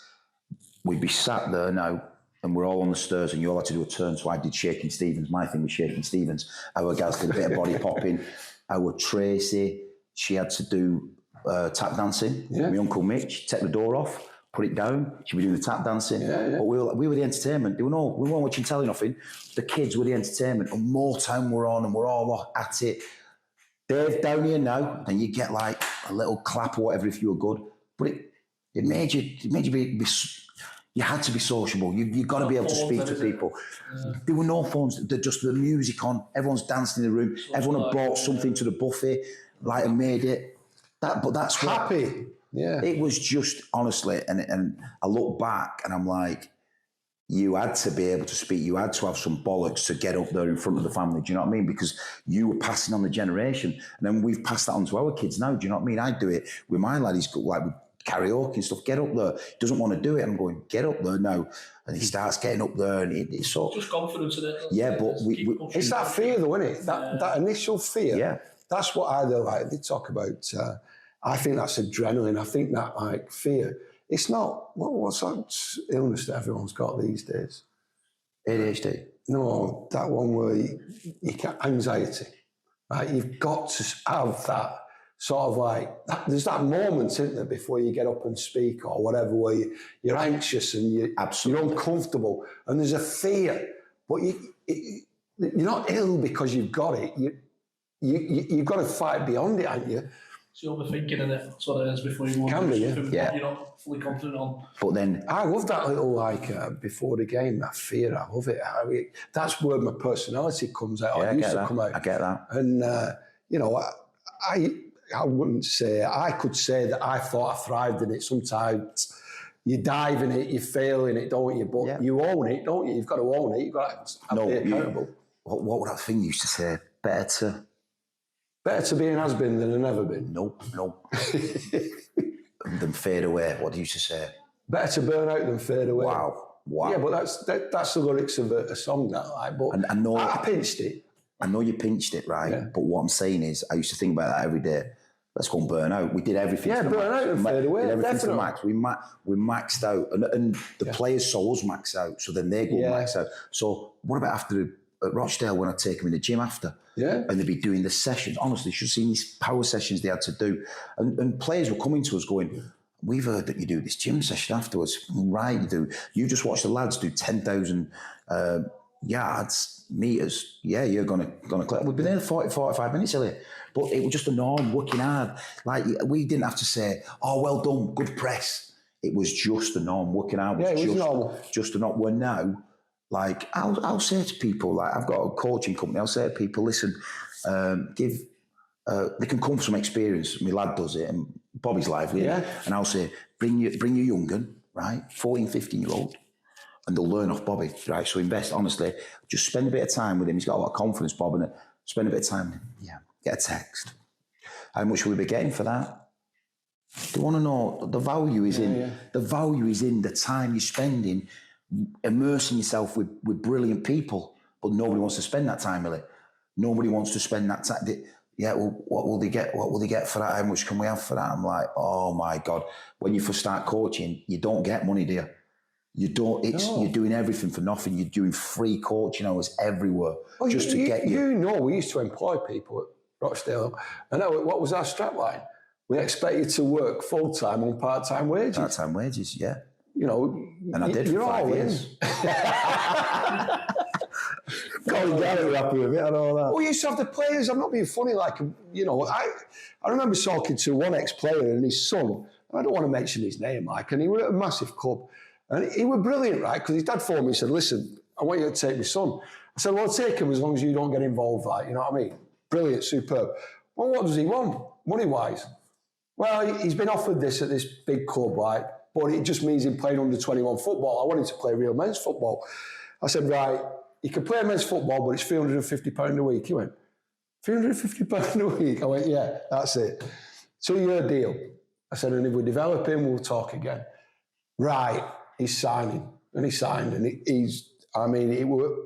We'd be sat there now, and we're all on the stairs, and you all had to do a turn. So I did Shaking Stevens. My thing was Shaking Stevens. Our gals did a bit of body popping. Our Tracy, she had to do tap dancing. Yeah. My Uncle Mitch, take the door off, put it down. She'd be doing the tap dancing. Yeah, yeah. But we were the entertainment. We weren't watching telly, nothing. The kids were the entertainment. And Motown were on, and we're all at it. Dave, down here now, and you get like a little clap or whatever if you were good. But it made you be you had to be sociable. You got to be able to speak to people. Yeah. There were no phones. Just the music on. Everyone's dancing in the room. Everyone had brought something to the buffet, like, and made it. But that's happy. What, yeah. It was just, honestly, and I look back and I'm like, you had to be able to speak. You had to have some bollocks to get up there in front of the family. Do you know what I mean? Because you were passing on the generation, and then we've passed that on to our kids now. Do you know what I mean? I do it with my lad. He's got like with karaoke and stuff. Get up there. He doesn't want to do it. I'm going, get up there now. And he starts getting up there, and it's so just confidence in it. Yeah, but it's that fear, though, isn't it? That initial fear. Yeah, that's what I do. Like they talk about. I think that's adrenaline. I think that like fear. It's not, what's that illness that everyone's got these days? ADHD? No, that one where you can't, anxiety. Right? You've got to have that sort of like, there's that moment, isn't there, before you get up and speak or whatever, where you're anxious and you're uncomfortable and there's a fear, but you're not ill because you've got it. You've got to fight beyond it, haven't you? It's overthinking, and that's what it is before you walk. Can be, yeah. You're not fully confident on. But then I love that little before the game, that fear. I love it. That's where my personality comes out. Yeah, I used to come out. I get that. And I wouldn't say. I could say that I thought I thrived in it. Sometimes you dive in it, you fail in it, don't you? But you own it, don't you? You've got to own it. You've got to be accountable. What would that thing you used to say? Better to be an has-been than a never been. Nope. Than fade away. What do you used to say? Better to burn out than fade away. Wow. Yeah, but that's the lyrics of a song, that. Like, but I know I pinched it. I know you pinched it, right? Yeah. But what I'm saying is, I used to think about that every day. let's go and burn out. We did everything. Yeah, to the burn max. out and fade away, Did everything to the definitely. max. We maxed out, and the players saw us max out, so then they go max out. So what about after at Rochdale when I take them in the gym after? Yeah. And they'd be doing the sessions. Honestly, you should have seen these power sessions they had to do. And players were coming to us going, we've heard that you do this gym session afterwards. Right, you do. You just watch the lads do 10,000 yards, meters. Yeah, you're going to click. We've been there 40, 45 minutes earlier. But it was just a norm, working hard. Like, we didn't have to say, oh, well done, good press. It was just a norm, working hard. Yeah, it was normal. Just a norm. We're now, like, I'll say to people, like, I've got a coaching company, I'll say to people, listen, they can come from experience. My lad does it, and Bobby's lively. Yeah. And I'll say, bring your young un, right, 14, 15-year-old, and they'll learn off Bobby, right? So invest, honestly, just spend a bit of time with him. He's got a lot of confidence, Bob, and spend a bit of time with him. Yeah, get a text. How much will we be getting for that? They want to know the value is the value is in the time you're spending immersing yourself with brilliant people, but nobody wants to spend that time with it. Nobody wants to spend that time. Yeah, well, what will they get? What will they get for that? How much can we have for that? I'm like, oh my God. When you first start coaching, you don't get money, do you? You don't. You're doing everything for nothing. You're doing free coaching hours everywhere just to get you. You know, we used to employ people at Rochdale, and what was our strap line? We expect you to work full time on part time wages. Part time wages, yeah. You know, and I did for 5 years. Colin Garrett were happy with it and all that. We used to have the players. I'm not being funny. Like, you know, I remember talking to one ex-player and his son. And I don't want to mention his name, like, and he was at a massive club, and he was brilliant, right? Because his dad phoned me and said, "Listen, I want you to take my son." I said, "Well, I'll take him as long as you don't get involved, like, you know what I mean? Brilliant, superb." Well, what does he want, money-wise? Well, he's been offered this at this big club, like, but it just means him playing under 21 football. I want him to play real men's football. I said, right, you can play men's football, but it's £350 a week. He went, £350 a week? I went, yeah, that's it. 2-year deal. I said, and if we develop him, we'll talk again. Right, he's signing. And he signed, and it was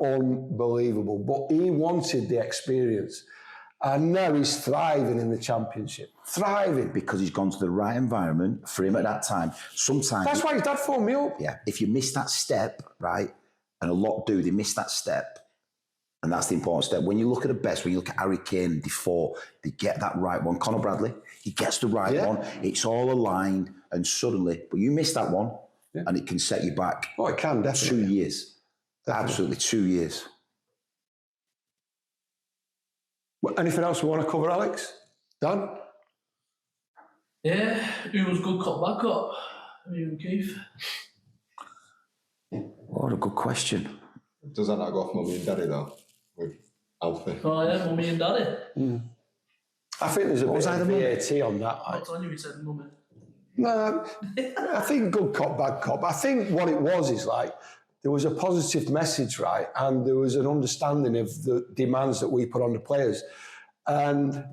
unbelievable. But he wanted the experience. And now he's thriving in the Championship. Thriving. Because he's gone to the right environment for him at that time. Sometimes... That's why his dad phoned me up. Yeah. If you miss that step, right, and a lot do, they miss that step. And that's the important step. When you look at the best, when you look at Harry Kane, Defoe, they get that right one. Conor Bradley, he gets the right one. It's all aligned, and suddenly... But you miss that one, and it can set you back. Oh, it can, definitely. 2 years. Definitely. Absolutely, 2 years. Anything else we want to cover, Alex? Dan? Yeah, who was good cop, bad cop? You and Keith? What a good question. Does that not go off Mummy and Daddy, though, with Alfie? Oh, yeah, Mummy and Daddy. I think there's a bit of VAT on that. I'm telling you, he said Mummy. No, I think good cop, bad cop. I think what it was is like, there was a positive message, right? And there was an understanding of the demands that we put on the players. And,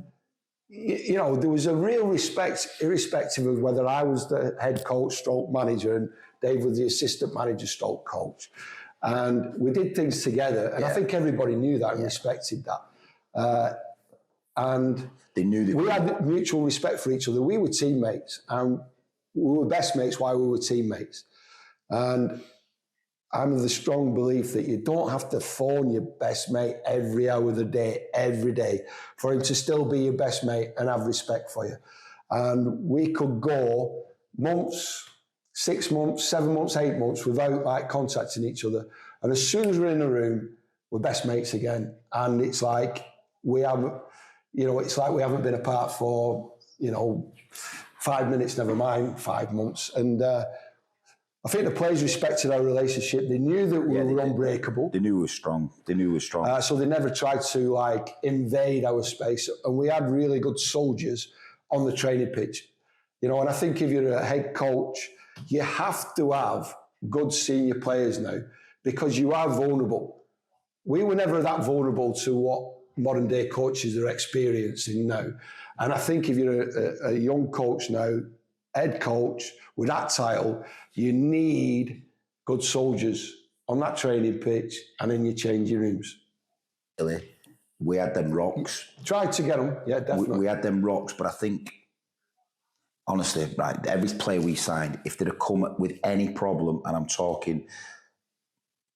you know, there was a real respect, irrespective of whether I was the head coach stroke manager and Dave was the assistant manager stroke coach. And we did things together. And I think everybody knew that and respected that. And they knew that we had mutual respect for each other. We were teammates, and we were best mates while we were teammates. And I'm of the strong belief that you don't have to phone your best mate every hour of the day, every day, for him to still be your best mate and have respect for you. And we could go months, 6 months, 7 months, 8 months without like contacting each other. And as soon as we're in a room, we're best mates again. And it's like we haven't, you know, it's like we haven't been apart for, 5 minutes, never mind 5 months. And I think the players respected our relationship. They knew that we were unbreakable. They knew we were strong. So they never tried to like invade our space. And we had really good soldiers on the training pitch. And I think if you're a head coach, you have to have good senior players now because you are vulnerable. We were never that vulnerable to what modern day coaches are experiencing now. And I think if you're a young coach now, head coach with that title, you need good soldiers on that training pitch and in your changing rooms. We had them rocks. Tried to get them, yeah, definitely. We had them rocks, but I think honestly, right, every player we signed, if they'd have come with any problem, and I'm talking,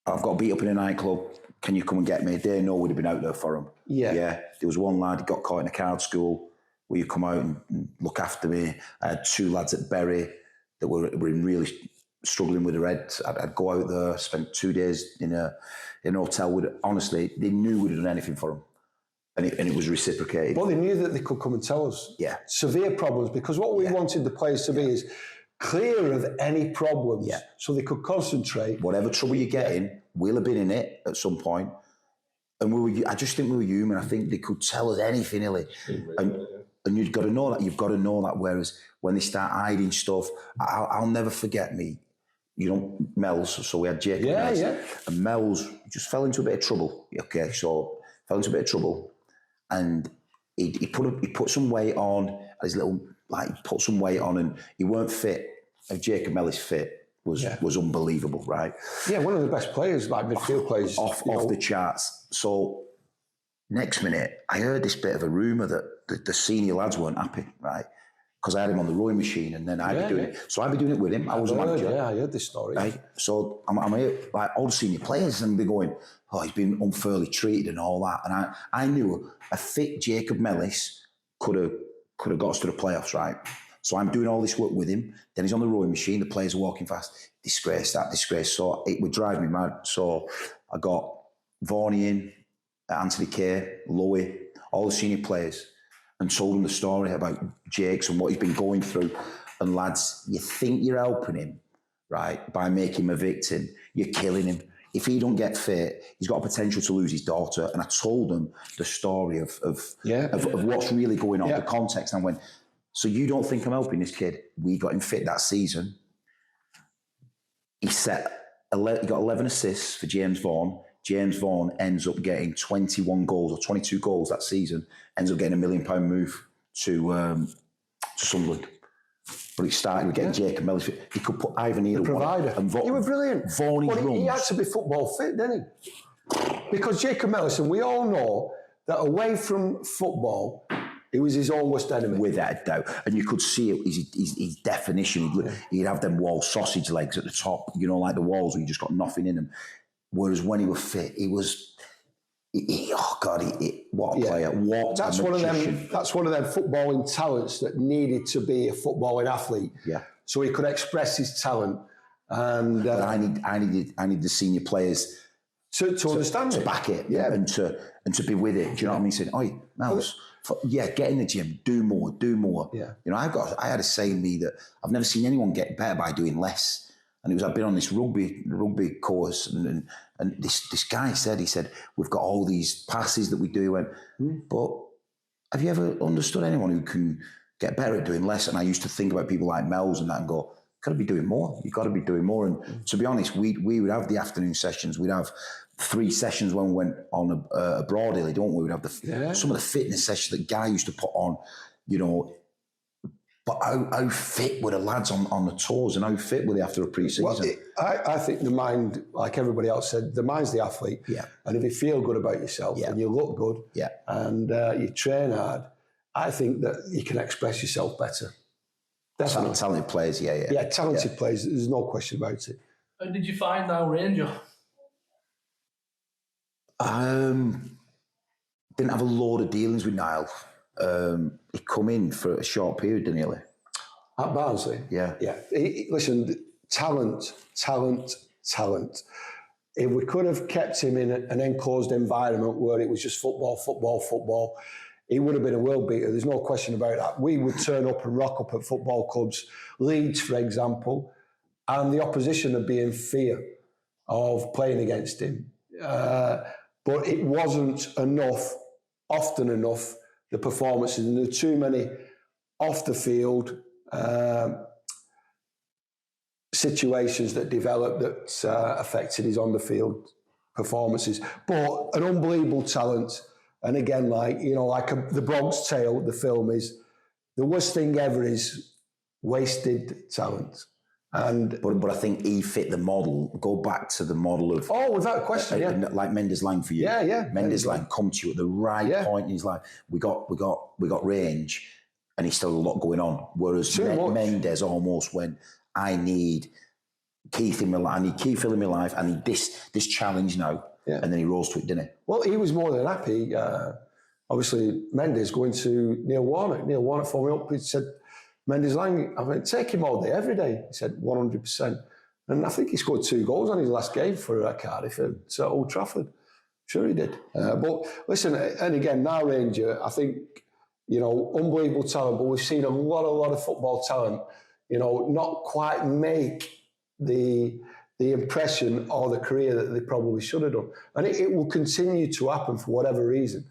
I've got beat up in a nightclub, can you come and get me? They know we'd have been out there for him. Yeah. There was one lad who got caught in a card school. Will you come out and look after me? I had 2 lads at Bury that were really struggling with their head. I'd go out there, spent 2 days in a hotel. Honestly, they knew we'd have done anything for them. And it was reciprocated. Well, they knew that they could come and tell us. Yeah. Severe problems, because what we wanted the players to be is clear of any problems, so they could concentrate. Whatever trouble you get in, we'll have been in it at some point. And I just think we were human. I think they could tell us anything, Illy. And you've got to know that. You've got to know that. Whereas when they start hiding stuff, I'll never forget Mel's. So we had Jacob. And Mel's just fell into a bit of trouble. Okay, so fell into a bit of trouble, and he put some weight on. Put some weight on, and he weren't fit. And Jacob Mellis fit was unbelievable, right? Yeah, one of the best players, like midfield players, off the charts. So next minute, I heard this bit of a rumour that the senior lads weren't happy, right? Because I had him on the rowing machine, and then I'd be doing it. So I'd be doing it with him. I was a manager. Yeah, I heard this story. Right? So I'm here, like all the senior players, and they're going, "Oh, he's been unfairly treated and all that." And I knew a fit Jacob Mellis could have got us to the playoffs, right? So I'm doing all this work with him. Then he's on the rowing machine. The players are walking fast. Disgrace. So it would drive me mad. So I got Varney in, Anthony Kay, Lowy, all the senior players, and told them the story about Jakes and what he's been going through. And lads, you think you're helping him, right, by making him a victim. You're killing him. If he don't get fit, he's got a potential to lose his daughter. And I told them the story of what's really going on, the context. And I went, so you don't think I'm helping this kid? We got him fit that season. He got 11 assists for James Vaughan. James Vaughan ends up getting 21 goals or 22 goals that season, ends up getting £1 million move to Sunderland. But he started with getting Jacob Mellis. He could put Ivan Neal, the provider. And You were brilliant. Vaughan He had to be football fit, didn't he? Because Jacob Mellis, and we all know that away from football, he was his own worst enemy. Without a doubt. And you could see it, his definition. He'd have them wall sausage legs at the top, like the walls where you just got nothing in them. Whereas when he was fit, he was... what a player! What that's a one magician. of them. That's one of them footballing talents that needed to be a footballing athlete. Yeah. So he could express his talent, and but I need the senior players to understand to it, back it, and to be with it. Do you know what I mean? Saying, "Oi, Mouse, get in the gym, do more." Yeah. I had a saying in me that I've never seen anyone get better by doing less. And I've been on this rugby course, and this guy said, we've got all these passes that we do, but have you ever understood anyone who can get better at doing less? And I used to think about people like Mel's and that and go, got to be doing more. You've got to be doing more. And to be honest, we would have the afternoon sessions. We'd have 3 sessions when we went on abroad, don't we? We'd have some of the fitness sessions that Guy used to put on, But how fit were the lads on the tours, and how fit were they after a pre-season? Well, I think the mind, like everybody else said, the mind's the athlete. Yeah. And if you feel good about yourself and you look good and you train hard, I think that you can express yourself better. Definitely. Talented players, Yeah, talented players, there's no question about it. How did you find our Ranger? Didn't have a load of dealings with Niall. He come in for a short period, didn't he? At Barnsley? Yeah. Listen, talent. If we could have kept him in an enclosed environment where it was just football, he would have been a world beater. There's no question about that. We would turn up and rock up at football clubs, Leeds, for example, and the opposition would be in fear of playing against him. But it wasn't often enough, the performances, and there were too many off the field situations that developed that affected his on the field performances. But an unbelievable talent, and again, the Bronx Tale, the film is the worst thing ever is wasted talent. But I think he fit the model. Go back to the model of without question, like Mendes Lang for you. Yeah. Mendes Lang come to you at the right point in his life. We got range, and he's still a lot going on. Whereas Mendes almost went, I need Keith in my life, I need Keith in my life, I need this challenge now. Yeah. And then he rose to it, didn't he? Well, he was more than happy. Obviously, Mendes going to Neil Warnock. Neil Warnock phoned me up. He said, Mendes Lang, I went, take him all day, every day. He said, 100%. And I think he scored 2 goals on his last game for Cardiff at Old Trafford. Sure he did. But listen, and again, now Ranger, I think, you know, unbelievable talent, but we've seen a lot of football talent, you know, not quite make the impression or the career that they probably should have done. And it will continue to happen for whatever reason.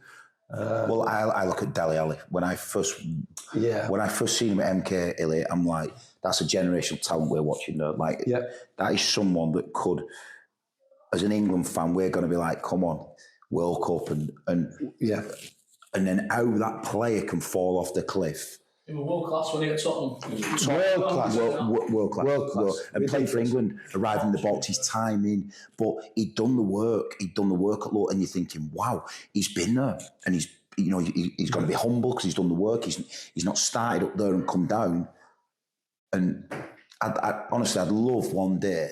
Well, I look at Dele Alli. When I first seen him at MK Illy, I'm like, that's a generational talent we're watching there. Like, that is someone that could, as an England fan, we're going to be like, come on, World Cup, and then how that player can fall off the cliff. He was world class when he at Tottenham. World class. And playing for England, arriving in the box, his timing, but he'd done the work. He'd done the work at Lord, and you're thinking, wow, he's been there, and he's got to be humble because he's done the work. He's not started up there and come down. And honestly, I'd love one day,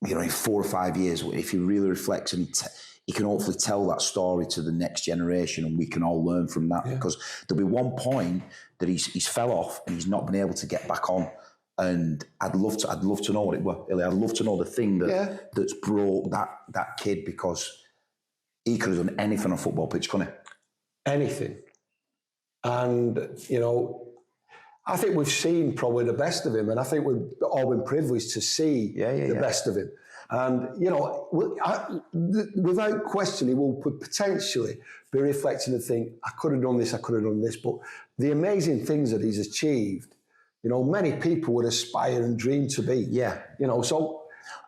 you know, in 4 or 5 years, if he really reflects and he can hopefully tell that story to the next generation, and we can all learn from that. Because there'll be one point that he's fell off and he's not been able to get back on. And I'd love to know what it was. I'd love to know the thing that's brought that kid, because he could have done anything on a football pitch, couldn't he? Anything. And, you know, I think we've seen probably the best of him, and I think we've all been privileged to see the best of him. And, you know, without question, he will potentially be reflecting and think, I could have done this, I could have done this. But the amazing things that he's achieved, you know, many people would aspire and dream to be. Yeah. You know, so...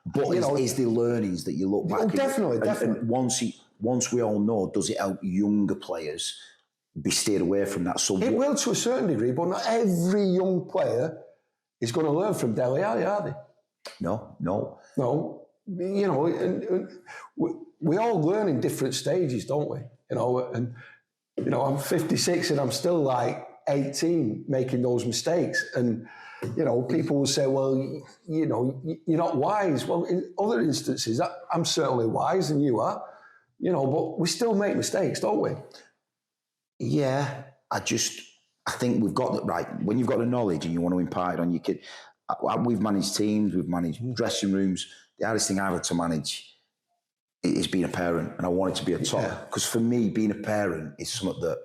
But is the learnings that you look back at? Definitely. And once we all know, does it help younger players be steered away from that? So it will to a certain degree, but not every young player is going to learn from Dele Alli, are they? No. You know, and we all learn in different stages, don't we? You know, and, you know, I'm 56 and I'm still like 18 making those mistakes. And, you know, people will say, well, you know, you're not wise. Well, in other instances, I'm certainly wise and you are, you know, but we still make mistakes, don't we? Yeah, I think we've got that right. When you've got the knowledge and you want to impart it on your kid, we've managed teams, we've managed dressing rooms. The hardest thing I've had to manage is being a parent, and I want it to be a top. Because for me, being a parent is something that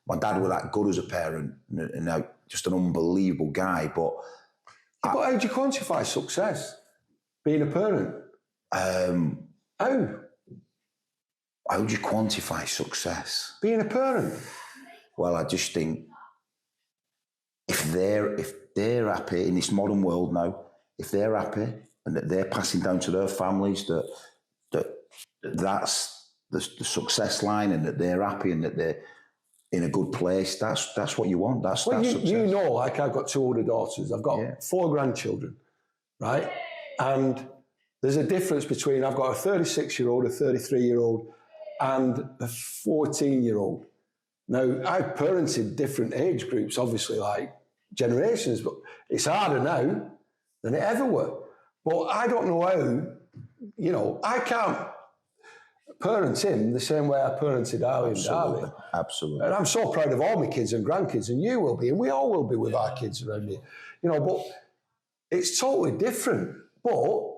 my dad was that good as a parent, and just an unbelievable guy. But how do you quantify success? Being a parent? How? How do you quantify success? Being a parent? Well, I just think if they're happy in this modern world now, if they're happy and that they're passing down to their families that's the success line, and that they're happy and that they're in a good place, that's what you want. That's success. You know, like I've got 2 older daughters, I've got 4 grandchildren, right? And there's a difference between, I've got a 36-year-old, a 33-year-old, and a 14-year-old. Now, I've parented different age groups, obviously, like generations, but it's harder now than it ever were. But I don't know how, you know, I can't parent him the same way I parented Ali and Darby. Absolutely. And I'm so proud of all my kids and grandkids, and you will be, and we all will be with our kids around here. You know, but it's totally different. But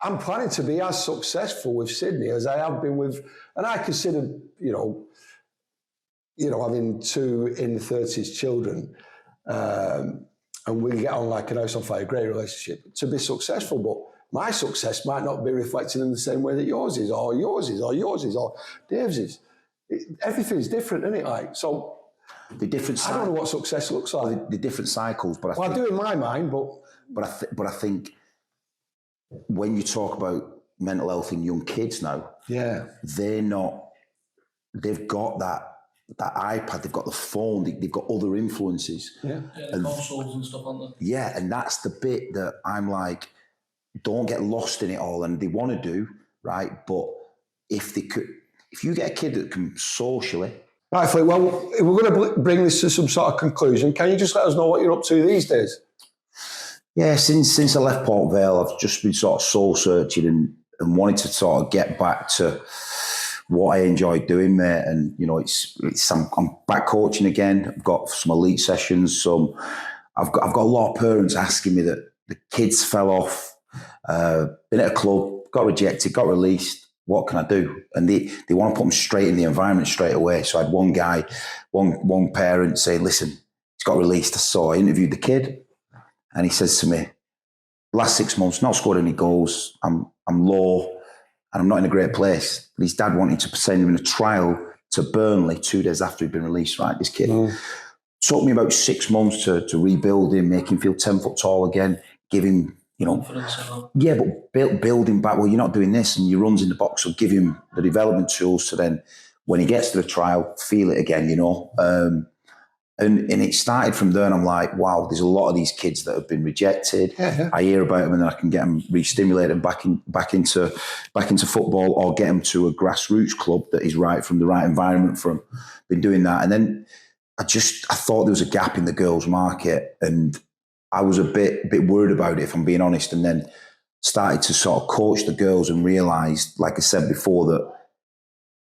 I'm planning to be as successful with Sydney as I have been with, and I consider, you know, having 2 in the 30s children, and we get on like an house on fire, great relationship, to be successful. But my success might not be reflected in the same way that yours is, or Dave's is. Everything's different, isn't it? Like, so the different. I don't know what success looks like. The different cycles, but I do in my mind, but I think when you talk about mental health in young kids now, they're not. They've got that iPad, they've got the phone, they've got other influences. The consoles and stuff, aren't they? Yeah, and that's the bit that I'm like, don't get lost in it all, and they want to do, right? But if you get a kid that can socially Right, Flick, well, if we're going to bring this to some sort of conclusion, can you just let us know what you're up to these days? Yeah, since I left Port Vale, I've just been sort of soul searching and wanting to sort of get back to what I enjoy doing, mate. And you know, I'm back coaching again. I've got some elite sessions. I've got a lot of parents asking me that the kids fell off, been at a club, got rejected, got released. What can I do? And they want to put them straight in the environment straight away. So I had one guy, one parent say, listen, he's got released. So I interviewed the kid and he says to me, last 6 months, not scored any goals. I'm low and I'm not in a great place. But his dad wanted to send him in a trial to Burnley 2 days after he'd been released, right? This kid. Took me about 6 months to rebuild him, make him feel 10 foot tall again, give him, you know, yeah, but build him back. Well, you're not doing this, and he runs in the box, so give him the development tools to then, when he gets to the trial, feel it again, you know. And it started from there, and I'm like, wow, there's a lot of these kids that have been rejected. Yeah. I hear about them, and then I can get them re-stimulated back into football, or get them to a grassroots club that is right, from the right environment. From been doing that, and then I thought there was a gap in the girls' market, and I was a bit worried about it, if I'm being honest. And then started to sort of coach the girls and realised, like I said before, that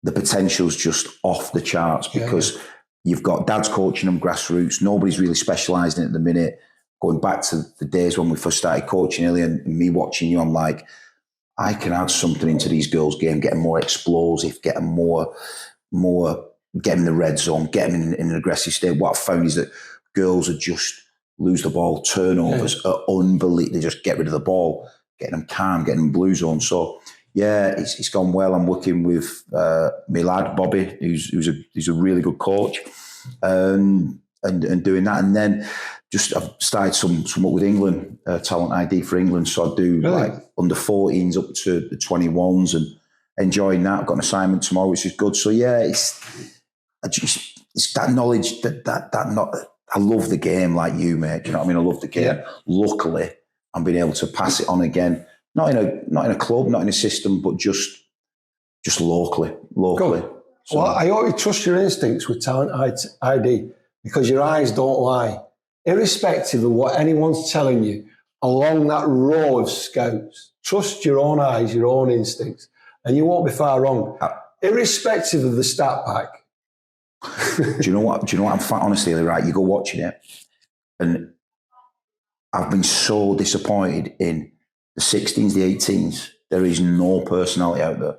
the potential's just off the charts, because you've got dads coaching them grassroots. Nobody's really specialised in it at the minute. Going back to the days when we first started coaching, Ellie, and me watching you, I'm like, I can add something into these girls' game, get them more explosive, get them more get them in the red zone, get them in an aggressive state. What I've found is that girls are just lose the ball, turnovers are unbelievable. They just get rid of the ball, getting them calm, getting them blue zone. So yeah, it's gone well. I'm working with my lad Bobby, who's a really good coach, and doing that. And then I've started some work with England, talent ID for England. So I do like under 14s up to the 21s, and enjoying that. I've got an assignment tomorrow, which is good. So yeah, it's that knowledge I love the game like you, mate. Do you know what I mean? I love the game. Yeah. Luckily, I'm being able to pass it on again. Not in a club, not in a system, but just locally. Cool. So, well, I always trust your instincts with talent ID, because your eyes don't lie. Irrespective of what anyone's telling you along that row of scouts, trust your own eyes, your own instincts, and you won't be far wrong. Irrespective of the stat pack. Do you know what? I'm honestly, right, you go watching it, and I've been so disappointed in the 16s, the 18s. There is no personality out there.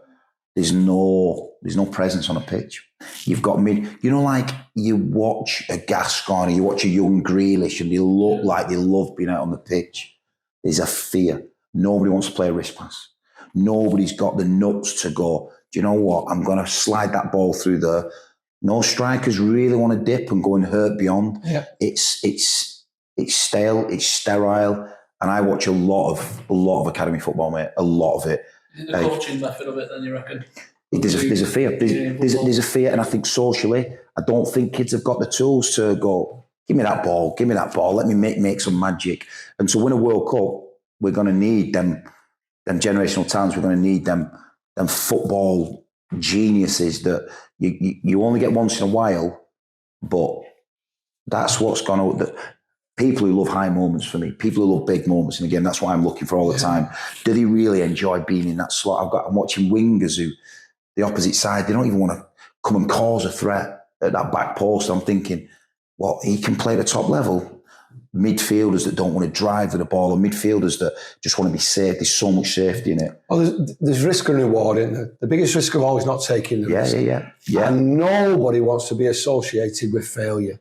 There's no presence on a pitch. You've got like you watch a Gascoigne, you watch a young Grealish, and they look like they love being out on the pitch. There's a fear. Nobody wants to play a wrist pass. Nobody's got the nuts to go, do you know what? I'm going to slide that ball through there. No strikers really want to dip and go and hurt beyond. Yeah. It's stale, it's sterile, and I watch a lot of academy football, mate. A lot of it. Is it the coaching method of it, then, you reckon? There's a fear. There's a fear, and I think socially, I don't think kids have got the tools to go, give me that ball, let me make some magic. And to win a World Cup, we're going to need them generational talents. We're going to need them football geniuses that you only get once in a while, but that's what's gone on. People who love high moments for me, people who love big moments, and again, that's what I'm looking for all the time. Do they really enjoy being in that slot? I'm watching wingers who, the opposite side, they don't even want to come and cause a threat at that back post. I'm thinking, well, he can play at the top level. Midfielders that don't want to drive to the ball, or midfielders that just want to be safe. There's so much safety in it. Well, there's risk and reward, isn't there? The biggest risk of all is not taking the risk. Yeah. And nobody wants to be associated with failure.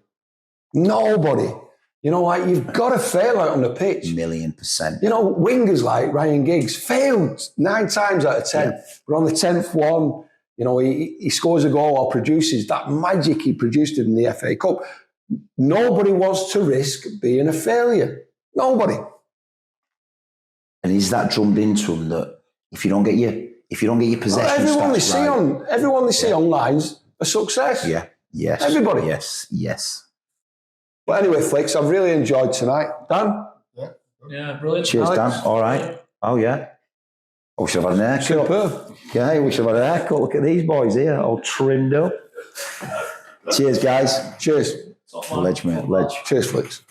Nobody. You know, like, you've got to fail out on the pitch. 1,000,000%. You know, wingers like Ryan Giggs failed 9 times out of 10. Yeah. But on the 10th one, you know, he scores a goal or produces that magic he produced in the FA Cup. Nobody wants to risk being a failure. Nobody. And is that drummed into them that if you don't get your possession, everyone they see online's a success. Yeah. Yes. Everybody. Yes. But anyway, Flicks, I've really enjoyed tonight. Dan? Yeah, brilliant. Cheers, Dan. All right. Oh, yeah. We should have had an haircut. Superb. Yeah, we should have had a haircut. Look at these boys here, all trimmed up. Cheers, guys. Cheers. Top man. Ledge, mate. Ledge. Cheers, Flicks.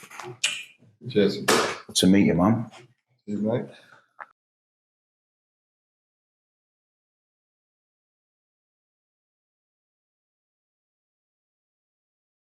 Cheers. To meet you, man. Cheers, mate.